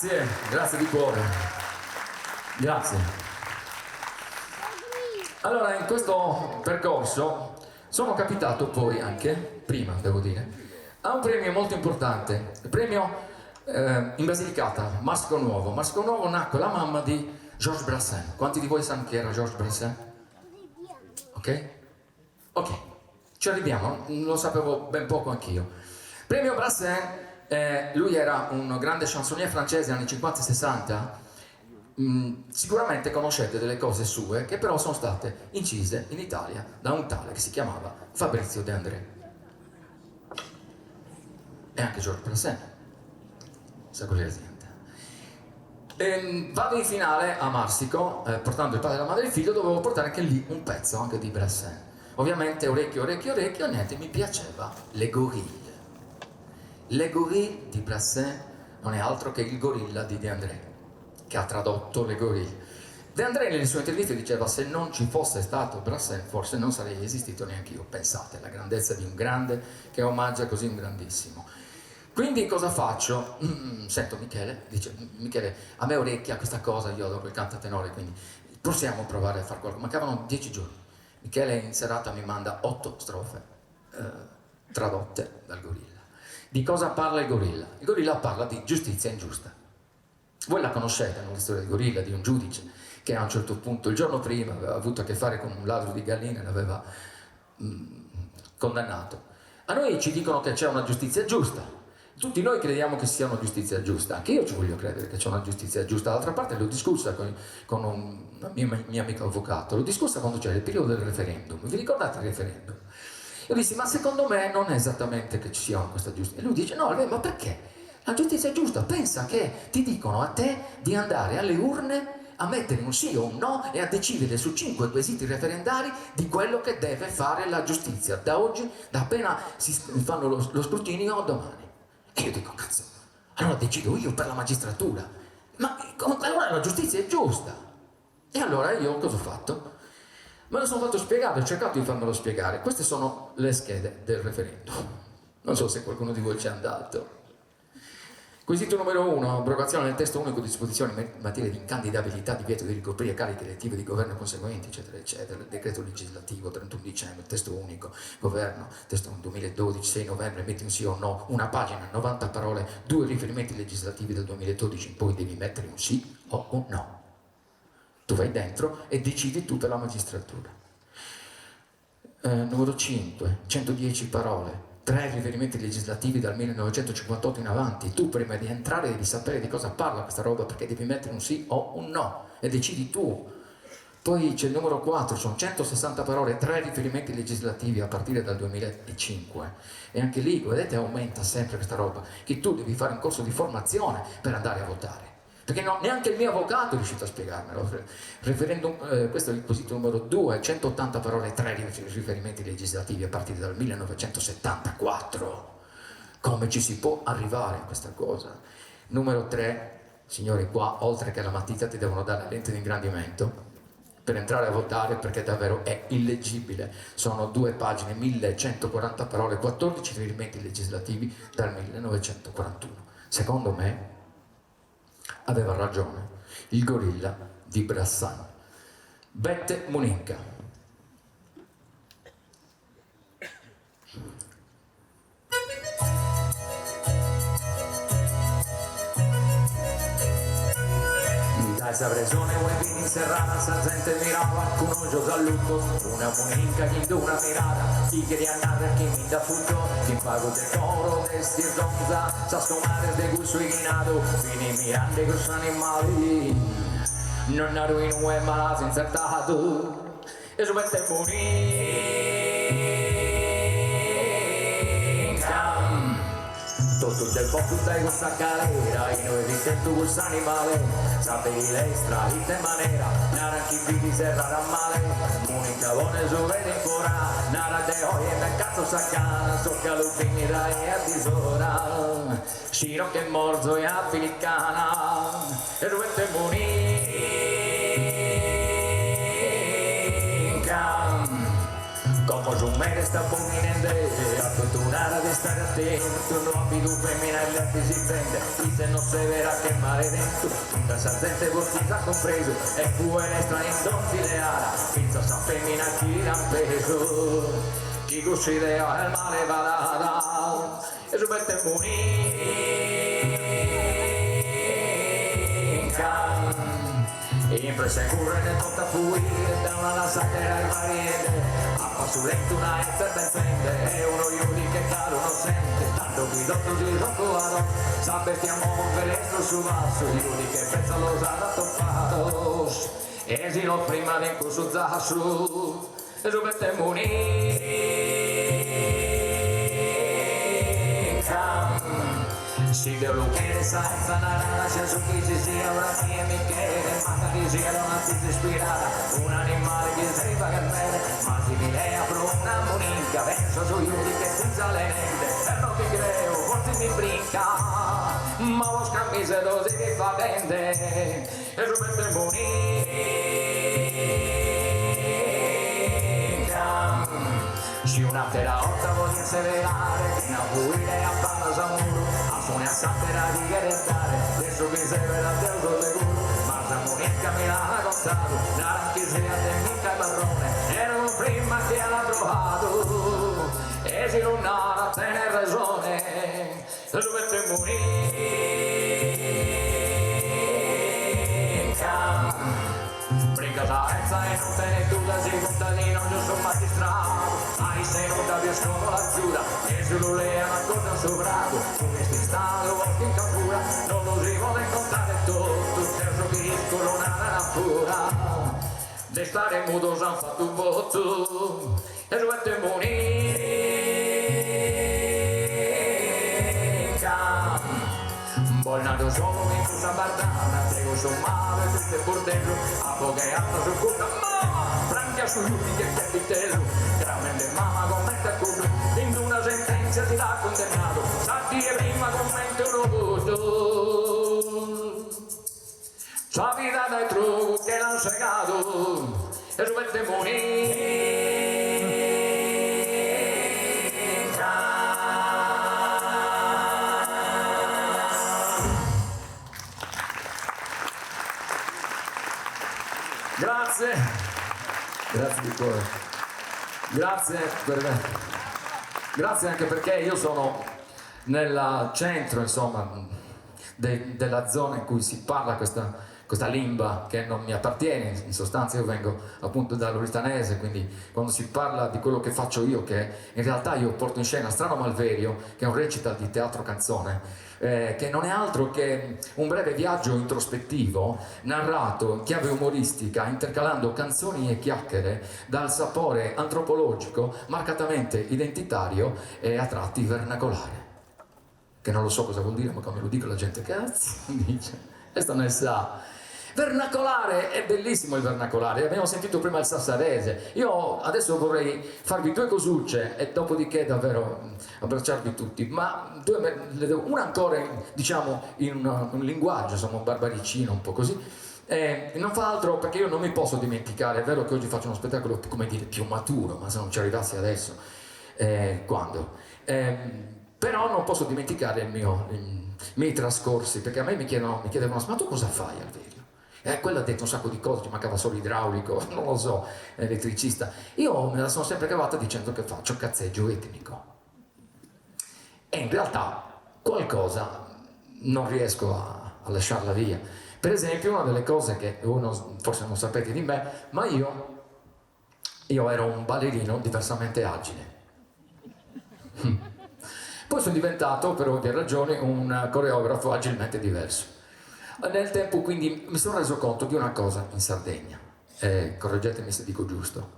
K: Grazie di cuore. Grazie. Allora, in questo percorso sono capitato poi anche, prima devo dire, a un premio molto importante, il premio in Basilicata, Masco Nuovo. Masco Nuovo nacque la mamma di Georges Brassens. Quanti di voi sanno chi era Georges Brassens? Ok? Ok, ci arriviamo, lo sapevo ben poco anch'io. Premio Brassens. Lui era un grande chansonnier francese anni 50 e 60. Sicuramente conoscete delle cose sue che però sono state incise in Italia da un tale che si chiamava Fabrizio De André. E anche Georges Brassens, sa quello che vado in finale a Marsico, portando il padre, la madre e il figlio, dovevo portare anche lì un pezzo anche di Brassens. Ovviamente orecchio, niente, mi piaceva Le Gorille. Le Gorille di Brassens non è altro che il gorilla di De André, che ha tradotto Le Gorille. De André nelle sue interviste diceva: se non ci fosse stato Brassens forse non sarei esistito neanche io. Pensate, la grandezza di un grande che omaggia così un grandissimo. Quindi cosa faccio? Sento Michele, dice: Michele, a me orecchia questa cosa, io dopo il cantatenore, quindi possiamo provare a fare qualcosa. Mancavano 10 giorni. Michele in serata mi manda 8 strofe tradotte dal gorilla. Di cosa parla il gorilla? Il gorilla parla di giustizia ingiusta. Voi la conoscete, no? La storia del gorilla, di un giudice che a un certo punto, il giorno prima, aveva avuto a che fare con un ladro di galline e l'aveva condannato. A noi ci dicono che c'è una giustizia giusta. Tutti noi crediamo che sia una giustizia giusta. Anche io ci voglio credere che c'è una giustizia giusta. D'altra parte l'ho discussa con un mio amico avvocato. L'ho discussa quando c'era il periodo del referendum. Vi ricordate il referendum? Io dissi: ma secondo me non è esattamente che ci sia questa giustizia. E lui dice: no, ma perché? La giustizia è giusta. Pensa che ti dicono a te di andare alle urne a mettere un sì o un no e a decidere su 5 quesiti referendari di quello che deve fare la giustizia da oggi, da appena si fanno lo scrutinio domani. E io dico: cazzo, allora decido io per la magistratura. Ma allora la giustizia è giusta. E allora io cosa ho fatto? Me lo sono fatto spiegare, ho cercato di farmelo spiegare. Queste sono le schede del referendum. Non so se qualcuno di voi ci è andato. Quesito numero 1, abrogazione del testo unico di disposizioni in materia di incandidabilità, divieto di ricoprire cariche elettive di governo conseguenti, eccetera, eccetera. Il decreto legislativo 31 dicembre, testo unico, governo, testo 2012, 6 novembre, metti un sì o un no, una pagina, 90 parole, 2 riferimenti legislativi del 2012, poi devi mettere un sì o un no. Tu vai dentro e decidi tu per la magistratura. Numero 5, 110 parole. 3 riferimenti legislativi dal 1958 in avanti. Tu prima di entrare devi sapere di cosa parla questa roba, perché devi mettere un sì o un no e decidi tu. Poi c'è il numero 4, sono 160 parole, 3 riferimenti legislativi a partire dal 2005. E anche lì, vedete, aumenta sempre questa roba, che tu devi fare un corso di formazione per andare a votare. Perché no, neanche il mio avvocato è riuscito a spiegarmelo. Referendum, questo è il quesito numero 2, 180 parole, 3 riferimenti legislativi a partire dal 1974. Come ci si può arrivare a questa cosa? Numero 3, signori, qua oltre che la matita ti devono dare la lente di ingrandimento per entrare a votare, perché davvero è illeggibile. Sono 2 pagine, 1140 parole, 14 riferimenti legislativi dal 1941. Secondo me aveva ragione il gorilla di Brassens. Bette Muninca. Esa presone vuoi in serrata, sa gente mirava, conosco saluto, una muninca che do una mirata, chi che andare chi mi da futto, chi pago del coro, del stirgonza, sa scomare del gusto ignato, fini mirande con suoi animali, non ha ruino e malato insertato, e su mette muninca. Tutto del po' tutta questa galera, e noi ritento questo animale, sapevi lei strahita in maniera, nara chi vidi serrara male, unica buona su vede ancora, nara de hoy e me cazzo saccana, so che lo finirà e a disora, sciro che morzo e a filicana, e dovete monica. Como su mente sta prominente, afortunada de estar atento, no ha habido femmina e l'arte si prende, y se no se verá che male dentro, tutta sa gente vostra compreso, e fu estra in don fileara, finza sa femmina chi l'ha peso, chi considera il male va e su mette Siempre se corre en tutta furia, da una lasciatera al variete, a passo lento una se difende, e uno iudi che caro non sente, tanto guidotto si roccoado, s'avvertiamo un velestro su vaso, iudi che pensa lo sarà toppato, e si lo prima di corso zasu, e su mette si devo che senza narrare sia su chi ci sia una mia Michele, ma che sia una pizza ispirata, un animale che sembra che bene, ma si mi lei apro una monica, penso su iudi che senza le nende, per non ti creo, forse mi brinca, ma lo scambi se dosi che fa bene, e su mette si una terracotta voglio severare, una buia a palla samuro, a suone a sapere di restare, adesso che sei per la Dio sicuro, ma Samonica mi l'ha raccontato, anche se a te mica marrone, erano prima che l'ha trovato, e se non ha tenere ragione, se dovete brinca salsa e non te ne duda, sei contadino, io sono magistrato, hai sei non da scopo la giura, e se lo lei è una cosa sovrado, come sti stato in capura, non lo si vuole contare tutto, terzo che riscolo una pura, de stare muto s'han fatto un voto, e dovete Bolnato solo mi usa bardana, prego sommare tutte bordello, a poche altre su cuta, mamma, franchia su lupi che capitello, gramende mamma commenta culo, in una sentenza ti l'ha condannato, sa dire prima commenta un voto, sa vita dai trucchi che l'hanno segato, e dovete Grazie di cuore, grazie anche perché io sono nel centro, insomma, della zona in cui si parla questa lingua che non mi appartiene, in sostanza io vengo appunto dall'Oritanese, quindi quando si parla di quello che faccio io, che in realtà io porto in scena Strano Malverio, che è un recital di teatro canzone, che non è altro che un breve viaggio introspettivo narrato in chiave umoristica, intercalando canzoni e chiacchiere dal sapore antropologico marcatamente identitario e a tratti vernacolare, che non lo so cosa vuol dire, ma come lo dico la gente cazzo dice, questo ne sa. Vernacolare, è bellissimo il vernacolare, abbiamo sentito prima il sassarese, io adesso vorrei farvi due cosucce e dopodiché davvero abbracciarvi tutti, ma una ancora diciamo in un linguaggio, insomma un barbaricino un po' così, non fa altro perché io non mi posso dimenticare, è vero che oggi faccio uno spettacolo come dire più maturo, ma se non ci arrivassi adesso, quando? Però non posso dimenticare i miei trascorsi, perché a me mi chiedevano, ma tu cosa fai Alverio? Quello ha detto un sacco di cose, ci mancava solo idraulico, non lo so, elettricista. Io me la sono sempre cavata dicendo che faccio cazzeggio etnico. E in realtà qualcosa non riesco a lasciarla via. Per esempio, una delle cose che uno forse non sapete di me, ma io ero un ballerino diversamente agile. Poi sono diventato, per ovvie ragioni, un coreografo agilmente diverso. Nel tempo quindi mi sono reso conto di una cosa in Sardegna, correggetemi se dico giusto,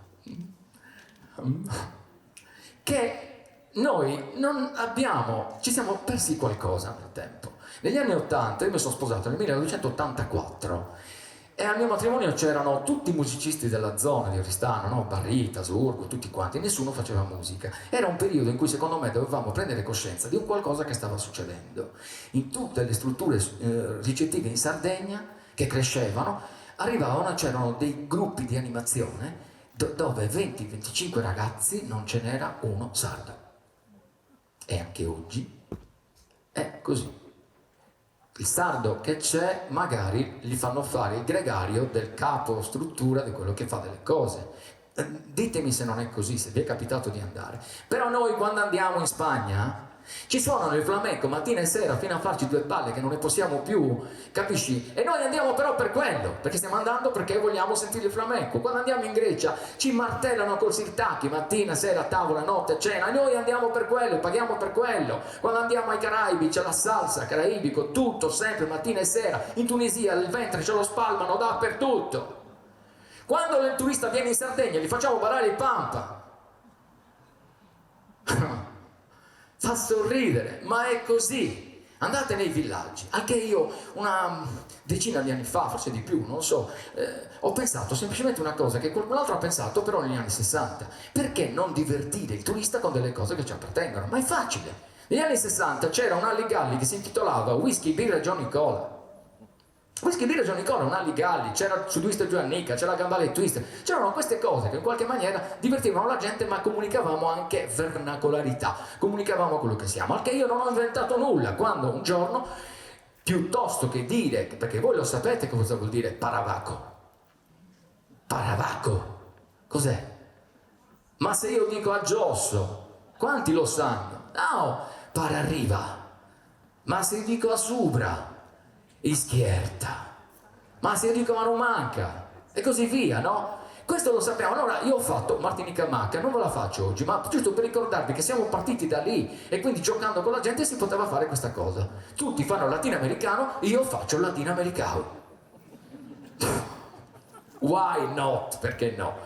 K: che noi non abbiamo, ci siamo persi qualcosa nel tempo. Negli anni 80, io mi sono sposato nel 1984 e al mio matrimonio c'erano tutti i musicisti della zona di Oristano, no? Barrita, Surgo, tutti quanti, nessuno faceva musica. Era un periodo in cui secondo me dovevamo prendere coscienza di un qualcosa che stava succedendo. In tutte le strutture ricettive in Sardegna che crescevano, c'erano dei gruppi di animazione dove 20-25 ragazzi non ce n'era uno sardo. E anche oggi è così. Il sardo che c'è magari gli fanno fare il gregario del capo struttura di quello che fa delle cose. Ditemi se non è così, se vi è capitato di andare. Però noi quando andiamo in Spagna ci suonano il flamenco mattina e sera fino a farci due palle che non ne possiamo più, capisci? E noi andiamo però per quello, perché stiamo andando perché vogliamo sentire il flamenco. Quando andiamo in Grecia ci martellano col sirtaki mattina, sera, tavola, notte, cena, e noi andiamo per quello, paghiamo per quello. Quando andiamo ai Caraibi c'è la salsa caraibico, tutto sempre mattina e sera. In Tunisia il ventre ce lo spalmano dappertutto. Quando il turista viene in Sardegna gli facciamo ballare il pampa. Fa sorridere, ma è così. Andate nei villaggi, anche io una decina di anni fa, forse di più, non so, ho pensato semplicemente una cosa che qualcun altro ha pensato però negli anni 60. Perché non divertire il turista con delle cose che ci appartengono? Ma è facile. Negli anni 60 c'era un Alligalli che si intitolava Whisky, Birra e Johnny Cola. Whisky, Birra e Johnny Cola, un Alligalli, c'era su Twister Giovannica, c'era la Gambale Twister, c'erano queste cose che in qualche maniera divertivano la gente, ma comunicavamo anche vernacolarità, comunicavamo quello che siamo. Al che io non ho inventato nulla, quando un giorno, piuttosto che dire, perché voi lo sapete cosa vuol dire paravaco. Paravaco, cos'è? Ma se io dico a Giosso, quanti lo sanno? No, pararriva. Ma se io dico a Subra, Ischierta, ma se io dico Marumanca e così via, no? Questo lo sappiamo. Allora io ho fatto Martinica Macca, non ve la faccio oggi, ma giusto per ricordarvi che siamo partiti da lì e quindi giocando con la gente si poteva fare questa cosa. Tutti fanno latinoamericano, io faccio latinoamericano. Why not? Perché no?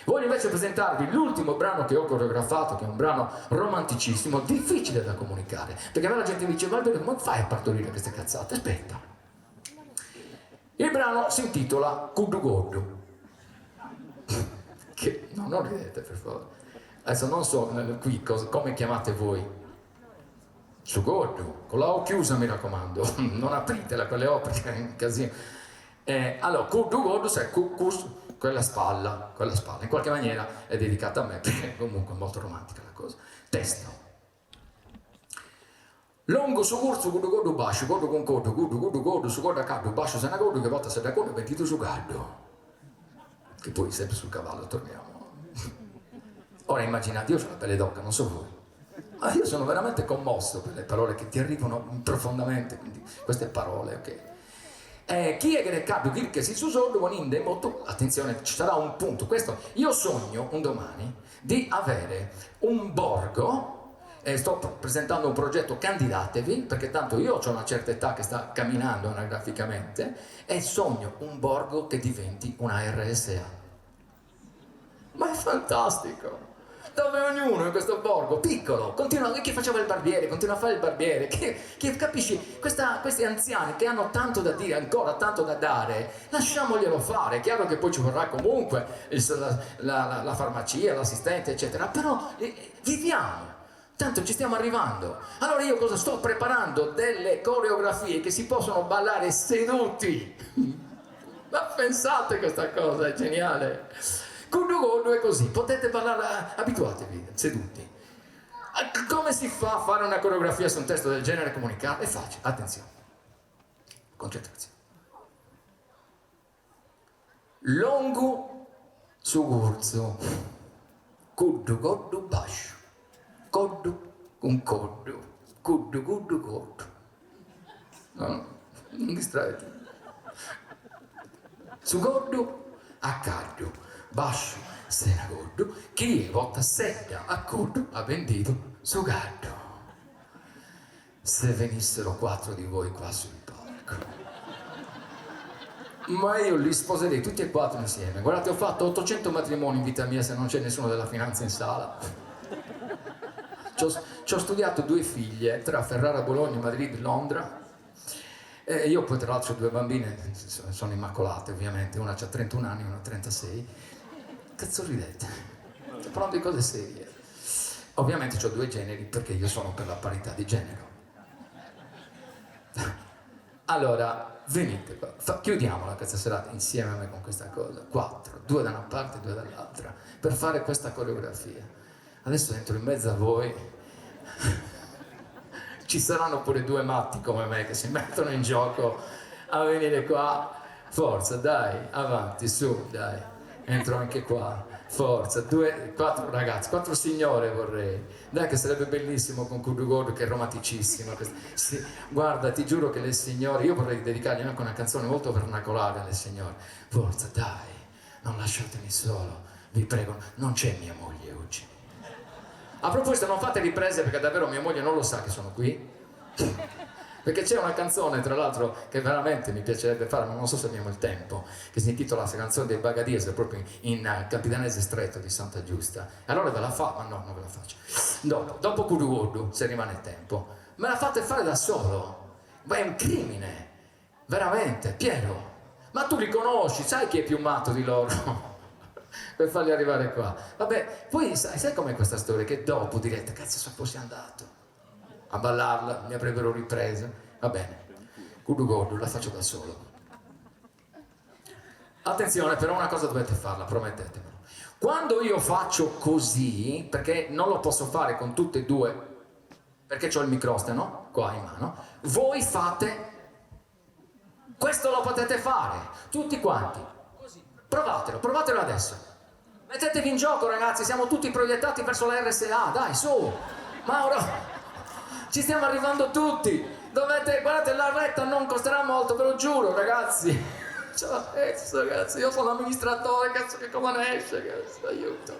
K: Voglio invece presentarvi l'ultimo brano che ho coreografato, che è un brano romanticissimo, difficile da comunicare, perché a me la gente mi dice: ma Alberto, come fai a partorire queste cazzate? Aspetta. Il brano si intitola Kudu Godu. Che no, non ridete per favore. Adesso non so qui come chiamate voi. Sugodu, con la O chiusa mi raccomando, non apritela quelle O perché è un casino. Allora, Kudu Godu, sai, Kukus, quella spalla, in qualche maniera è dedicata a me perché comunque è molto romantica la cosa. Testo. Longo su corso, gudu godu bascio, godu con codo, gudu godu, su godu a caddo, bascio se ne godu, che volta se ne godu, pentito su gaddo. Che poi sempre sul cavallo torniamo. Ora immaginate, io ho la pelle d'oca, non so voi, ma io sono veramente commosso per le parole che ti arrivano profondamente, quindi queste parole, ok? Chi è che ne caddo, chi che si susoldo, con inde molto, attenzione, ci sarà un punto, questo, io sogno un domani di avere un borgo. Sto presentando un progetto, candidatevi, perché tanto io ho una certa età che sta camminando anagraficamente e sogno un borgo che diventi una RSA. Ma è fantastico! Dove ognuno in questo borgo, piccolo, continua, chi faceva il barbiere, continua a fare il barbiere, che capisci, questi anziani che hanno tanto da dire, ancora tanto da dare, lasciamoglielo fare. È chiaro che poi ci vorrà comunque la farmacia, l'assistente, eccetera, però viviamo. Tanto ci stiamo arrivando. Allora io cosa sto preparando? Delle coreografie che si possono ballare seduti. Ma pensate, questa cosa è geniale. Kudu Godu è così, potete ballare, abituatevi, seduti. Come si fa a fare una coreografia su un testo del genere comunicato? È facile, attenzione. Concentrazione. Longo su corso. Kudu Godu bascio. Coddu, un coddu, cuddu, cuddu, coddu. No, non distraete. Su coddu, a caddu, bascio, sera coddu, chi volta sedda a coddu ha vendito su gaddu. Se venissero 4 di voi qua sul palco. Ma io li sposerei tutti e 4 insieme. Guardate, ho fatto 800 matrimoni in vita mia se non c'è nessuno della finanza in sala. Ci ho studiato 2 figlie tra Ferrara, Bologna, Madrid, Londra. E io poi tra l'altro ho 2 bambine, sono immacolate ovviamente, una ha 31 anni, una ha 36. Cazzo ridete? Sto parlando di cose serie. Ovviamente ho 2 generi perché io sono per la parità di genere. Allora, venite qua, chiudiamola questa serata insieme a me con questa cosa. 4, 2 da una parte e 2 dall'altra, per fare questa coreografia. Adesso entro in mezzo a voi. Ci saranno pure 2 matti come me che si mettono in gioco a venire qua. Forza, dai, avanti, su, dai. Entro anche qua. Forza, 2, 4 ragazzi, 4 signore vorrei. Dai che sarebbe bellissimo con Kudugodu che è romanticissimo. Sì, guarda, ti giuro che le signore, io vorrei dedicargli anche una canzone molto vernacolare alle signore. Forza, dai, non lasciatemi solo, vi prego, non c'è mia moglie oggi. A proposito, non fate riprese perché davvero mia moglie non lo sa che sono qui. Perché c'è una canzone, tra l'altro, che veramente mi piacerebbe fare, ma non so se abbiamo il tempo, che si intitola La canzone dei Bagadese, proprio in Capitanese Stretto di Santa Giusta. E allora ve la fa, ma no, non ve la faccio. Dopo Kudugodu, se rimane tempo, me la fate fare da solo. Ma è un crimine, veramente, Piero. Ma tu li conosci, sai chi è più matto di loro? Per farli arrivare qua. Vabbè, poi sai com'è questa storia? Che dopo direte, cazzo, se fossi andato a ballarla, mi avrebbero ripreso. Va bene, Kudugodu la faccio da solo. Attenzione, però una cosa dovete farla, promettetemelo. Quando io faccio così, perché non lo posso fare con tutte e 2, perché ho il microfono qua in mano, voi fate, questo lo potete fare, tutti quanti. Provatelo adesso. Mettetevi in gioco ragazzi, siamo tutti proiettati verso la RSA, dai su, Mauro. Ci stiamo arrivando tutti. Guardate, la retta non costerà molto, ve lo giuro, ragazzi. Ce l'ho messo, ragazzi. Io sono l'amministratore, cazzo, che come ne esce, cazzo, aiuto.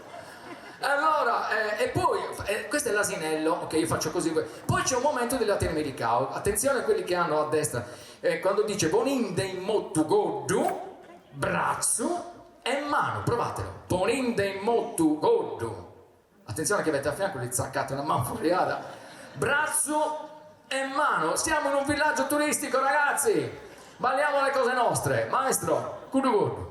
K: Allora, e poi, questo è l'asinello, ok, io faccio così. Poi c'è un momento della Temericao. Attenzione a quelli che hanno a destra. Quando dice Boninde in motu godu, braccio e mano, provatelo. Boninde in motu godu. Attenzione che avete a fianco gli zaccate una mano fuoriata. Braccio e mano, siamo in un villaggio turistico ragazzi, balliamo le cose nostre, maestro, Kudugodu.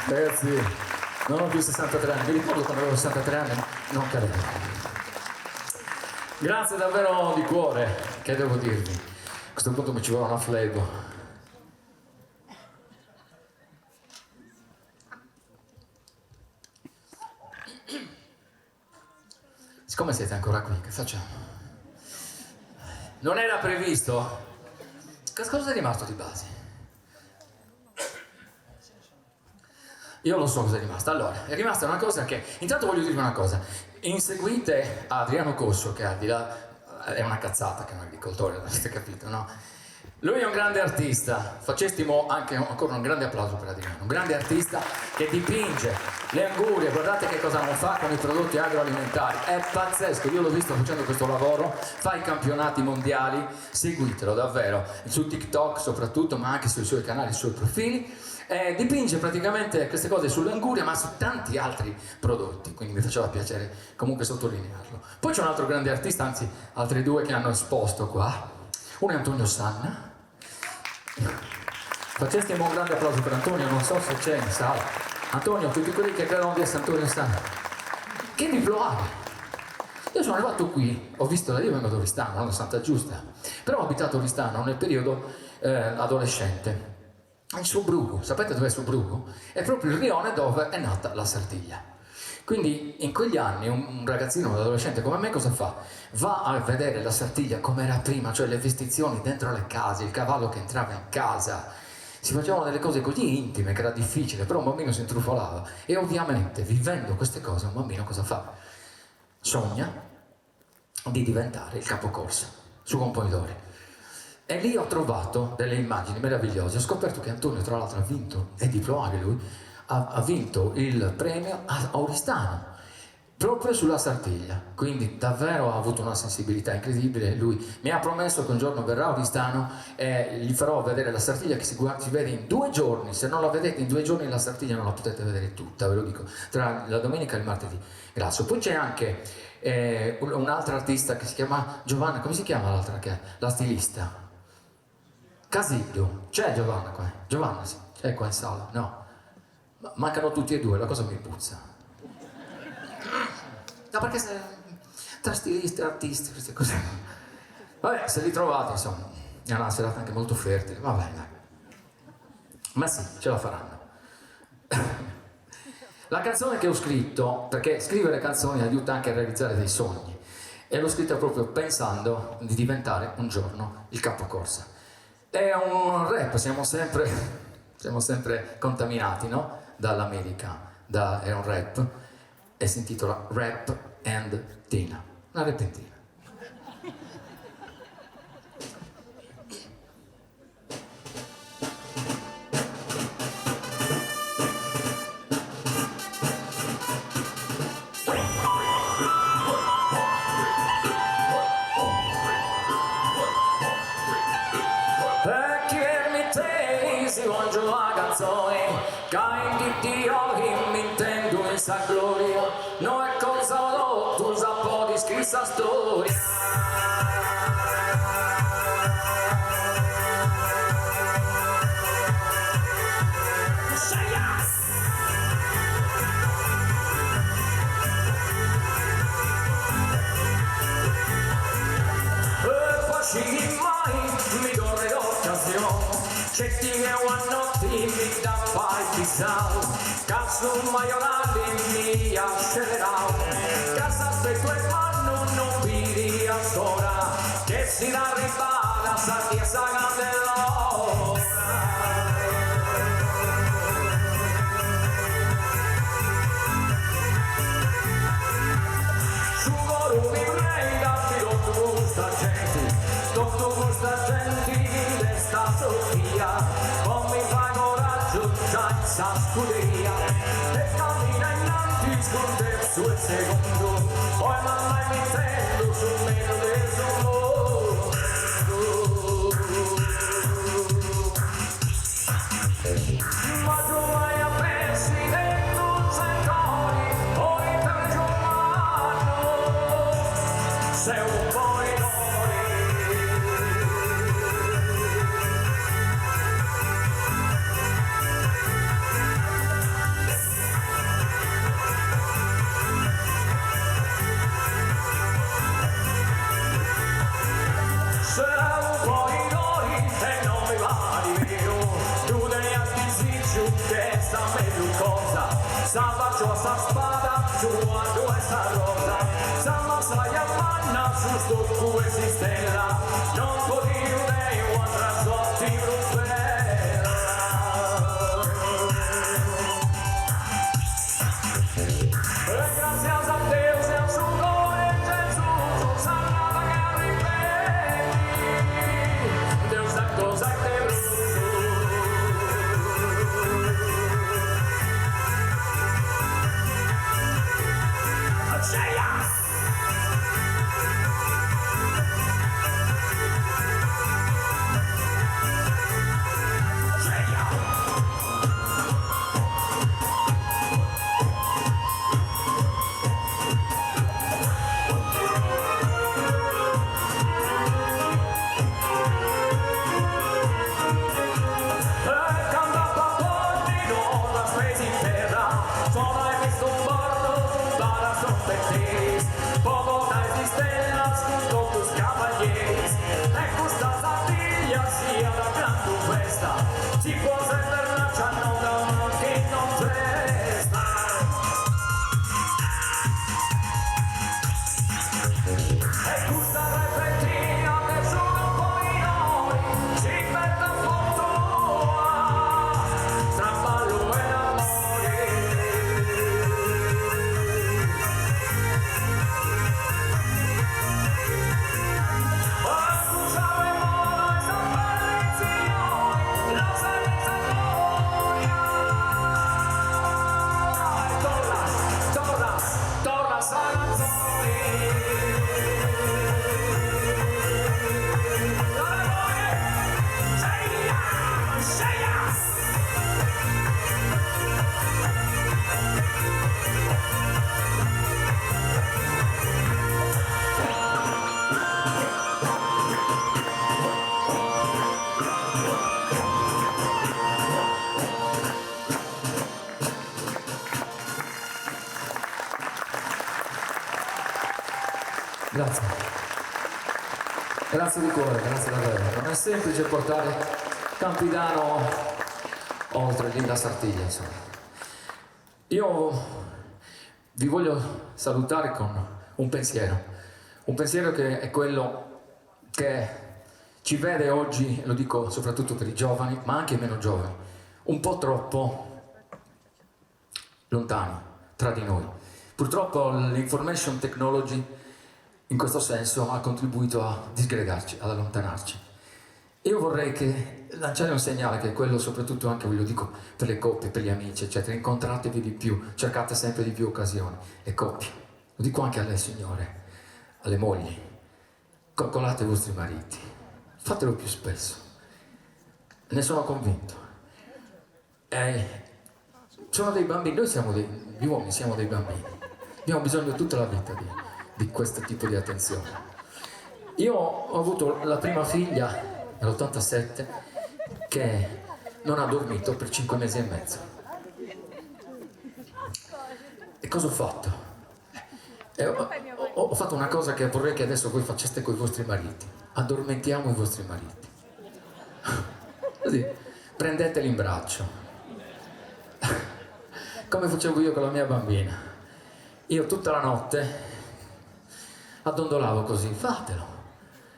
K: Ragazzi, non ho più 63 anni, vi ricordo quando avevo 63 anni, non cadevo. Grazie davvero di cuore, che devo dirvi. A questo punto mi ci vuole una flebo. Siccome siete ancora qui, che facciamo? Non era previsto? Cosa è rimasto di base? Io lo so cosa è rimasta. Allora, è rimasta una cosa che... Intanto voglio dirvi una cosa. Inseguite Adriano Coscio, che al di là... È una cazzata che è un agricoltore, avete capito, no? Lui è un grande artista. Facessimo anche ancora un grande applauso per Adriano. Un grande artista che dipinge le angurie. Guardate che cosa non fa con i prodotti agroalimentari. È pazzesco. Io l'ho visto facendo questo lavoro. Fa i campionati mondiali. Seguitelo, davvero. Su TikTok soprattutto, ma anche sui suoi canali, sui suoi profili. Dipinge praticamente queste cose sulle angurie, ma su tanti altri prodotti, quindi mi faceva piacere comunque sottolinearlo. Poi c'è un altro grande artista, anzi altri due che hanno esposto qua. Uno è Antonio Sanna. Facessimo un grande applauso per Antonio, non so se c'è in sala. Antonio, tutti quelli che credono di essere Antonio Sanna. Che diplomato! Io sono arrivato qui, ho visto io vengo da Oristano, non da Santa Giusta, però ho abitato a Oristano nel periodo adolescente. In Subrugo, sapete dov'è Subrugo? È proprio il rione dove è nata la Sardiglia. Quindi in quegli anni un ragazzino, un adolescente come me cosa fa? Va a vedere la Sardiglia come era prima, cioè le vestizioni dentro le case, il cavallo che entrava in casa. Si facevano delle cose così intime che era difficile, però un bambino si intrufolava. E ovviamente vivendo queste cose un bambino cosa fa? Sogna di diventare il capocorsa su Campoidori. E lì ho trovato delle immagini meravigliose. Ho scoperto che Antonio, tra l'altro, ha vinto, è diplomato lui, ha vinto il premio a Oristano, proprio sulla Sardiglia. Quindi davvero ha avuto una sensibilità incredibile. Lui mi ha promesso che un giorno verrà a Oristano e gli farò vedere la Sardiglia che si vede in 2 giorni. Se non la vedete in 2 giorni la Sardiglia non la potete vedere tutta, ve lo dico, tra la domenica e il martedì. Grazie. Poi c'è anche un'altra artista che si chiama Giovanna, come si chiama l'altra che è? La stilista? Casiglio, c'è Giovanna qua? Giovanna sì, è qua in sala, no? Mancano tutti e due, la cosa mi puzza. No, perché tra stilisti e artisti, queste cose. Vabbè, se li trovate, insomma, è una serata anche molto fertile, va bene. Ma sì, ce la faranno. La canzone che ho scritto, perché scrivere canzoni aiuta anche a realizzare dei sogni, e l'ho scritta proprio pensando di diventare un giorno il capocorsa. È un rap, siamo sempre contaminati, no? Dall'America, è un rap e si intitola Rap and Tina, una repentina.
N: Sa gloria, no è cosa no, tu sa po' di scrissa storia. E facili mai mi corre l'occasione, c'è chi che hanno mi da fare chissà. Caso maiorale mi accelerao, casa se tu hermano non vidi ancora, che si la ripara sa che sa dell'ora. Su coro mi prenda, tutto questa gente in sta Sofia, come fa coraggio già in sa scuderia. Su il secondo, poi mamma mi intendo sul meno del suo ma tu vai a pensi che tu sei cori, poi per giornano sei un po' sa faccio sa spada, su quando è sa rosa, sa massa e manna, su sto cue si stella, non può dire un trasotti ruppella.
K: grazie. Grazie di cuore, grazie davvero. Non è semplice portare Campidano oltre lì la Sartiglia, insomma. Io vi voglio salutare con un pensiero che è quello che ci vede oggi, lo dico soprattutto per i giovani, ma anche i meno giovani, un po' troppo lontani tra di noi. Purtroppo l'information technology in questo senso ha contribuito a disgregarci, ad allontanarci. Io vorrei lanciare un segnale che è quello soprattutto anche, ve lo dico, per le coppie, per gli amici, eccetera. Incontratevi di più, cercate sempre di più occasioni. Le coppie, lo dico anche alle signore, alle mogli, coccolate i vostri mariti, fatelo più spesso. Ne sono convinto. Sono dei bambini, gli uomini siamo dei bambini. Abbiamo bisogno tutta la vita di questo tipo di attenzione. Io ho avuto la prima figlia nell'87 che non ha dormito per 5 mesi e mezzo. E cosa ho fatto? Ho fatto una cosa che vorrei che adesso voi faceste con i vostri mariti. Addormentiamo i vostri mariti. Così, prendeteli in braccio. Come facevo io con la mia bambina. Io tutta la notte addondolavo così, fatelo.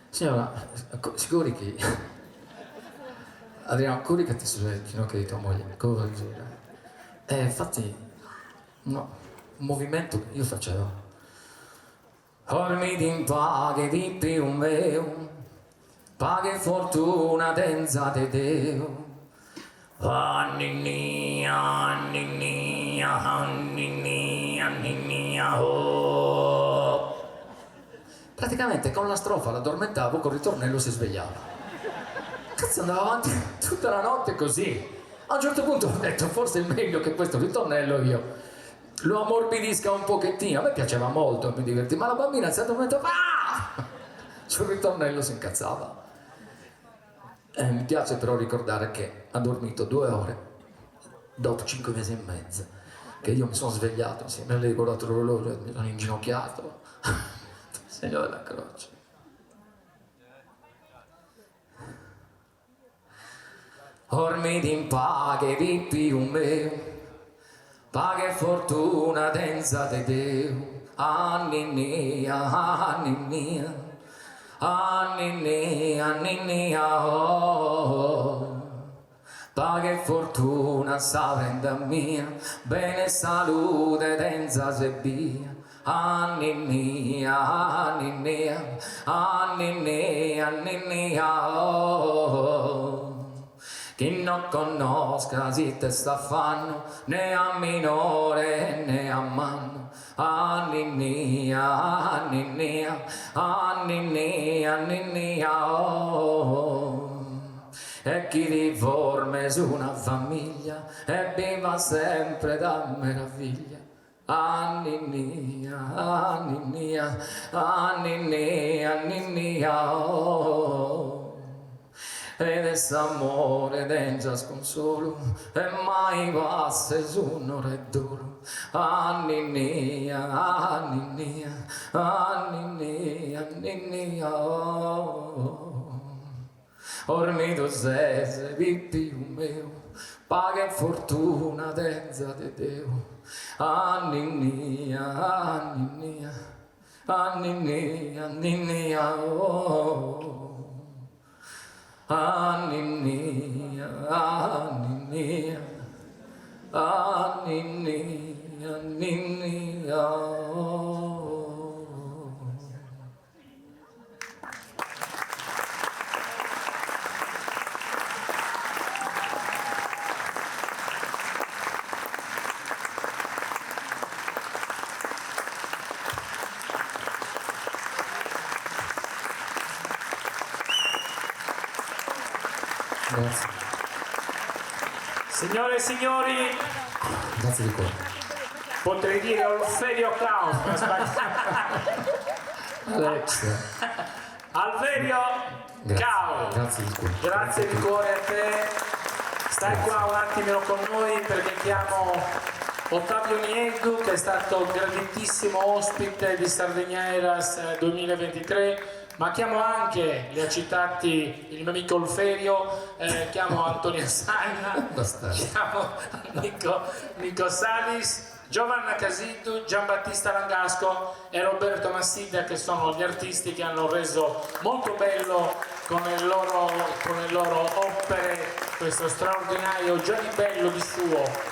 K: Signora, si corichi. Adriano, coricati sulle ginocchia di tua moglie. Infatti, no, un movimento che io facevo. Ormi in paghe di più meu, paghe fortuna denza de Deo. Anninnia, anninnia, anninnia, anninnia, oh. Praticamente con la strofa l'addormentavo, col ritornello si svegliava. Cazzo, andavo avanti tutta la notte così. A un certo punto ho detto, forse è meglio che questo ritornello io lo ammorbidisca un pochettino. A me piaceva molto, mi divertiva, ma la bambina a un certo momento sul ritornello si incazzava. Mi piace però ricordare che ha dormito 2 ore dopo 5 mesi e mezzo, che io mi sono svegliato insieme a lei, ho guardato l'orologio, mi sono inginocchiato, segno della croce. Ormi in paghe di più meu, paghe fortuna denza de Deo, anninnia, anninnia, anninnia, anninnia, oh. Paghe fortuna savrenda mia, bene salute denza sebbia, anninnia, anninnia, anninnia, anninnia, oh. Chi non conosca si te sta fanno, né a minore né a manno, anninnia, anninnia, anninnia, anninnia, oh. E chi riforme su una famiglia e viva sempre da meraviglia, anninnia, anninnia, anninnia, anninnia, oh. Ed es amore denza sconsolo e mai passe su un'ora e d'oro, anninnia, anninnia, anninnia, anninnia, oh. Ormito se vipi un meu, paga fortuna denza de Deo, anninnia, anninnia, anninnia, anninnia, oh. Anninnia, anninnia, anninnia, anninnia, oh. Grazie.
O: Signore e signori,
K: Grazie di cuore.
O: potrei dire Olferio Caos, ma sbagliato.
K: Alex.
O: Alverio Caos.
K: Grazie di cuore.
O: Grazie di cuore a te. Stai qua un attimino con noi perché chiamo
I: Ottavio Nieddu, che è stato graditissimo ospite di Sardegna Eras 2023, ma chiamo anche, li ha citati il mio amico Olferio, chiamo Antonio Sanna, chiamo Nico Salis, Giovanna Casiddu, Giambattista Langasco e Roberto Massidda, che sono gli artisti che hanno reso molto bello con le loro opere questo straordinario già di bello di suo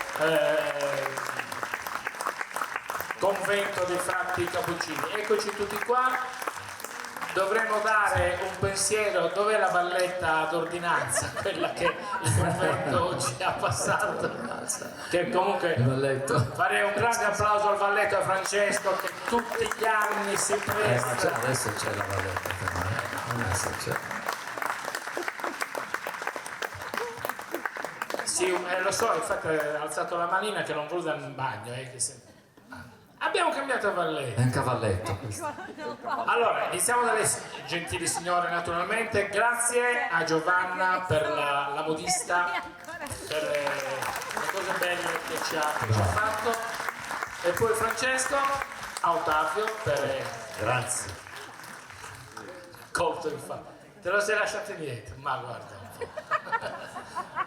I: convento dei frati Cappuccini. Eccoci tutti qua. Dovremmo dare un pensiero, dov'è la valletta d'ordinanza, quella che il convento oggi ha passato, che comunque farei un grande applauso al valletto a Francesco, che tutti gli anni si presta.
K: Adesso c'è la valletta, adesso c'è.
I: Sì, lo so, infatti ha alzato la manina che non vuole andare in bagno. Abbiamo cambiato valletto.
K: È un cavalletto.
I: Allora, iniziamo dalle gentili signore naturalmente. Grazie a Giovanna per la modista, per le cose belle che ci ha fatto. E poi Francesco, a Ottavio per...
M: Grazie.
I: Colto infatti. Te lo sei lasciato indietro, ma guarda un po'.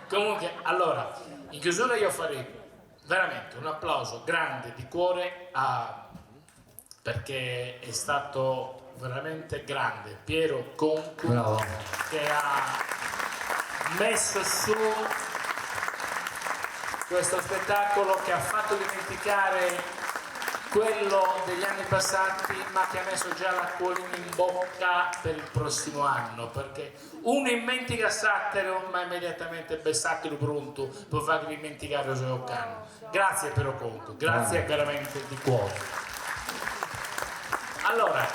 I: Comunque, allora, in chiusura io farei veramente un applauso grande di cuore perché è stato veramente grande Piero Concu. Bravo. Che ha messo su questo spettacolo, che ha fatto dimenticare quello degli anni passati, ma che ha messo già l'acquolina in bocca per il prossimo anno, perché uno dimentica Sattero, ma immediatamente Sattero pronto può farvi dimenticare il suo canno. Grazie Piero Concu, grazie veramente di cuore. Allora,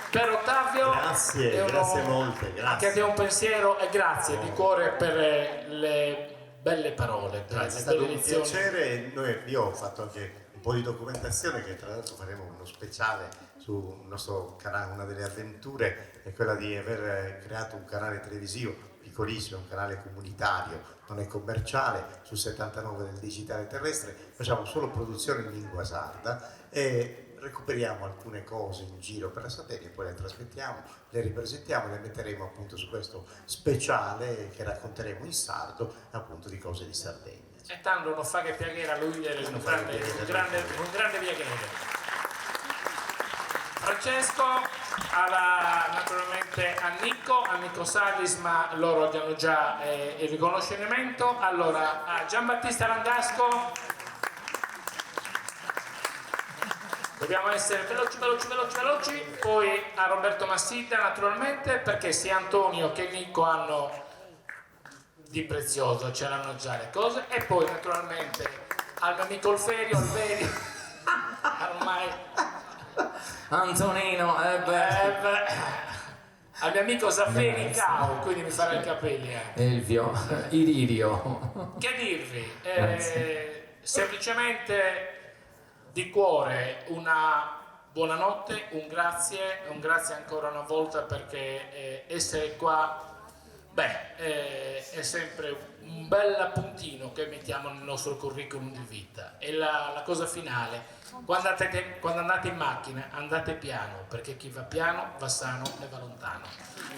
I: per Ottavio,
M: grazie molte, grazie.
I: Che dia un pensiero e grazie di cuore per le belle parole.
M: Grazie, è stato un piacere. Io ho fatto anche un po' di documentazione, che tra l'altro faremo uno speciale sul nostro canale. Una delle avventure è quella di aver creato un canale televisivo piccolissimo, un canale comunitario, non è commerciale, sul 79 del digitale terrestre. Facciamo solo produzione in lingua sarda e recuperiamo alcune cose in giro per la Sardegna, poi le trasmettiamo, le ripresentiamo, le metteremo appunto su questo speciale che racconteremo in sardo appunto di cose di Sardegna.
I: E tanto non fa che piacere a lui, è un grande piacere. Francesco, naturalmente a Nico Salis, ma loro hanno già il riconoscimento. Allora, a Giambattista Langasco, dobbiamo essere veloci, poi a Roberto Massidda naturalmente, perché sia Antonio che Nico hanno di prezioso, ce l'hanno già le cose, e poi naturalmente al mio amico Olferio ormai
K: Antonino,
I: al mio amico Zaffini Cao, quindi mi farà i capelli
K: Elvio, Iridio.
I: Che dirvi? Semplicemente di cuore una buonanotte, un grazie ancora una volta, perché essere qua è sempre un bel appuntino che mettiamo nel nostro curriculum di vita. E la cosa finale, quando andate in macchina andate piano, perché chi va piano va sano e va lontano.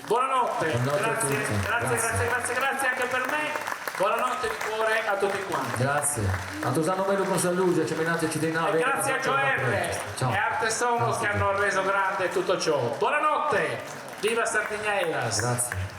I: Buonanotte, grazie anche per me. Buonanotte di cuore a tutti quanti.
K: Grazie. A Tosano Melo con Sallugia, Ceminate Citinave.
I: E grazie a Joerre e Arte Sonos che hanno reso grande tutto ciò. Buonanotte, viva Sardegna Eras.
K: Grazie.